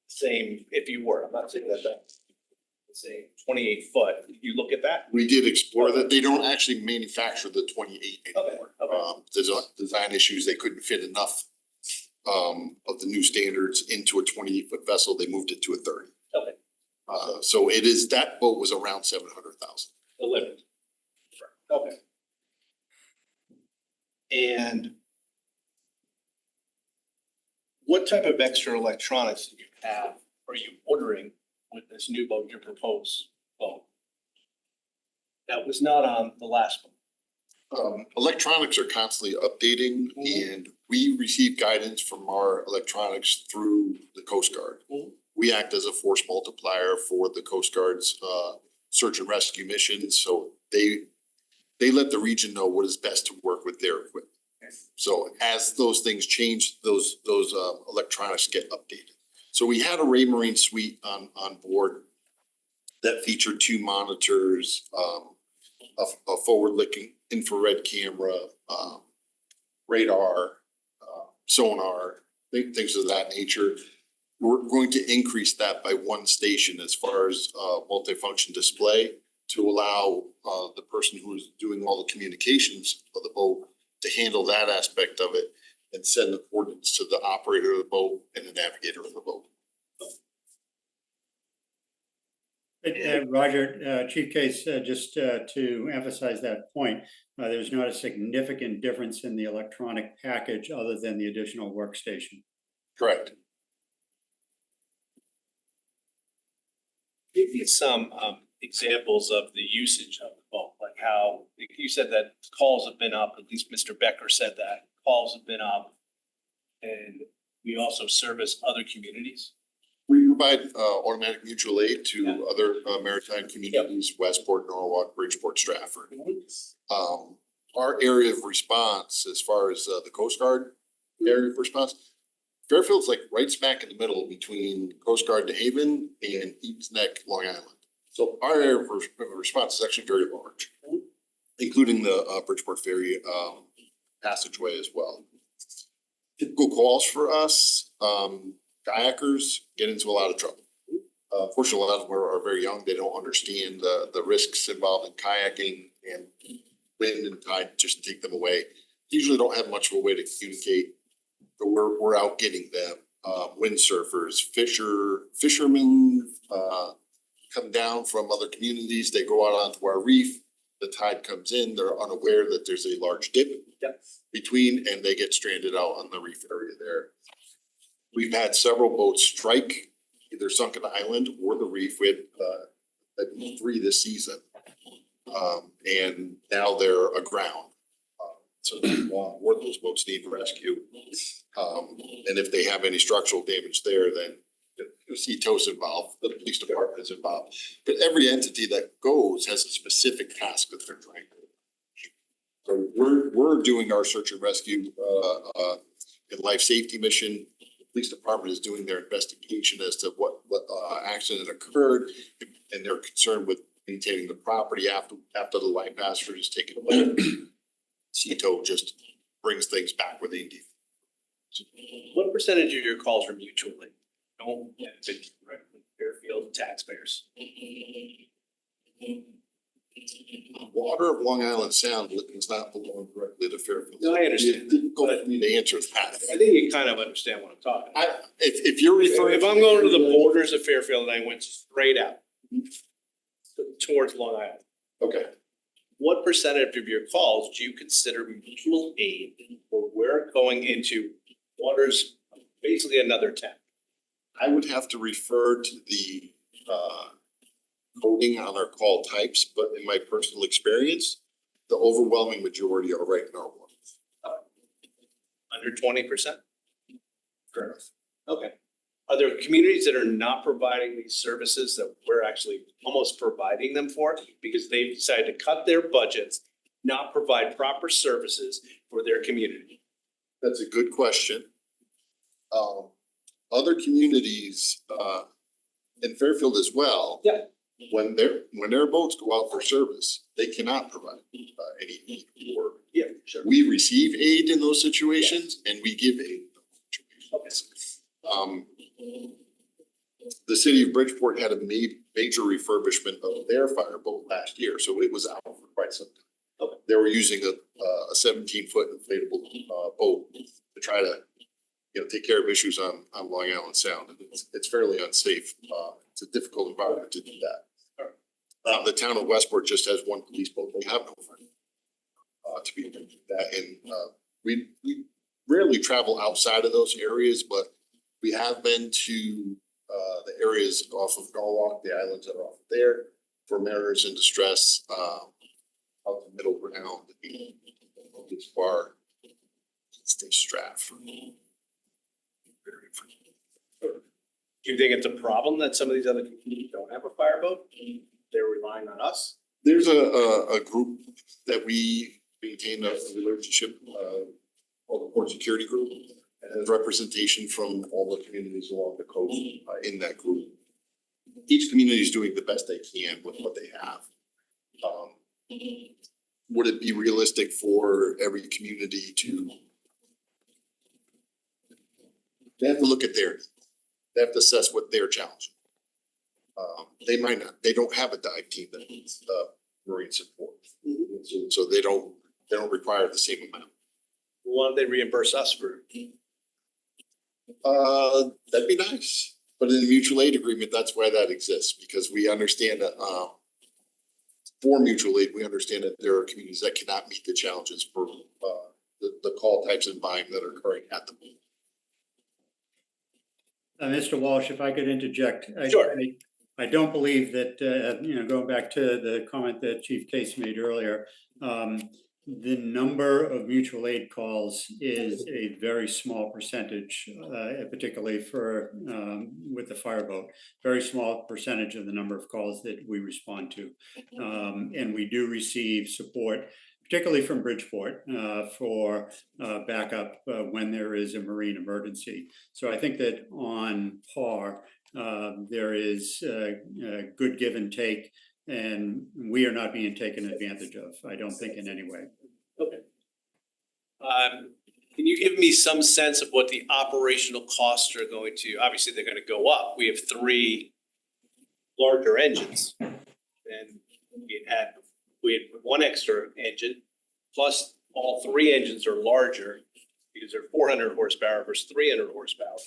same, if you were, I'm not saying that, say 28 foot, you look at that? We did explore that. They don't actually manufacture the 28 anymore. Design issues, they couldn't fit enough of the new standards into a 28-foot vessel. They moved it to a 30. Okay. So it is, that boat was around 700,000. Delivered. Okay. And what type of extra electronics do you have, are you ordering with this new boat, your proposed boat? That was not on the last one. Electronics are constantly updating, and we receive guidance from our electronics through the Coast Guard. We act as a force multiplier for the Coast Guard's search and rescue missions, so they let the region know what is best to work with their equipment. So as those things change, those electronics get updated. So we had a Raymarine suite on board that featured two monitors, a forward-looking infrared camera, radar, sonar, things of that nature. We're going to increase that by one station as far as multifunction display to allow the person who is doing all the communications of the boat to handle that aspect of it and send the coordinates to the operator of the boat and the navigator of the boat. Roger, Chief Case, just to emphasize that point, there's not a significant difference in the electronic package other than the additional workstation. Correct. Give me some examples of the usage of the boat, like how, you said that calls have been up, at least Mr. Becker said that, calls have been up. And we also service other communities. We provide automatic mutual aid to other maritime communities, Westport, Norwalk, Bridgeport, Stratford. Our area of response, as far as the Coast Guard area of response, Fairfield's like right smack in the middle between Coast Guard to Haven and Eaton's Neck, Long Island. So our area of response is actually very large, including the Bridgeport Ferry passageway as well. Typical calls for us, kayakers get into a lot of trouble. Fortunately, a lot of them are very young. They don't understand the risks involved in kayaking, and wind and tide just take them away. Usually don't have much of a way to communicate, but we're out getting them. windsurfers, fishermen, come down from other communities. They go out onto our reef. The tide comes in, they're unaware that there's a large dip between, and they get stranded out on the reef area there. We've had several boats strike either sunken island or the reef. We had, I think 3 this season. And now they're aground. So more of those boats need rescue. And if they have any structural damage there, then the CTO's involved, the police department is involved. But every entity that goes has a specific task that they're trying to do. So we're doing our search and rescue and life safety mission. The police department is doing their investigation as to what accident occurred, and they're concerned with maintaining the property after the life passenger is taken away. CTO just brings things back where they need. What percentage of your calls are mutual aid? Don't benefit directly Fairfield taxpayers? Water of Long Island Sound does not belong directly to Fairfield. No, I understand. It's difficult for me to answer that. I think you kind of understand what I'm talking about. If you're referring. If I'm going to the borders of Fairfield and I went straight out towards Long Island. Okay. What percentage of your calls do you consider mutual aid or we're going into waters, basically another town? I would have to refer to the coding on our call types, but in my personal experience, the overwhelming majority are right in our waters. Under 20%? Fair enough. Okay. Are there communities that are not providing these services that we're actually almost providing them for because they've decided to cut their budgets, not provide proper services for their community? That's a good question. Other communities in Fairfield as well. Yeah. When their boats go out for service, they cannot provide any aid or. Yeah, sure. We receive aid in those situations and we give aid in those situations. The city of Bridgeport had a major refurbishment of their fireboat last year, so it was out for quite some time. Okay. They were using a 17-foot inflatable boat to try to, take care of issues on Long Island Sound. And it's fairly unsafe. It's a difficult environment to do that. The town of Westport just has one police boat. They have no fire to be able to do that. And we rarely travel outside of those areas, but we have been to the areas off of Norwalk, the islands that are off there, for mariners in distress, out the middle ground, this bar, stay strapped. Do you think it's a problem that some of these other communities don't have a fireboat? They're relying on us? There's a group that we maintain a relationship, called the Port Security Group. And has representation from all the communities along the coast in that group. Each community is doing the best they can with what they have. Would it be realistic for every community to? They have to look at they have to assess what they're challenging. They might not, they don't have a dive team that needs marine support. So they don't require the same amount. Why don't they reimburse us for? That'd be nice, but in the mutual aid agreement, that's why that exists, because we understand that, for mutual aid, we understand that there are communities that cannot meet the challenges for, the call types and volume that are occurring at the moment. Mr. Walsh, if I could interject. Sure. I don't believe that, going back to the comment that Chief Case made earlier, the number of mutual aid calls is a very small percentage, particularly for with the fireboat. Very small percentage of the number of calls that we respond to, and we do receive support, particularly from Bridgeport, for backup when there is a marine emergency. So I think that on par, there is a good give and take. And we are not being taken advantage of, I don't think in any way. Okay. Can you give me some sense of what the operational costs are going to, obviously they're gonna go up. We have 3 larger engines. And we had one extra engine, plus all 3 engines are larger because they're 400 horsepower versus 300 horsepower.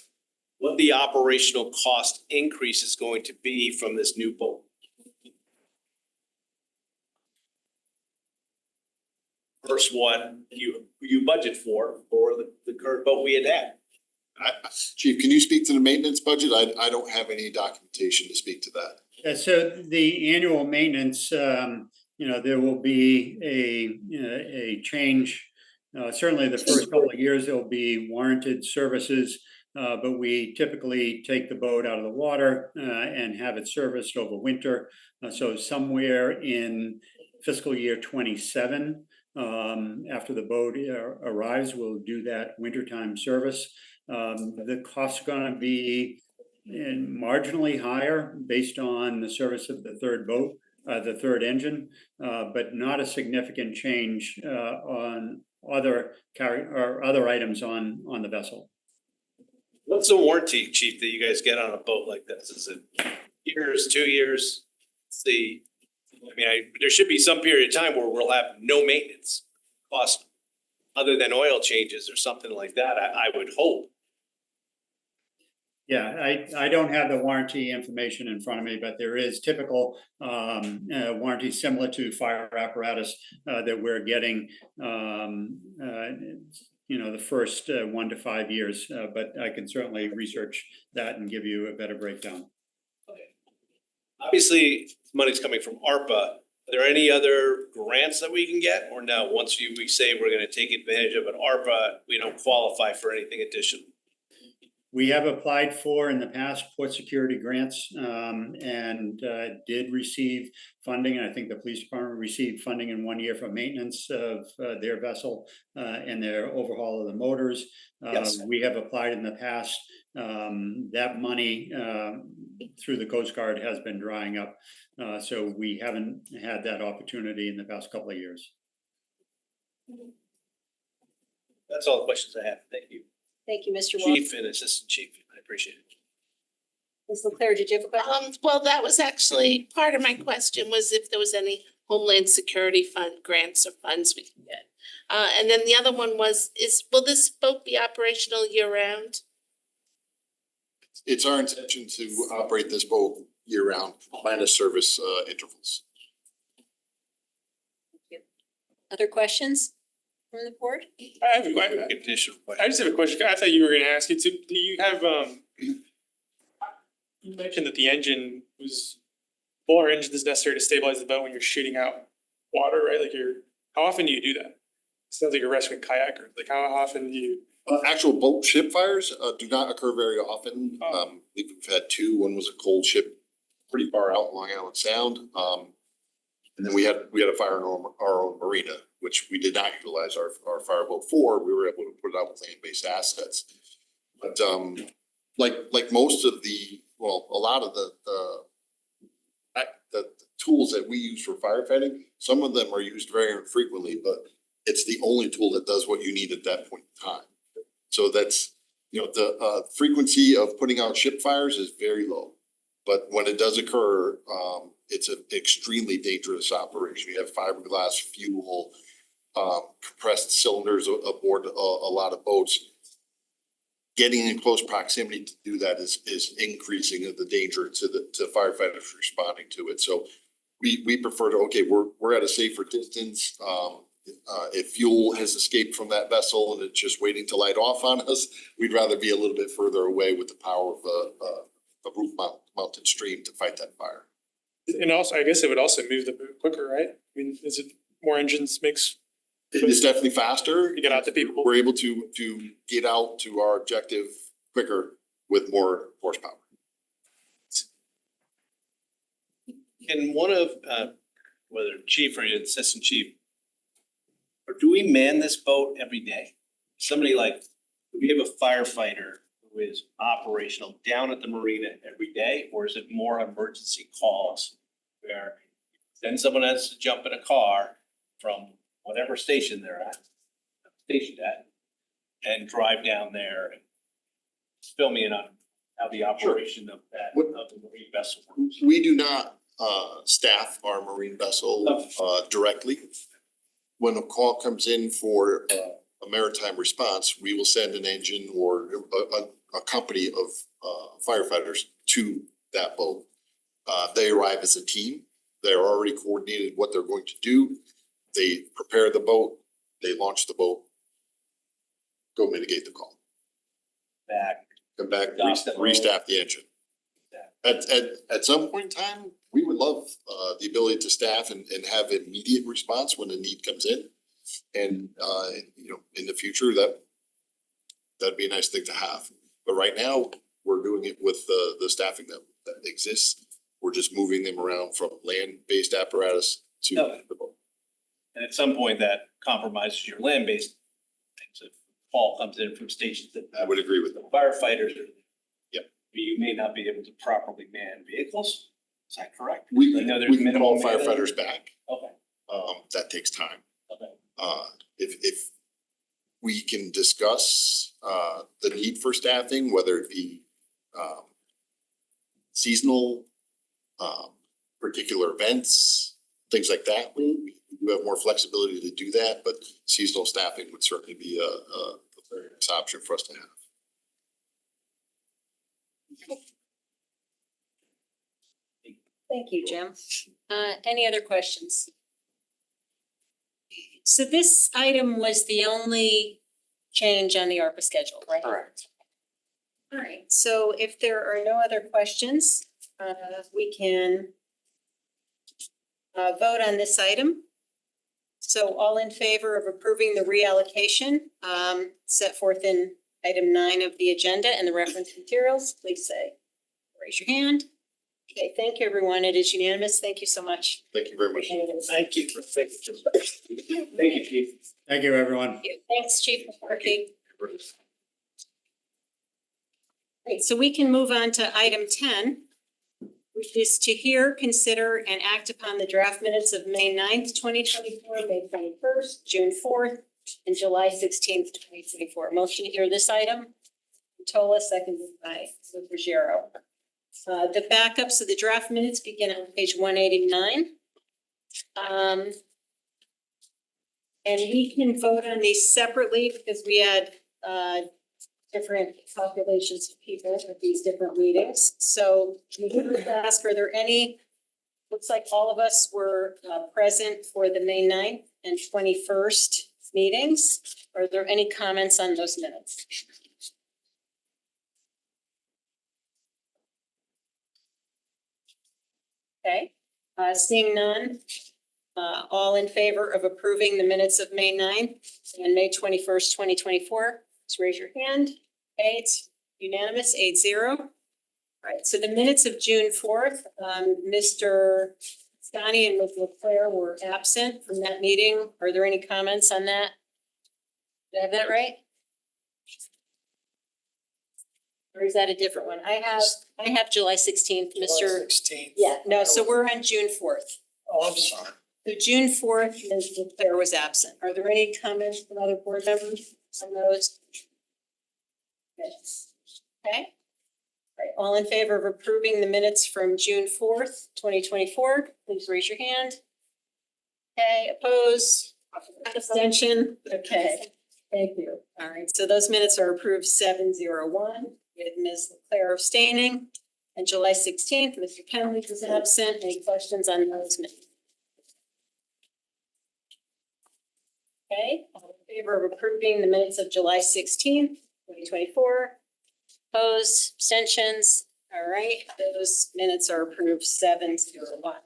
what the operational cost increase is going to be from this new boat. Versus what you budget for the current boat we had. Chief, can you speak to the maintenance budget? I don't have any documentation to speak to that. So the annual maintenance, there will be a change. Certainly the first couple of years, there'll be warranted services, but we typically take the boat out of the water and have it serviced over winter. So somewhere in fiscal year 27, after the boat arrives, we'll do that wintertime service. The cost is going to be marginally higher based on the service of the third boat, the third engine, but not a significant change on other items on the vessel. What's the warranty, Chief, that you guys get on a boat like this? Is it years, 2 years? There should be some period of time where we'll have no maintenance cost other than oil changes or something like that, I would hope. Yeah, I don't have the warranty information in front of me, but there is typical warranty similar to fire apparatus that we're getting, the first 1 to 5 years. But I can certainly research that and give you a better breakdown. Obviously, money's coming from ARPA. Are there any other grants that we can get, or no? Once we say we're going to take advantage of an ARPA, we don't qualify for anything additional? We have applied for in the past port security grants and did receive funding. I think the police department received funding in 1 year for maintenance of their vessel and their overhaul of the motors. Yes. We have applied in the past. That money through the Coast Guard has been drying up. So we haven't had that opportunity in the past couple of years. That's all the questions I have. Thank you. Thank you, Mr. Wall. Chief and Assistant Chief, I appreciate it. Ms. Leclerc, did you have a question? Well, that was actually part of my question, was if there was any Homeland Security Fund grants or funds we can get. And then the other one was, will this boat be operational year round? It's our intention to operate this boat year round, minus service intervals. Other questions from the board? I have a question. Additional question. I just have a question. I thought you were gonna ask it. Do you have, you mentioned that the engine was, Bowler engine is necessary to stabilize the boat when you're shooting out water, right? Like how often do you do that? Sounds like you're rescuing kayaker. Like how often do you? Actual boat ship fires do not occur very often. We've had two. One was a cold ship pretty far out Long Island Sound. And then we had a fire in our own marina, which we did not utilize our fireboat for. We were able to put it out with land-based assets. But like most of a lot of the tools that we use for firefighting, some of them are used very infrequently, but it's the only tool that does what you need at that point in time. So that's, the frequency of putting out ship fires is very low. But when it does occur, it's an extremely dangerous operation. You have fiberglass fuel, compressed cylinders aboard a lot of boats. Getting in close proximity to do that is increasing the danger to firefighters responding to it. So we prefer to, we're at a safer distance. If fuel has escaped from that vessel and it's just waiting to light off on us, we'd rather be a little bit further away with the power of a roof mounted stream to fight that fire. And also, I guess it would also move the boat quicker, right? I mean, is it more engines makes? It's definitely faster. You get out to people. We're able to get out to our objective quicker with more horsepower. And one of, whether chief or assistant chief, or do we man this boat every day? Somebody do we have a firefighter who is operational down at the marina every day, or is it more emergency calls where then someone has to jump in a car from whatever station they're stationed at, and drive down there and fill me in on how the operation of the marine vessel works? We do not staff our marine vessel directly. When a call comes in for a maritime response, we will send an engine or a company of firefighters to that boat. They arrive as a team. They're already coordinated what they're going to do. They prepare the boat, they launch the boat, go mitigate the call. Come back, restaff the engine. At some point in time, we would love the ability to staff and have immediate response when the need comes in. And you know, in the future, that'd be a nice thing to have. But right now, we're doing it with the staffing that exists. We're just moving them around from land-based apparatus to the boat. And at some point that compromises your land-based things. If fall comes in from stations that. I would agree with that. Firefighters. Yep. You may not be able to properly man vehicles. Is that correct? We I know there's can minimum call manning. firefighters back. Okay. That takes time. Okay. If we can discuss the need for staffing, whether it be seasonal, particular events, things like that, we do have more flexibility to do that, but seasonal staffing would certainly be a very nice option for us to have. Thank you, Jim. Any other questions? So this item was the only change on the ARPA schedule, right? Correct. All right, so if there are no other questions, we can vote on this item. So all in favor of approving the reallocation set forth in item 9 of the agenda and the reference materials, please say, raise your hand. Okay, thank you, everyone. It is unanimous. Thank you so much. Thank you very much. Thank you. Thank you, Chief. Thank you, everyone. Thank you. Thanks, Chief McCarthy. Great, so we can move on to item 10, which is to hear, consider, and act upon the draft minutes of May 9th, 2024, May 21st, June 4th, and July 16th, 2024. Motion to hear this item. Tola, seconded by Ruggiero. The backups of the draft minutes begin on page 189. And we can vote on these separately because we had different populations of people at these different meetings. So we would ask, are there any, looks like all of us were present for the May 9th and 21st meetings. Are there any comments on those minutes? Okay, seeing none, all in favor of approving the minutes of May 9th and May 21st, 2024, just raise your hand. Okay, it's unanimous, 8-0. All right, so the minutes of June 4th, Mr. Scani and Ms. Leclerc were absent from that meeting. Are there any comments on that? Did I have that right? Or is that a different one? I have July 16th, Mr. 16th. Yeah, no, so we're on June 4th. Oh, I'm sorry. So June 4th, Ms. Leclerc was absent. Are there any comments from other board members on those? Yes. Okay. All right, all in favor of approving the minutes from June 4th, 2024, please raise your hand. Okay, oppose, abstention, okay, thank you. All right, so those minutes are approved 7-0-1 with Ms. Leclerc abstaining. And July 16th, Mr. Kenley was absent. Any questions on those minutes? Okay, all in favor of approving the minutes of July 16th, 2024. Opposed, abstentions. All right, those minutes are approved 7-0-1.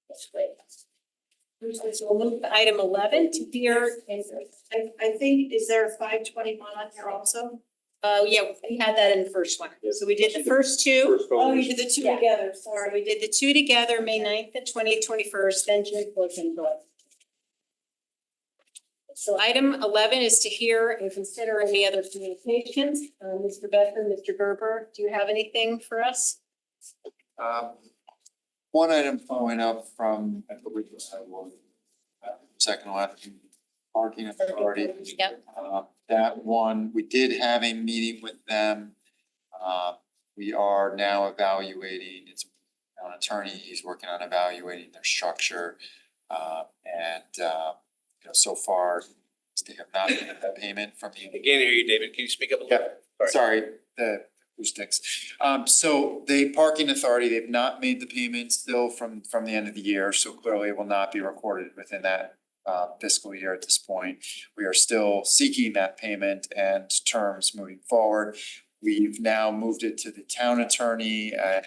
That's great. So we'll move to item 11 to hear. I think, is there a 521 on here also? Yeah, we had that in the first one. So we did the first two. Oh, you did the two Yeah. together, Sorry, sorry. we did the two together, May 9th and 21st, then June 4th and July. So item 11 is to hear and consider any other communications. Mr. Becker, Mr. Gerber, do you have anything for us? One item following up from, I believe, second one, parking authority. Yep. That one, we did have a meeting with them. We are now evaluating, it's an attorney, he's working on evaluating their structure. And so far, it's they have not made that payment from the. I can't hear you, David. Can you speak up a little? Yeah, sorry, the acoustics. So the parking authority, they've not made the payment still from the end of the year, so clearly it will not be recorded within that fiscal year at this point. We are still seeking that payment and terms moving forward. We've now moved it to the town attorney and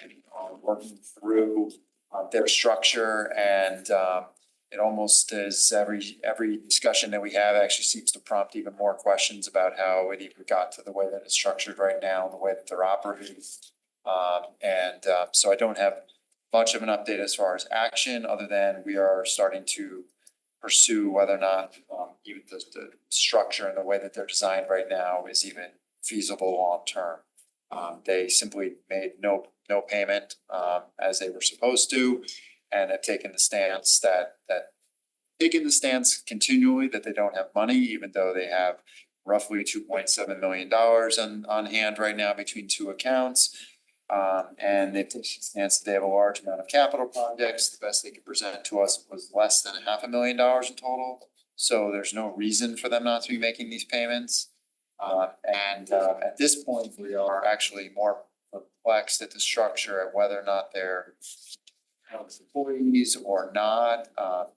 working through their structure, and it almost is every discussion that we have actually seems to prompt even more questions about how it even got to the way that it's structured right now, the way that they're operating. So I don't have much of an update as far as action, other than we are starting to pursue whether or not even the structure and the way that they're designed right now is even feasible long term. They simply made no payment as they were supposed to, and have taken the stance continually that they don't have money, even though they have roughly $2.7 million on hand right now between two accounts. And they've taken the stance that they have a large amount of capital projects. The best they could present to us was less than $500,000 in total. So there's no reason for them not to be making these payments. At this point, we are actually more perplexed at the structure and whether or not they're employees or not.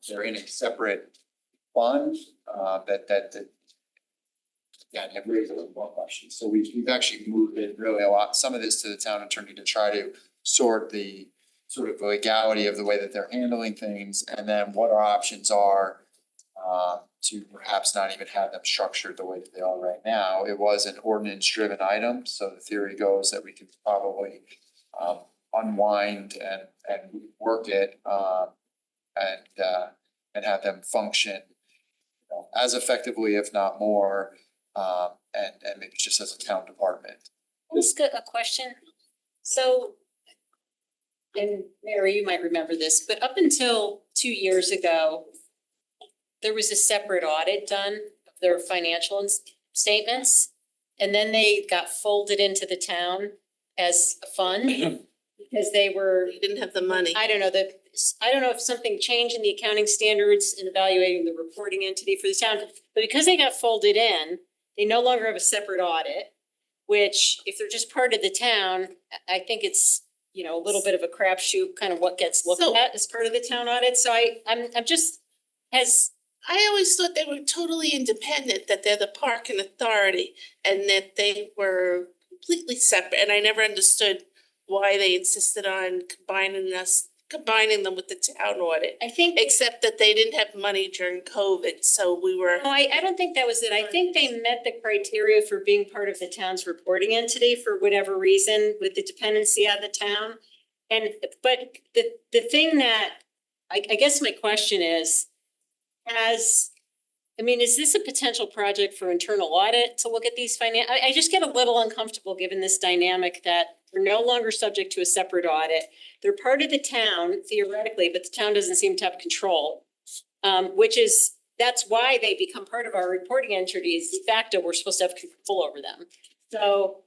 They're in a separate fund that have raised a little more questions. So we've actually moved it really a lot, some of this to the town attorney to try to sort the sort of legality of the way that they're handling things, and then what our options are to perhaps not even have them structured the way that they are right now. It was an ordinance driven item, so the theory goes that we could probably unwind and work it and have them function as effectively, if not more, and maybe just as a town department. I'll ask a question. So, and Mary, you might remember this, but up until 2 years ago, there was a separate audit done of their financial statements. And then they got folded into the town as a fund because they didn't have the money. I don't know if something changed in the accounting standards in evaluating the reporting entity for the town, but because they got folded in, they no longer have a separate audit, which if they're just part of the town, I think it's, a little bit of a crapshoot, kind of what gets looked at as part of the town audit. So I always thought they were totally independent, that they're the parking authority and that they were completely separate. And I never understood why they insisted on combining them with the town audit. I think, except that they didn't have money during COVID, so we were. No, I don't think that was it. I think they met the criteria for being part of the town's reporting entity for whatever reason with the dependency on the town. But the thing that, I guess my question is, is this a potential project for internal audit to look at these I just get a little uncomfortable given this dynamic that they're no longer subject to a separate audit. They're part of the town theoretically, but the town doesn't seem to have control. That's why they become part of our reporting entities. De facto, we're supposed to have control over them. So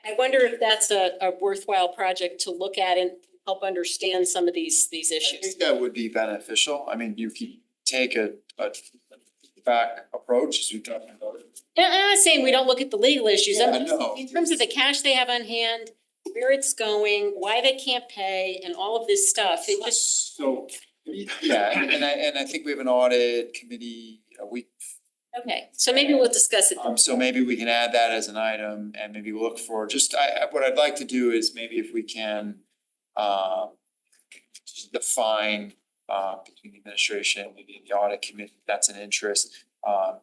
I wonder if that's a worthwhile project to look at and help understand some of these issues. I think that would be beneficial. I mean, you can take a back approach as we talked about it. I'm not saying we don't look at the legal issues. Yeah, I'm just, no. in terms of the cash they have on hand, where it's going, why they can't pay, and all of this stuff. It just. So, yeah, and I think we have an audit committee a week. Okay, so maybe we'll discuss it. So maybe we can add that as an item and maybe look for what I'd like to do is maybe if we can just define between the administration, maybe the audit committee, that's an interest,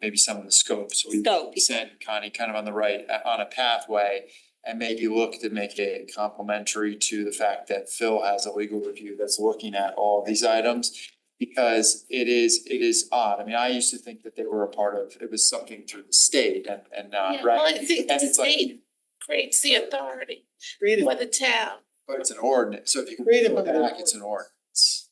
maybe some of the scope. So we send Connie kind of on the right, on a pathway, and maybe look to make it complementary to the fact that Phil has a legal review that's looking at all of these items. Because it is odd. I mean, I used to think that they were a part of, it was something through the state and not, Yeah, right? well, I think the And it's like- state creates the authority for the town. But it's an ordinance, so if you can Creative go authority. back, it's an ordinance.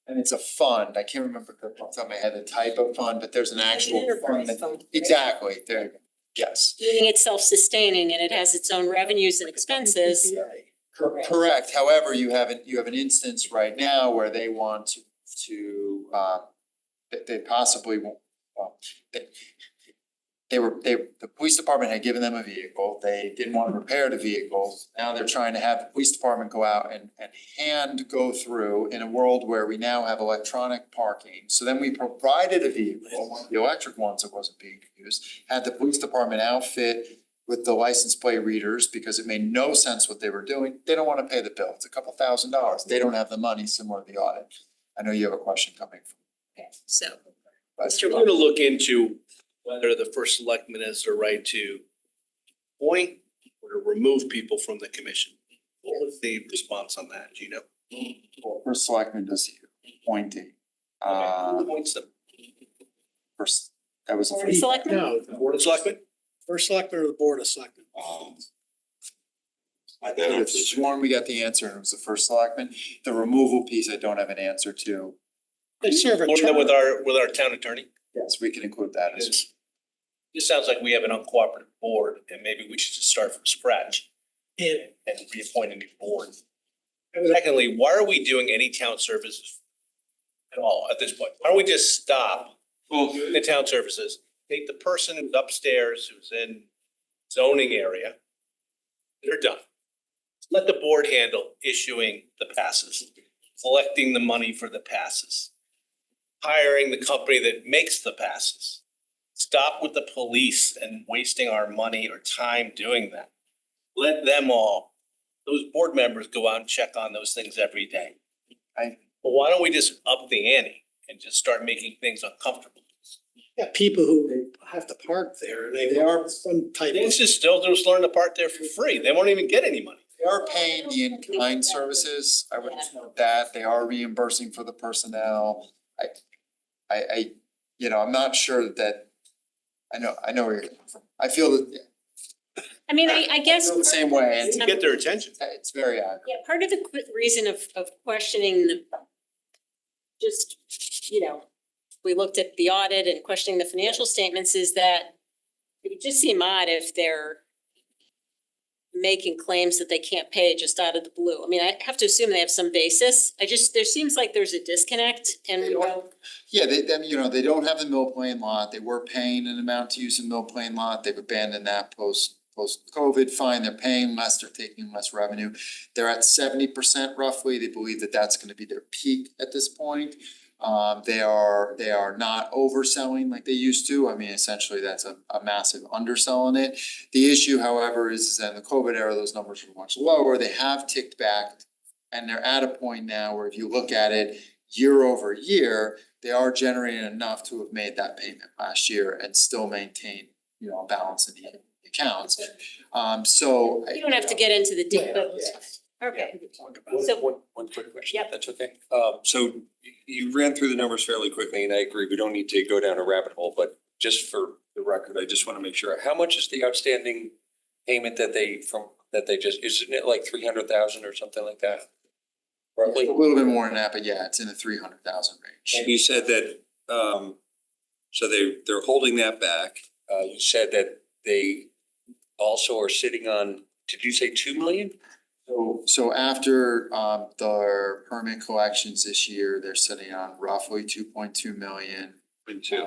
And it's a fund, I can't remember off the top of my head the type of fund, but there's an actual fund enterprise that, fund, right? exactly, there, yes. Meaning it's self-sustaining and it has its own revenues and expenses. Correct, however, you have an instance right now where they want to they possibly the police department had given them a vehicle, they didn't want to repair the vehicle. Now they're trying to have the police department go out and hand go through in a world where we now have electronic parking. So then we provided a vehicle, one of the electric ones that wasn't being used, had the police department outfit with the license plate readers because it made no sense what they were doing. They don't want to pay the bill. It's a couple $1,000s. They don't have the money, similar to the audit. I know you have a question coming from. Okay, so. But We're gonna look into whether the first selectman has the right to appoint or to remove people from the commission. What was the response on that, do you know? Well, first selectman does the appointing. Who appoints them? First, that was the Board of first. Selectmen? No, The board of selectmen? first selectman or the board of selectmen? I I could have sworn we got the answer and it was the first selectman. The removal piece, I don't have an answer to. They serve a Or term. with our town attorney? Yes, we can include that as. It's- This sounds like we have an uncooperative board and maybe we should just start from scratch and reappoint a new board. Secondly, why are we doing any town services at all at this point? Why don't we just stop doing the town services? Take the person who's upstairs, who's in zoning area. They're done. Let the board handle issuing the passes, collecting the money for the passes, hiring the company that makes the passes. Stop with the police and wasting our money or time doing that. Let them all, those board members go out and check on those things every day. Well, why don't we just up the ante and just start making things uncomfortable? Yeah, people who have to park there, they are some type They of. should still just learn to park there for free. They won't even get any money. They are paying the in-kind services. I would note that. They are reimbursing for the personnel. I'm not sure that. I know where you're coming from. I feel that I mean, I guess. the same way. To get their attention. It's very accurate. Yeah, part of the reason of questioning the, just, we looked at the audit and questioning the financial statements is that it would just seem odd if they're making claims that they can't pay just out of the blue. I mean, I have to assume they have some basis. there seems like there's a disconnect and we don't. Yeah, they don't have the Mill Plain lot. They were paying an amount to use the Mill Plain lot. They've abandoned that post-COVID. Fine, they're paying less, they're taking less revenue. They're at 70% roughly. They believe that that's gonna be their peak at this point. They are not overselling like they used to. I mean, essentially, that's a massive underselling it. The issue, however, is that in the COVID era, those numbers were much lower. They have ticked back and they're at a point now where if you look at it year over year, they are generating enough to have made that payment last year and still maintain, a balance in the accounts. So. You don't have to get into the details. Okay. So, One quick question, if that's okay. So you ran through the numbers fairly quickly and I agree, we don't need to go down a rabbit hole, but just for the record, I just want to make sure, how much is the outstanding payment that they isn't it like 300,000 or something like that? Roughly? A little bit more than that, but yeah, it's in the 300,000 range. And you said that, so they're holding that back. You said that they also are sitting on, did you say 2 million? So after their permit collections this year, they're sitting on roughly 2.2 million.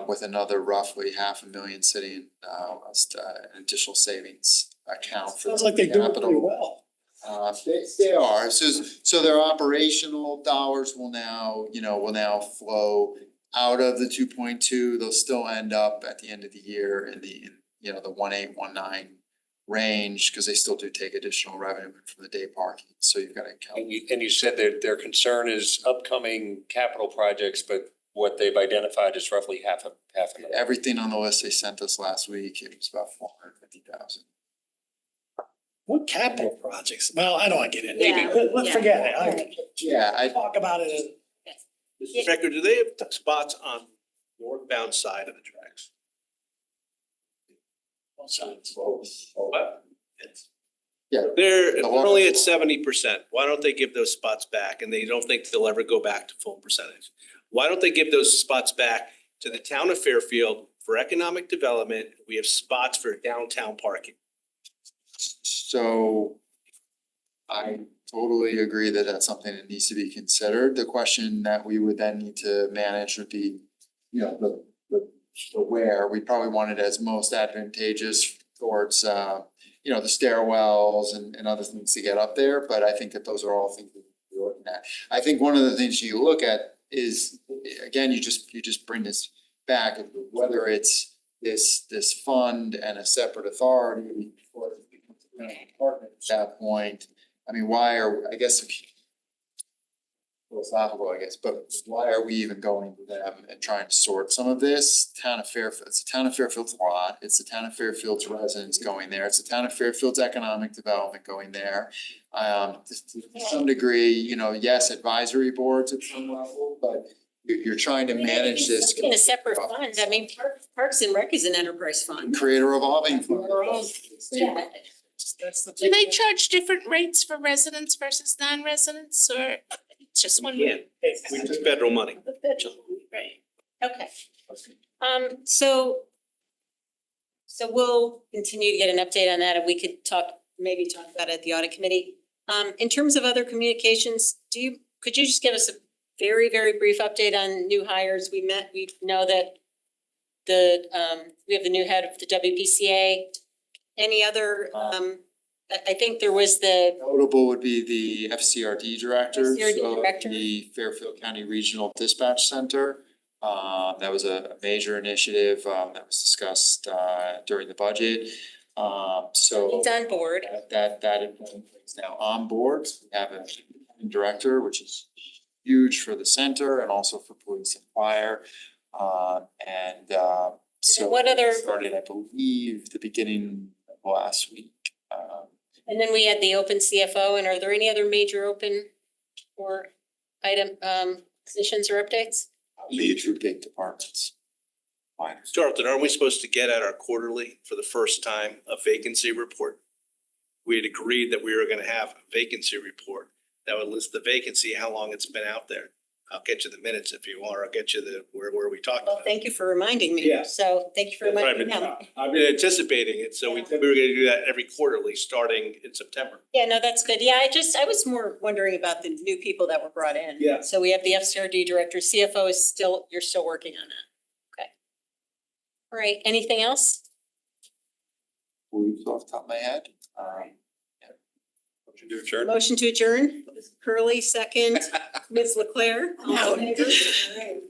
With another roughly 500,000 sitting in an additional savings account for Sounds like they do it capital. pretty well. They are, so their operational dollars will now flow out of the 2.2. They'll still end up at the end of the year in the 1.8-1.9 range, because they still do take additional revenue from the day parking, so you've got to count. And you said that their concern is upcoming capital projects, but what they've identified is roughly half a million. Everything on the list they sent us last week, it was about 450,000. What capital projects? Well, I don't want to get into Yeah. it. Let's Yeah. forget it. I Talk about it as. Mr. Strecker, do they have spots on northbound side of the tracks? Both sides. What? Yeah. They're only at 70%. Why don't they give those spots back? And they don't think they'll ever go back to full percentage. Why don't they give those spots back to the town of Fairfield for economic development? We have spots for downtown parking. So I totally agree that that's something that needs to be considered. The question that we would then need to manage would be, the where we probably want it as most advantageous towards, you know, the stairwells and other things to get up there, but I think that those are all things we're looking at. I think one of the things you look at is, again, you just bring this back, whether it's this fund and a separate authority, or it becomes a kind of department at that point. I mean, why are, I guess, philosophical, I guess, but why are we even going to them and trying to sort some of this? Town of Fairfield, it's the town of Fairfield's lot, it's the town of Fairfield's residents going there, it's the town of Fairfield's economic development going there. To some degree, you know, yes, advisory boards at some level, but you're trying to manage this. In a separate fund, I mean, Parks and Rec is an enterprise fund. Create a revolving fund. Yeah. Do they charge different rates for residents versus non-residents, or it's just one? Yeah, we took federal money. The federal, right? Okay. So we'll continue to get an update on that, and we could maybe talk about it at the audit committee. In terms of other communications, could you just give us a very, very brief update on new hires? We know that we have the new head of the WPCA. Any other, I think there was the. Notable would be the FCRD director, FCRD so director. the Fairfield County Regional Dispatch Center. That was a major initiative that was discussed during the budget. So It's on board. that employee is now on board. We have a director, which is huge for the center and also for police and fire. So what other- started, I believe, the beginning of last week. And then we had the open CFO, and are there any other major open or item positions or updates? Major big departments. Fine. Jonathan, aren't we supposed to get at our quarterly for the first time a vacancy report? We had agreed that we were gonna have a vacancy report that would list the vacancy, how long it's been out there. I'll get you the minutes if you want, or I'll get you where we talked Well, about. thank you for reminding me. Yeah. So thank you for reminding me. I've been anticipating it, so we said we were gonna do that every quarterly, starting in September. Yeah, no, that's good. Yeah, I was more wondering about the new people that were brought in. Yeah. So we have the FCRD director, CFO is you're still working on that. Okay. All right, anything else? Believe off the top of my head. Motion to adjourn. Motion to adjourn, Curly, second, Ms. Leclerc. All in favor? All right.